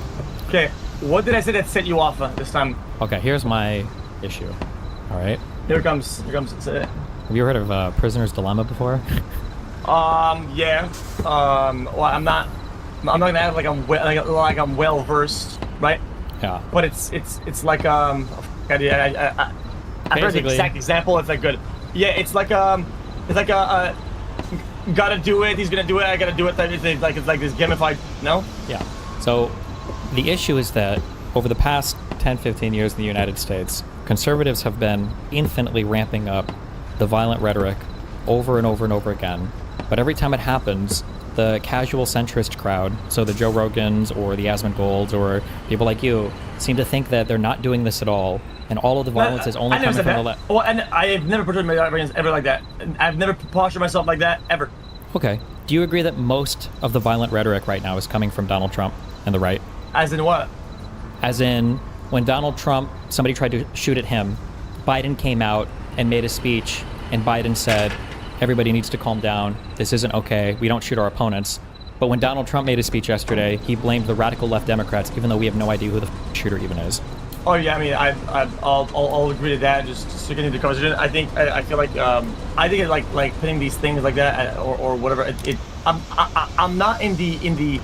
Okay, what did I say that set you off this time? Okay, here's my issue. All right. Here comes. Have you heard of Prisoner's Dilemma before? Yeah. Well, I'm not gonna act like I'm well versed, right? Yeah. But it's like I heard the exact example. It's like good. Yeah, it's like gotta do it. He's gonna do it. I gotta do it. It's like this gamified. No. Yeah. So the issue is that over the past 10-15 years in the United States, conservatives have been infinitely ramping up the violent rhetoric over and over and over again. But every time it happens, the casual centrist crowd, so the Joe Rogans or the Asmongold or people like you, seem to think that they're not doing this at all, and all of the violence is only coming from the left. Well, and I have never portrayed my audience ever like that. I've never postured myself like that ever. Okay. Do you agree that most of the violent rhetoric right now is coming from Donald Trump and the right? As in what? As in, when Donald Trump, somebody tried to shoot at him, Biden came out and made a speech, and Biden said, everybody needs to calm down. This isn't okay. We don't shoot our opponents. But when Donald Trump made a speech yesterday, he blamed the radical left Democrats, even though we have no idea who the shooter even is. Oh yeah, I mean, I'll agree to that. Just to continue the conversation, I feel like like putting these things like that or whatever. I'm not in the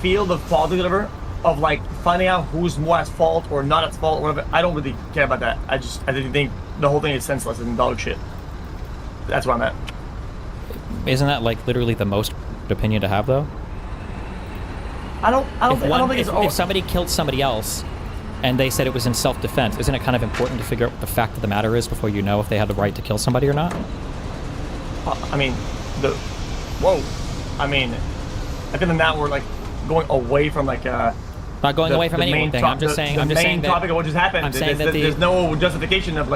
field of politics, whatever, of like finding out who's more at fault or not at fault or whatever. I don't really care about that. I think the whole thing is senseless and dog shit. That's where I'm at. Isn't that like literally the most opinion to have though? I don't think if somebody killed somebody else and they said it was in self-defense, isn't it kind of important to figure out what the fact of the matter is before you know if they had the right to kill somebody or not? I mean, I feel like now we're like going away from like not going away from anything. I'm just saying. The main that, topic of what just happened. I'm saying that there's no justification of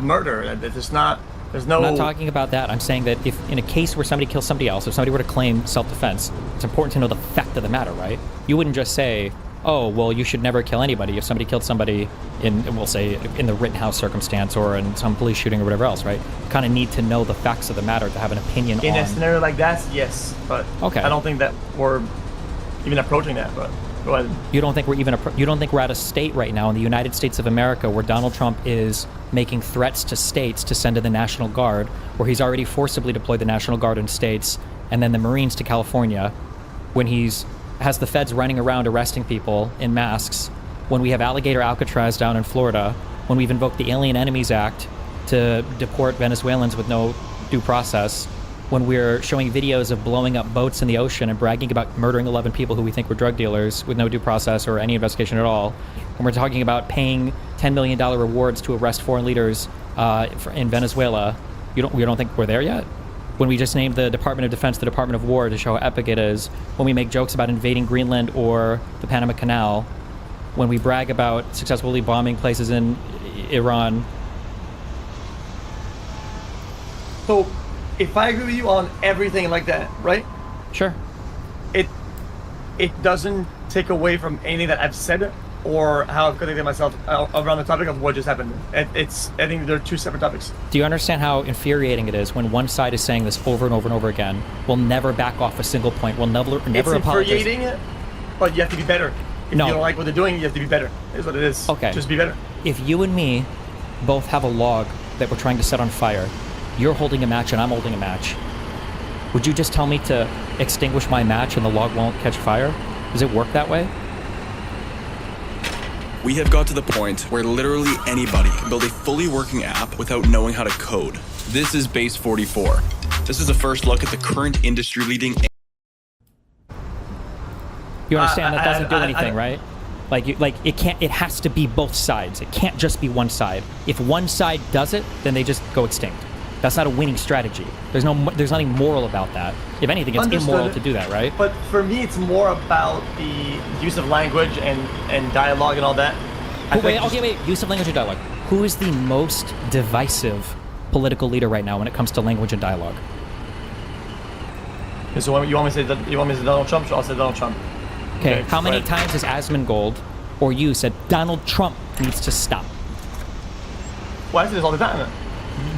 murder. There's not. There's no. I'm not talking about that. I'm saying that if in a case where somebody kills somebody else, if somebody were to claim self-defense, it's important to know the fact of the matter, right? You wouldn't just say, oh, well, you should never kill anybody if somebody killed somebody in, we'll say, in the Rittenhouse circumstance or in some police shooting or whatever else, right? You kind of need to know the facts of the matter to have an opinion on. In a scenario like that, yes, but okay. I don't think that we're even approaching that, but go ahead. You don't think we're at a state right now in the United States of America where Donald Trump is making threats to states to send in the National Guard, where he's already forcibly deployed the National Guard in states and then the Marines to California, when has the feds running around arresting people in masks, when we have Alligator Alcatraz down in Florida, when we've invoked the Alien Enemies Act to deport Venezuelans with no due process, when we're showing videos of blowing up boats in the ocean and bragging about murdering 11 people who we think were drug dealers with no due process or any investigation at all, when we're talking about paying $10 million rewards to arrest foreign leaders in Venezuela, you don't think we're there yet? When we just named the Department of Defense the Department of War to show how epic it is, when we make jokes about invading Greenland or the Panama Canal, when we brag about successfully bombing places in Iran. So, if I agree with you on everything like that, right? Sure. It doesn't take away from anything that I've said or how I've connected myself around the topic of what just happened. I think they're two separate topics. Do you understand how infuriating it is when one side is saying this over and over and over again? We'll never back off a single point. We'll never apologize. It's infuriating, but you have to be better. If you don't like what they're doing, you have to be better. Is what it is. Okay. Just be better. If you and me both have a log that we're trying to set on fire, you're holding a match and I'm holding a match, would you just tell me to extinguish my match and the log won't catch fire? Does it work that way? We have got to the point where literally anybody can build a fully working app without knowing how to code. This is Base 44. This is a first look at the current industry-leading... You understand that doesn't do anything, right? It has to be both sides. It can't just be one side. If one side does it, then they just go extinct. That's not a winning strategy. There's nothing moral about that. If anything, it's immoral to do that, right? But for me, it's more about the use of language and dialogue and all that. Wait. Use of language and dialogue. Who is the most divisive political leader right now when it comes to language and dialogue? So you want me to say Donald Trump? I'll say Donald Trump. Okay. How many times has Asmongold or you said Donald Trump needs to stop? Well, I say this all the time.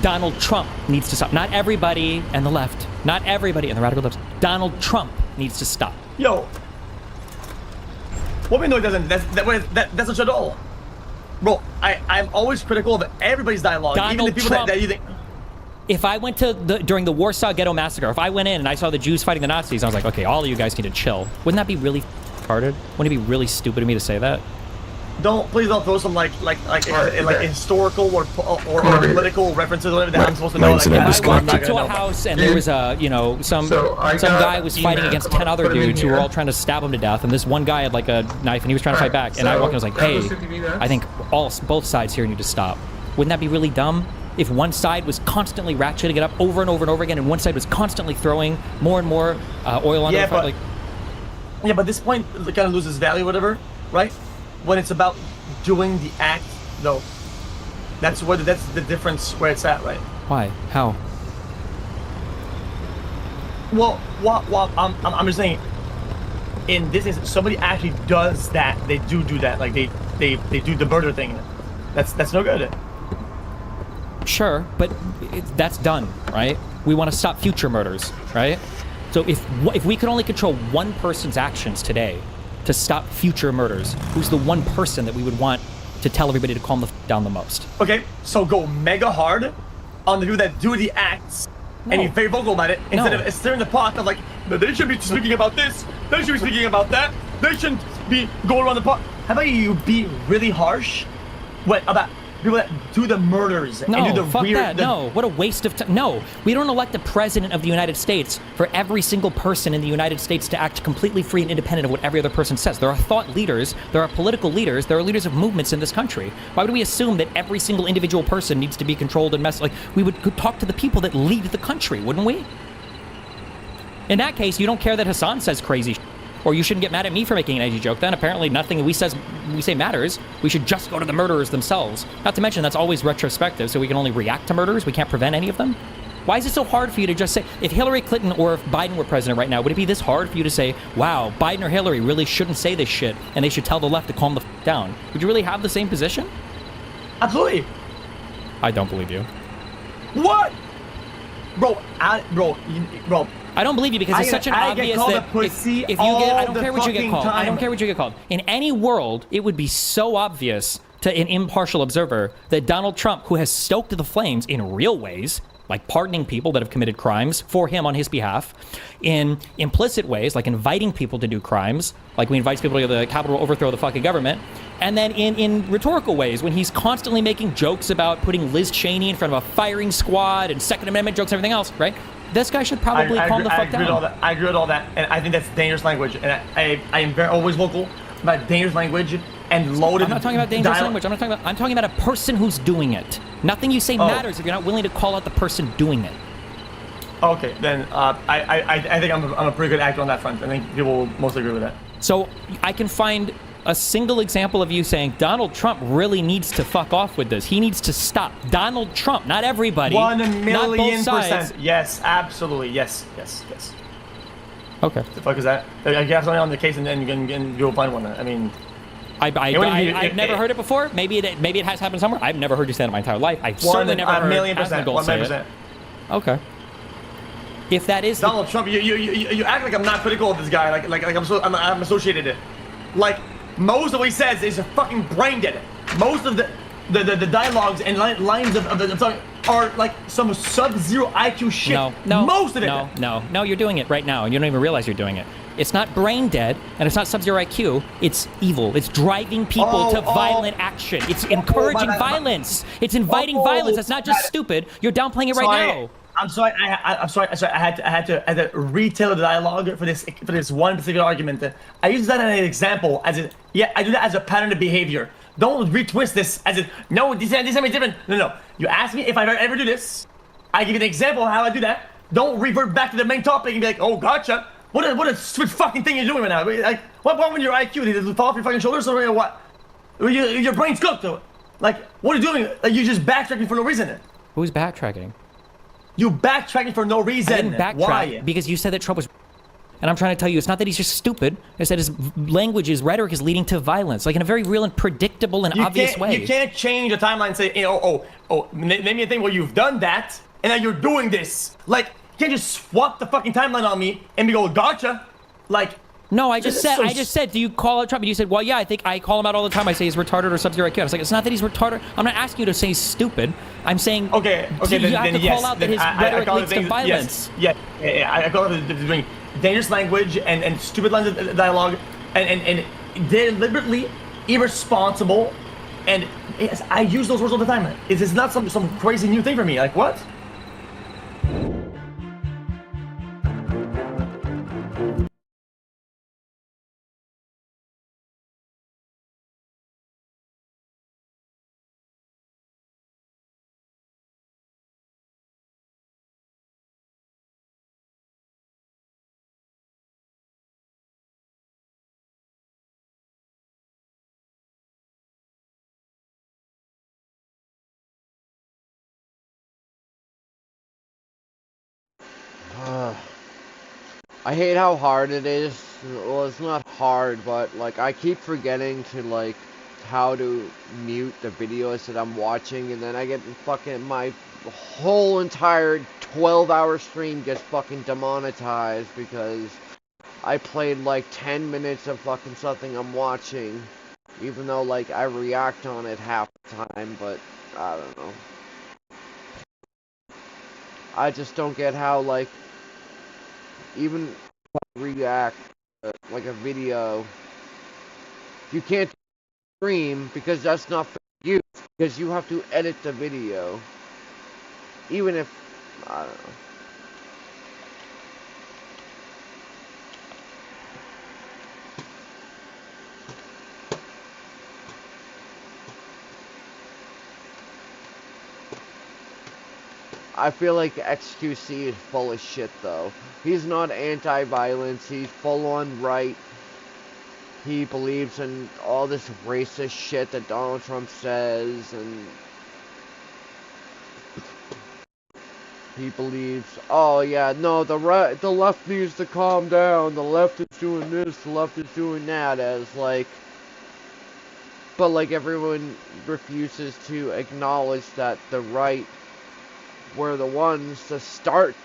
Donald Trump needs to stop. Not everybody and the left. Not everybody and the radical left. Donald Trump needs to stop. Yo. What we know it doesn't. That's not at all. Bro, I'm always critical of everybody's dialogue. Donald even the people Trump. that you think. If I went to during the Warsaw Ghetto Massacre, if I went in and I saw the Jews fighting the Nazis, I was like, okay, all of you guys need to chill. Wouldn't that be really retarded? Wouldn't it be really stupid of me to say that? Please don't throw some like historical or political references or whatever that I'm supposed to know. If I walked into a house and there was some guy was fighting against 10 other dudes who were all trying to stab him to death, and this one guy had like a knife and he was trying to fight back, and I walked in and was like, hey, I think both sides here need to stop. Wouldn't that be really dumb? If one side was constantly ratcheting it up over and over and over again, and one side was constantly throwing more and more oil on the fire, but this point it kind of loses value, whatever, right? When it's about doing the act, though, that's the difference where it's at, right? Why? How? Well, I'm just saying, in this instance, somebody actually does that. They do that, like they do the murder thing. That's no good. Sure, but that's done, right? We want to stop future murders, right? So if we could only control one person's actions today to stop future murders, who's the one person that we would want to tell everybody to calm down the most? Okay, so go mega hard on the people that do the acts, and you're very vocal about it, instead of stirring the pot of like, they should be speaking about this, they should be speaking about that, they shouldn't be going around the pot. How about you be really harsh about people that do the murders and do the fuck weird... that. No, what a waste of time. No, we don't elect the president of the United States for every single person in the United States to act completely free and independent of what every other person says. There are thought leaders, there are political leaders, there are leaders of movements in this country. Why would we assume that every single individual person needs to be controlled and messed? Like, we would talk to the people that lead the country, wouldn't we? In that case, you don't care that Hassan says crazy shit. Or you shouldn't get mad at me for making an edgy joke then. Apparently nothing we say matters. We should just go to the murderers themselves. Not to mention that's always retrospective, so we can only react to murders. We can't prevent any of them. Why is it so hard for you to just say, if Hillary Clinton or if Biden were president right now, would it be this hard for you to say, wow, Biden or Hillary really shouldn't say this shit and they should tell the left to calm the f down? Would you really have the same position? Absolutely. I don't believe you. What? Bro, I don't believe you because it's such an obvious that if you get, I don't care what you get called. I don't care what you get called. In any world, it would be so obvious to an impartial observer that Donald Trump, who has stoked the flames in real ways, like pardoning people that have committed crimes for him on his behalf, in implicit ways, like inviting people to do crimes, like we invite people to the Capitol to overthrow the fucking government, and then in rhetorical ways, when he's constantly making jokes about putting Liz Cheney in front of a firing squad and Second Amendment jokes and everything else, right? This guy should probably calm the fuck down. I agree with all that, and I think that's dangerous language, and I am always vocal about dangerous language and loaded. I'm not talking about dangerous language. I'm talking about a person who's doing it. Nothing you say matters if you're not willing to call out the person doing it. Okay, then I think I'm a pretty good actor on that front. I think people will mostly agree with that. So I can find a single example of you saying Donald Trump really needs to fuck off with this. He needs to stop. Donald Trump, not everybody. 1,000,000%. Yes, absolutely. Yes. Okay. The fuck is that? I have something on the case and then you'll find one. I mean, I've never heard it before. Maybe it has happened somewhere. I've never heard you say it in my entire life. I've certainly never heard 1,000,000%. say it. Okay. If that is Donald Trump, you act like I'm not critical of this guy. Like I'm associated it. Like most of what he says is fucking brain dead. Most of the dialogues and lines of the song are like some sub-zero IQ shit. No, most of it. No, you're doing it right now, and you don't even realize you're doing it. It's not brain dead, and it's not sub-zero IQ. It's evil. It's driving people to violent action. It's encouraging violence. It's inviting violence. It's not just stupid. You're downplaying it right now. I'm sorry. I'm sorry. I had to retell the dialogue for this one particular argument. I use that as an example. I do that as a pattern of behavior. Don't retwist this as no. This is different. No. You ask me if I ever do this. I give you an example of how I do that. Don't revert back to the main topic and be like, oh, gotcha. What a stupid fucking thing you're doing right now. Like, what when your IQ? Did it fall off your fucking shoulders or what? Your brain's cooked. Like, what are you doing? Like, you're just backtracking for no reason. Who's backtracking? You backtracking for no reason. I didn't backtrack. Why? Because you said that Trump was. And I'm trying to tell you, it's not that he's just stupid. It's that his language, his rhetoric is leading to violence, like in a very real and predictable and obvious way. You can't change a timeline and say, name me a thing where you've done that, and now you're doing this. Like, you can't just swap the fucking timeline on me and be go, gotcha. Like, no, I just said, do you call out Trump? And you said, well, yeah, I think I call him out all the time. I say he's retarded or sub-zero IQ. I was like, it's not that he's retarded. I'm not asking you to say he's stupid. I'm saying, okay, you have to call out that his rhetoric leads to violence. Yes, I call it between dangerous language and stupid lines of dialogue and deliberately irresponsible. And yes, I use those words all the time. It's not some crazy new thing for me. Like, what? I hate how hard it is. Well, it's not hard, but like I keep forgetting to like how to mute the videos that I'm watching, and then I get fucking my whole entire 12-hour stream gets fucking demonetized because I played like 10 minutes of fucking something I'm watching, even though like I react on it half the time, but I don't know. I just don't get how like even react like a video, you can't stream because that's not for you, because you have to edit the video, even if I don't know. I feel like XQC is full of shit, though. He's not anti-violence, he's full-on right. He believes in all this racist shit that Donald Trump says, and he believes, oh yeah, no, the left needs to calm down, the left is doing this, the left is doing that, as like, but like everyone refuses to acknowledge that the right were the ones to start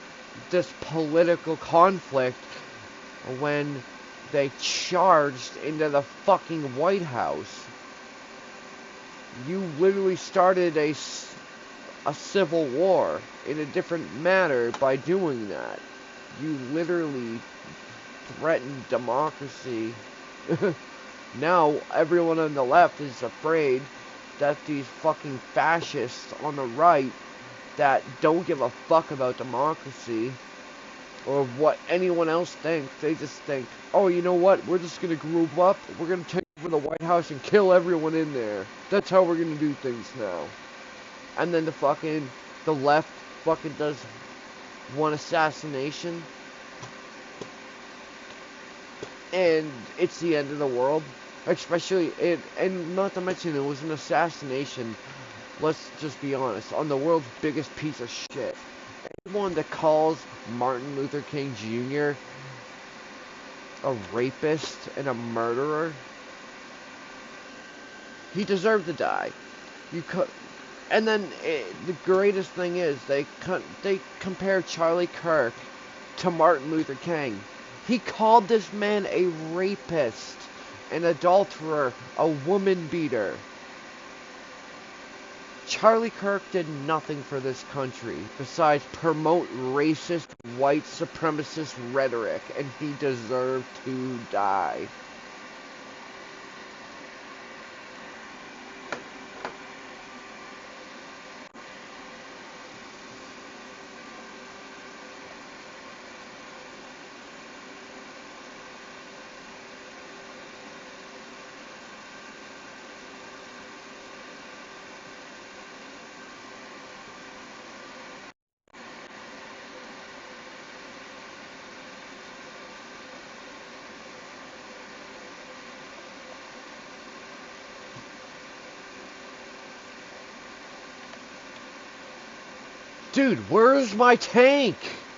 this political conflict when they charged into the fucking White House. You literally started a civil war in a different manner by doing that. You literally threatened democracy. Now everyone on the left is afraid that these fucking fascists on the right that don't give a fuck about democracy or what anyone else thinks. They just think, oh, you know what? We're just gonna group up. We're gonna take over the White House and kill everyone in there. That's how we're gonna do things now. And then the left fucking does one assassination, and it's the end of the world. Especially and not to mention it was an assassination. Let's just be honest, on the world's biggest piece of shit. Anyone that calls Martin Luther King Jr. a rapist and a murderer, he deserved to die. And then the greatest thing is they compare Charlie Kirk to Martin Luther King. He called this man a rapist an adulterer, a woman beater. Charlie Kirk did nothing for this country besides promote racist, white supremacist rhetoric, and he deserved to die. Dude, where's my tank?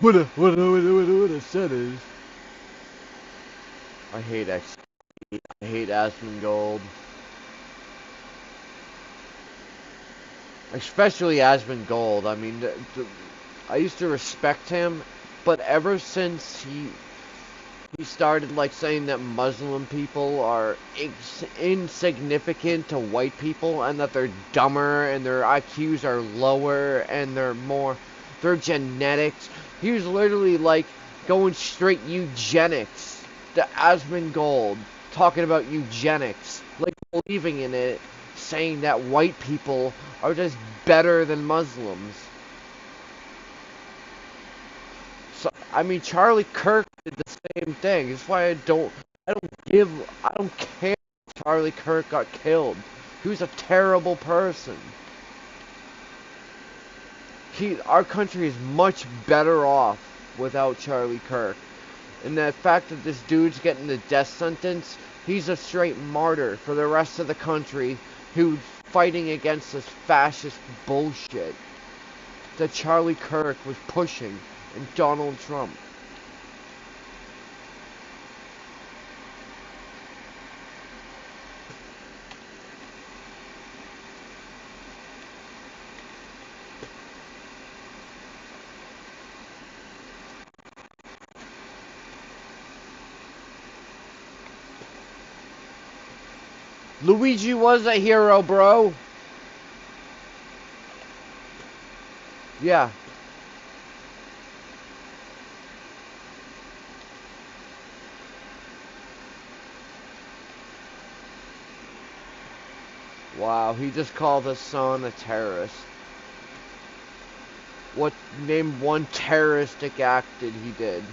What I said is, I hate X. I hate Asmongold. Especially Asmongold. I mean, I used to respect him, but ever since he started like saying that Muslim people are insignificant to white people and that they're dumber and their IQs are lower and their genetics. He was literally like going straight eugenics to Asmongold, talking about eugenics, like believing in it, saying that white people are just better than Muslims. So, I mean, Charlie Kirk did the same thing. That's why I don't care if Charlie Kirk got killed. He was a terrible person. Our country is much better off without Charlie Kirk. And the fact that this dude's getting the death sentence, he's a straight martyr for the rest of the country who's fighting against this fascist bullshit that Charlie Kirk was pushing and Donald Trump. Luigi was a hero, bro. Yeah. Wow, he just called his son a terrorist. Name one terroristic act that he did?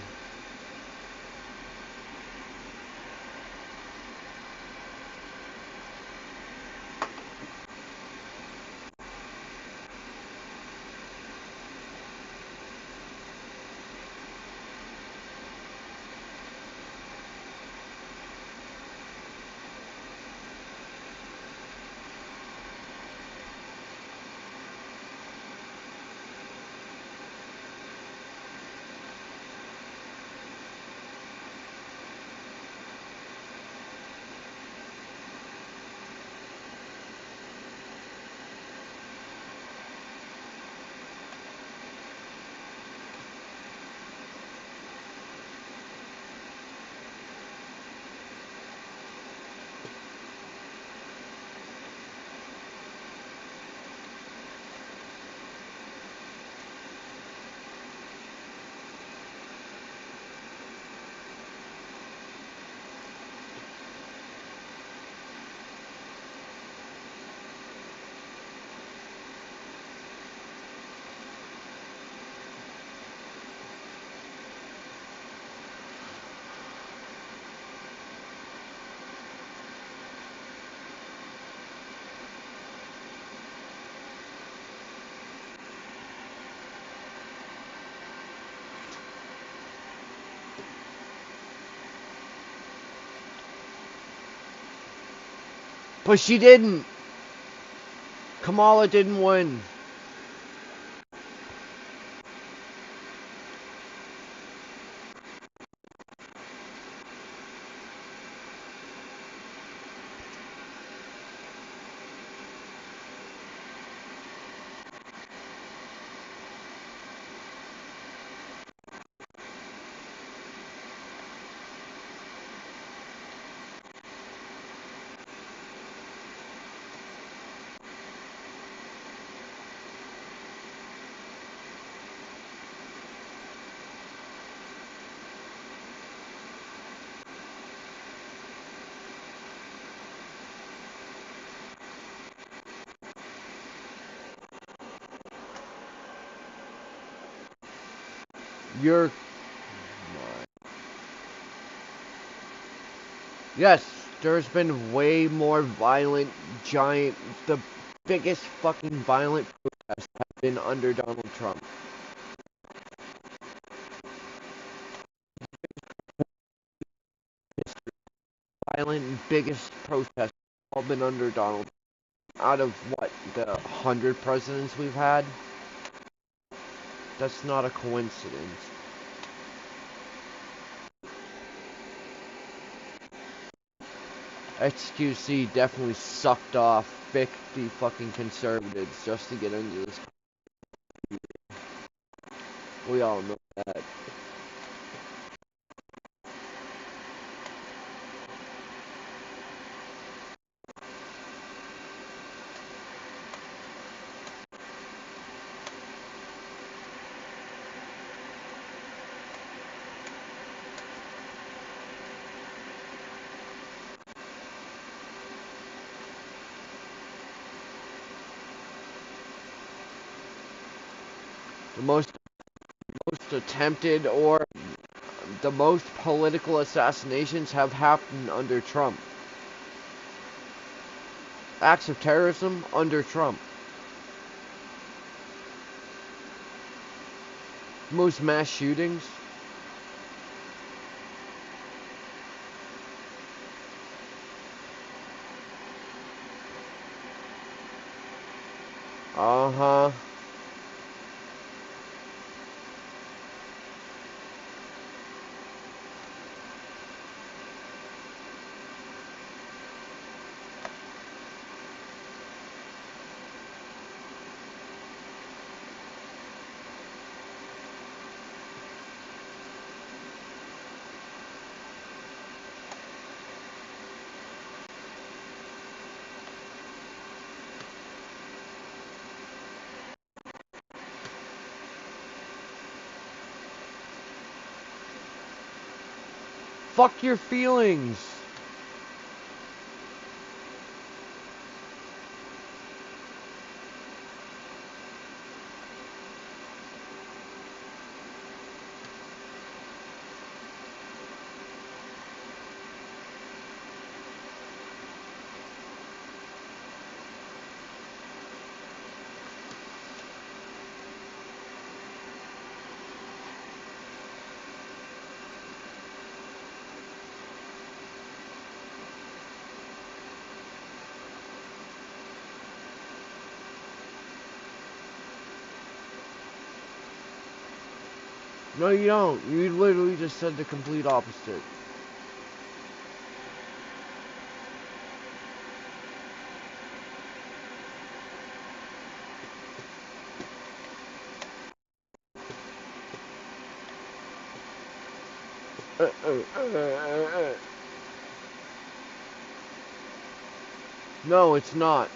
But she didn't. Kamala didn't win. You're... Yes, there's been way more violent, the biggest fucking violent protests have been under Donald Trump. Violent and biggest protests have all been under Donald Trump. Out of what, the 100 presidents we've had? That's not a coincidence. XQC definitely sucked off 50 fucking conservatives just to get into this. We all know that. The most attempted or the most political assassinations have happened under Trump. Acts of terrorism under Trump. Most mass shootings. Uh-huh. Fuck your feelings. No, you don't. You literally just said the complete opposite. No, it's not.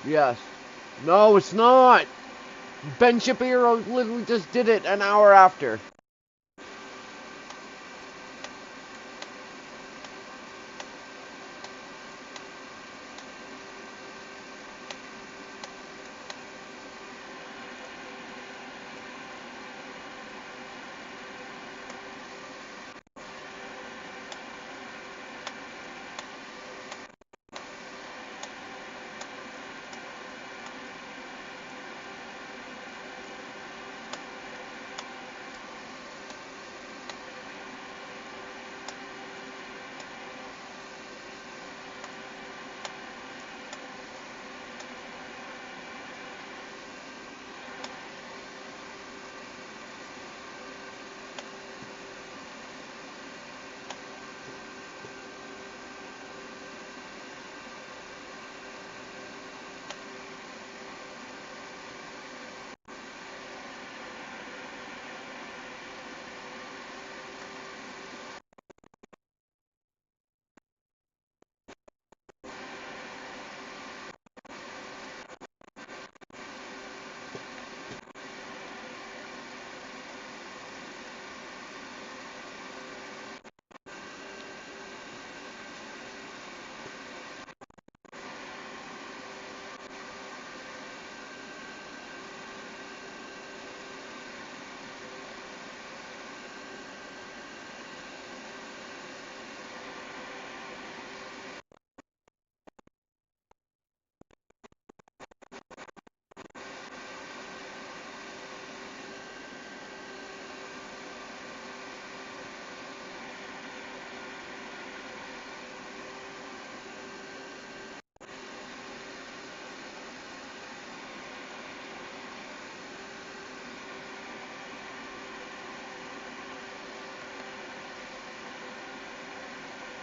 Yes. No, it's not. Ben Shapiro literally just did it an hour after.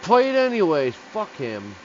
fight anyways. Fuck him.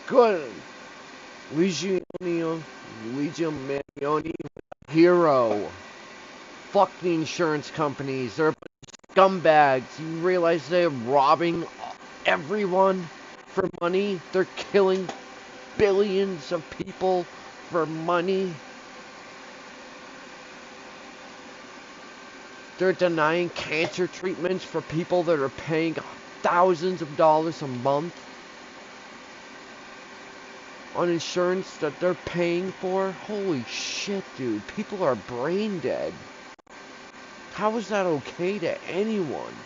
Good. Luigi Manioni, hero. Fuck the insurance companies. They're scumbags. You realize they're robbing everyone for money? They're killing billions of people for money. They're denying cancer treatments for people that are paying thousands of dollars a month on insurance that they're paying for. Holy shit, dude. People are brain dead. How is that okay to anyone?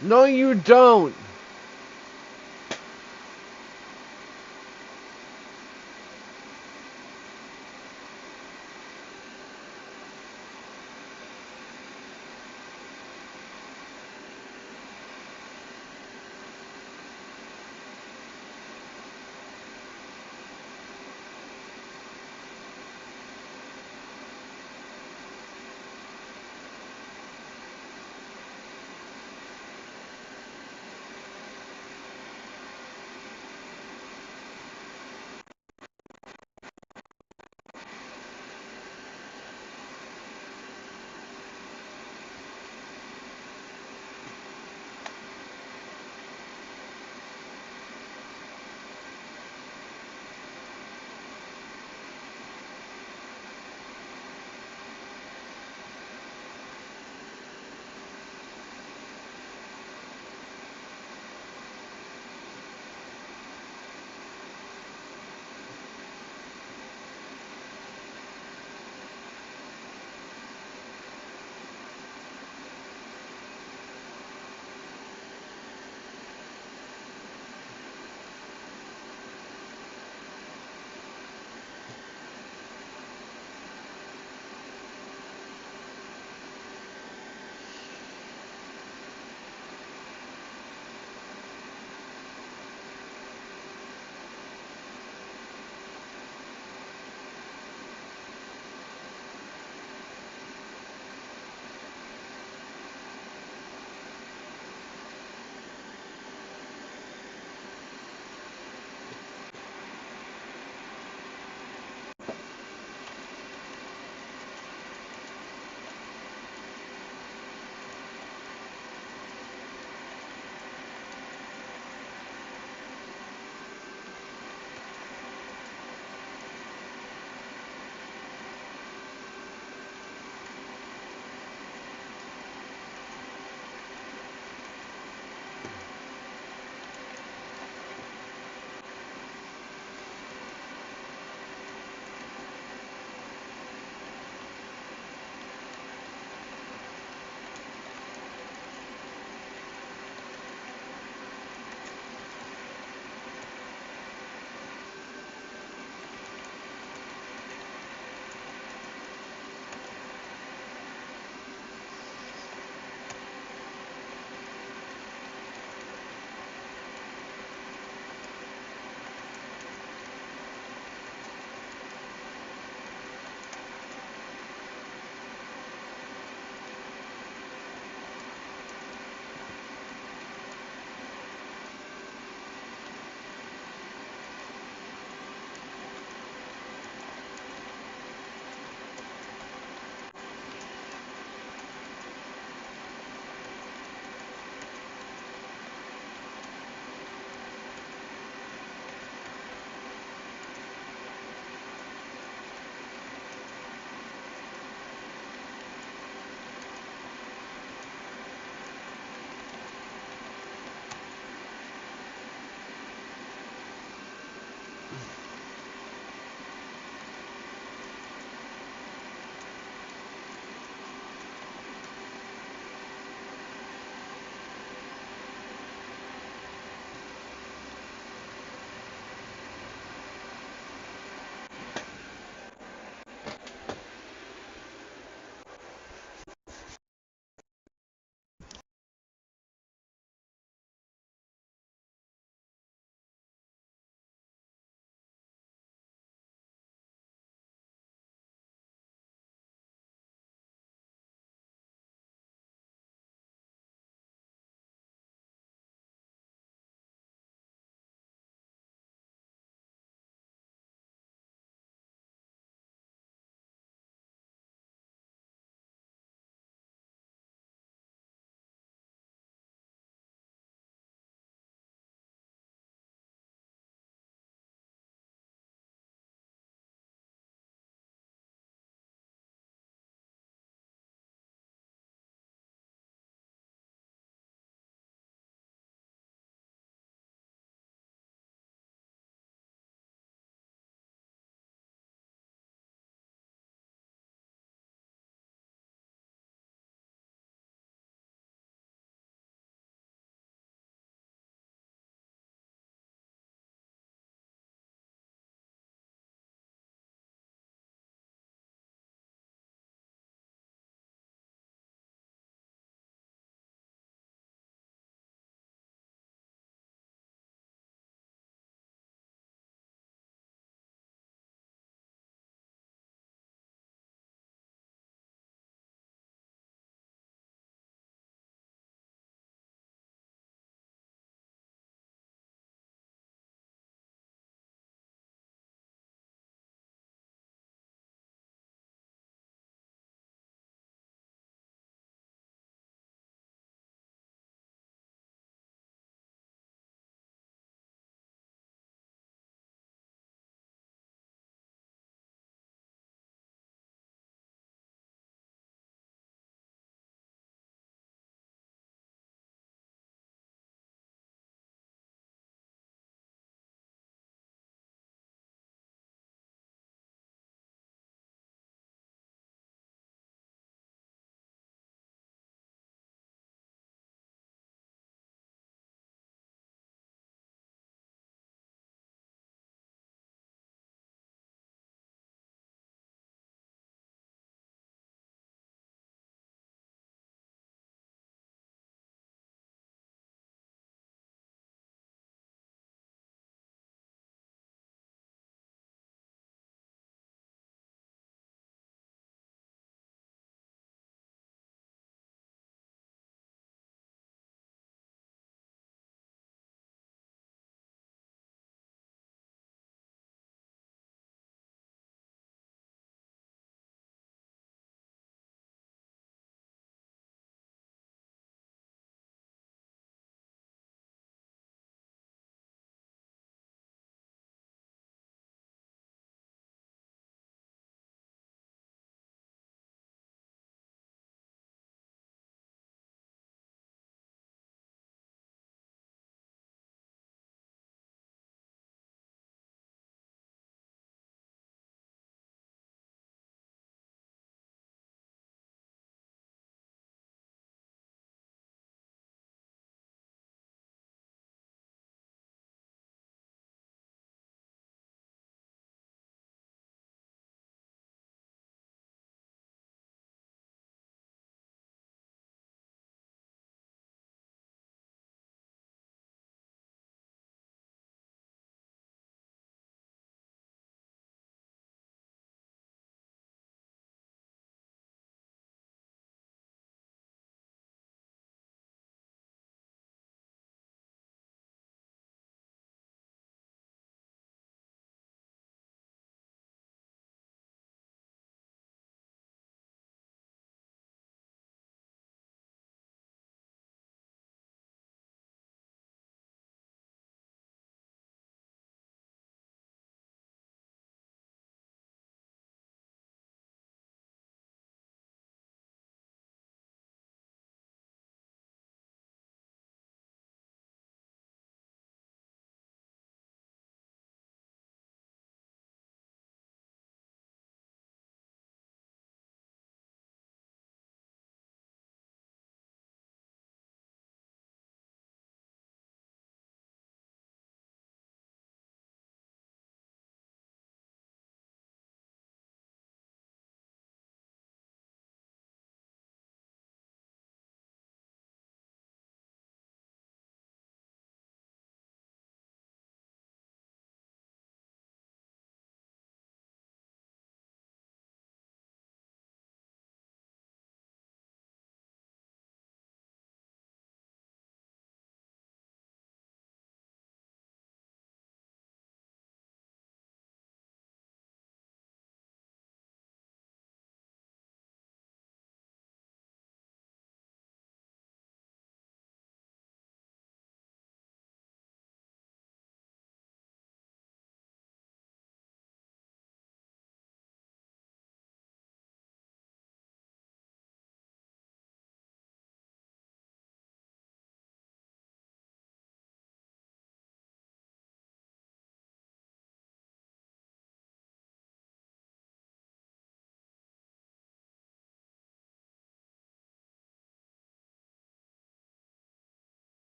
No, you don't.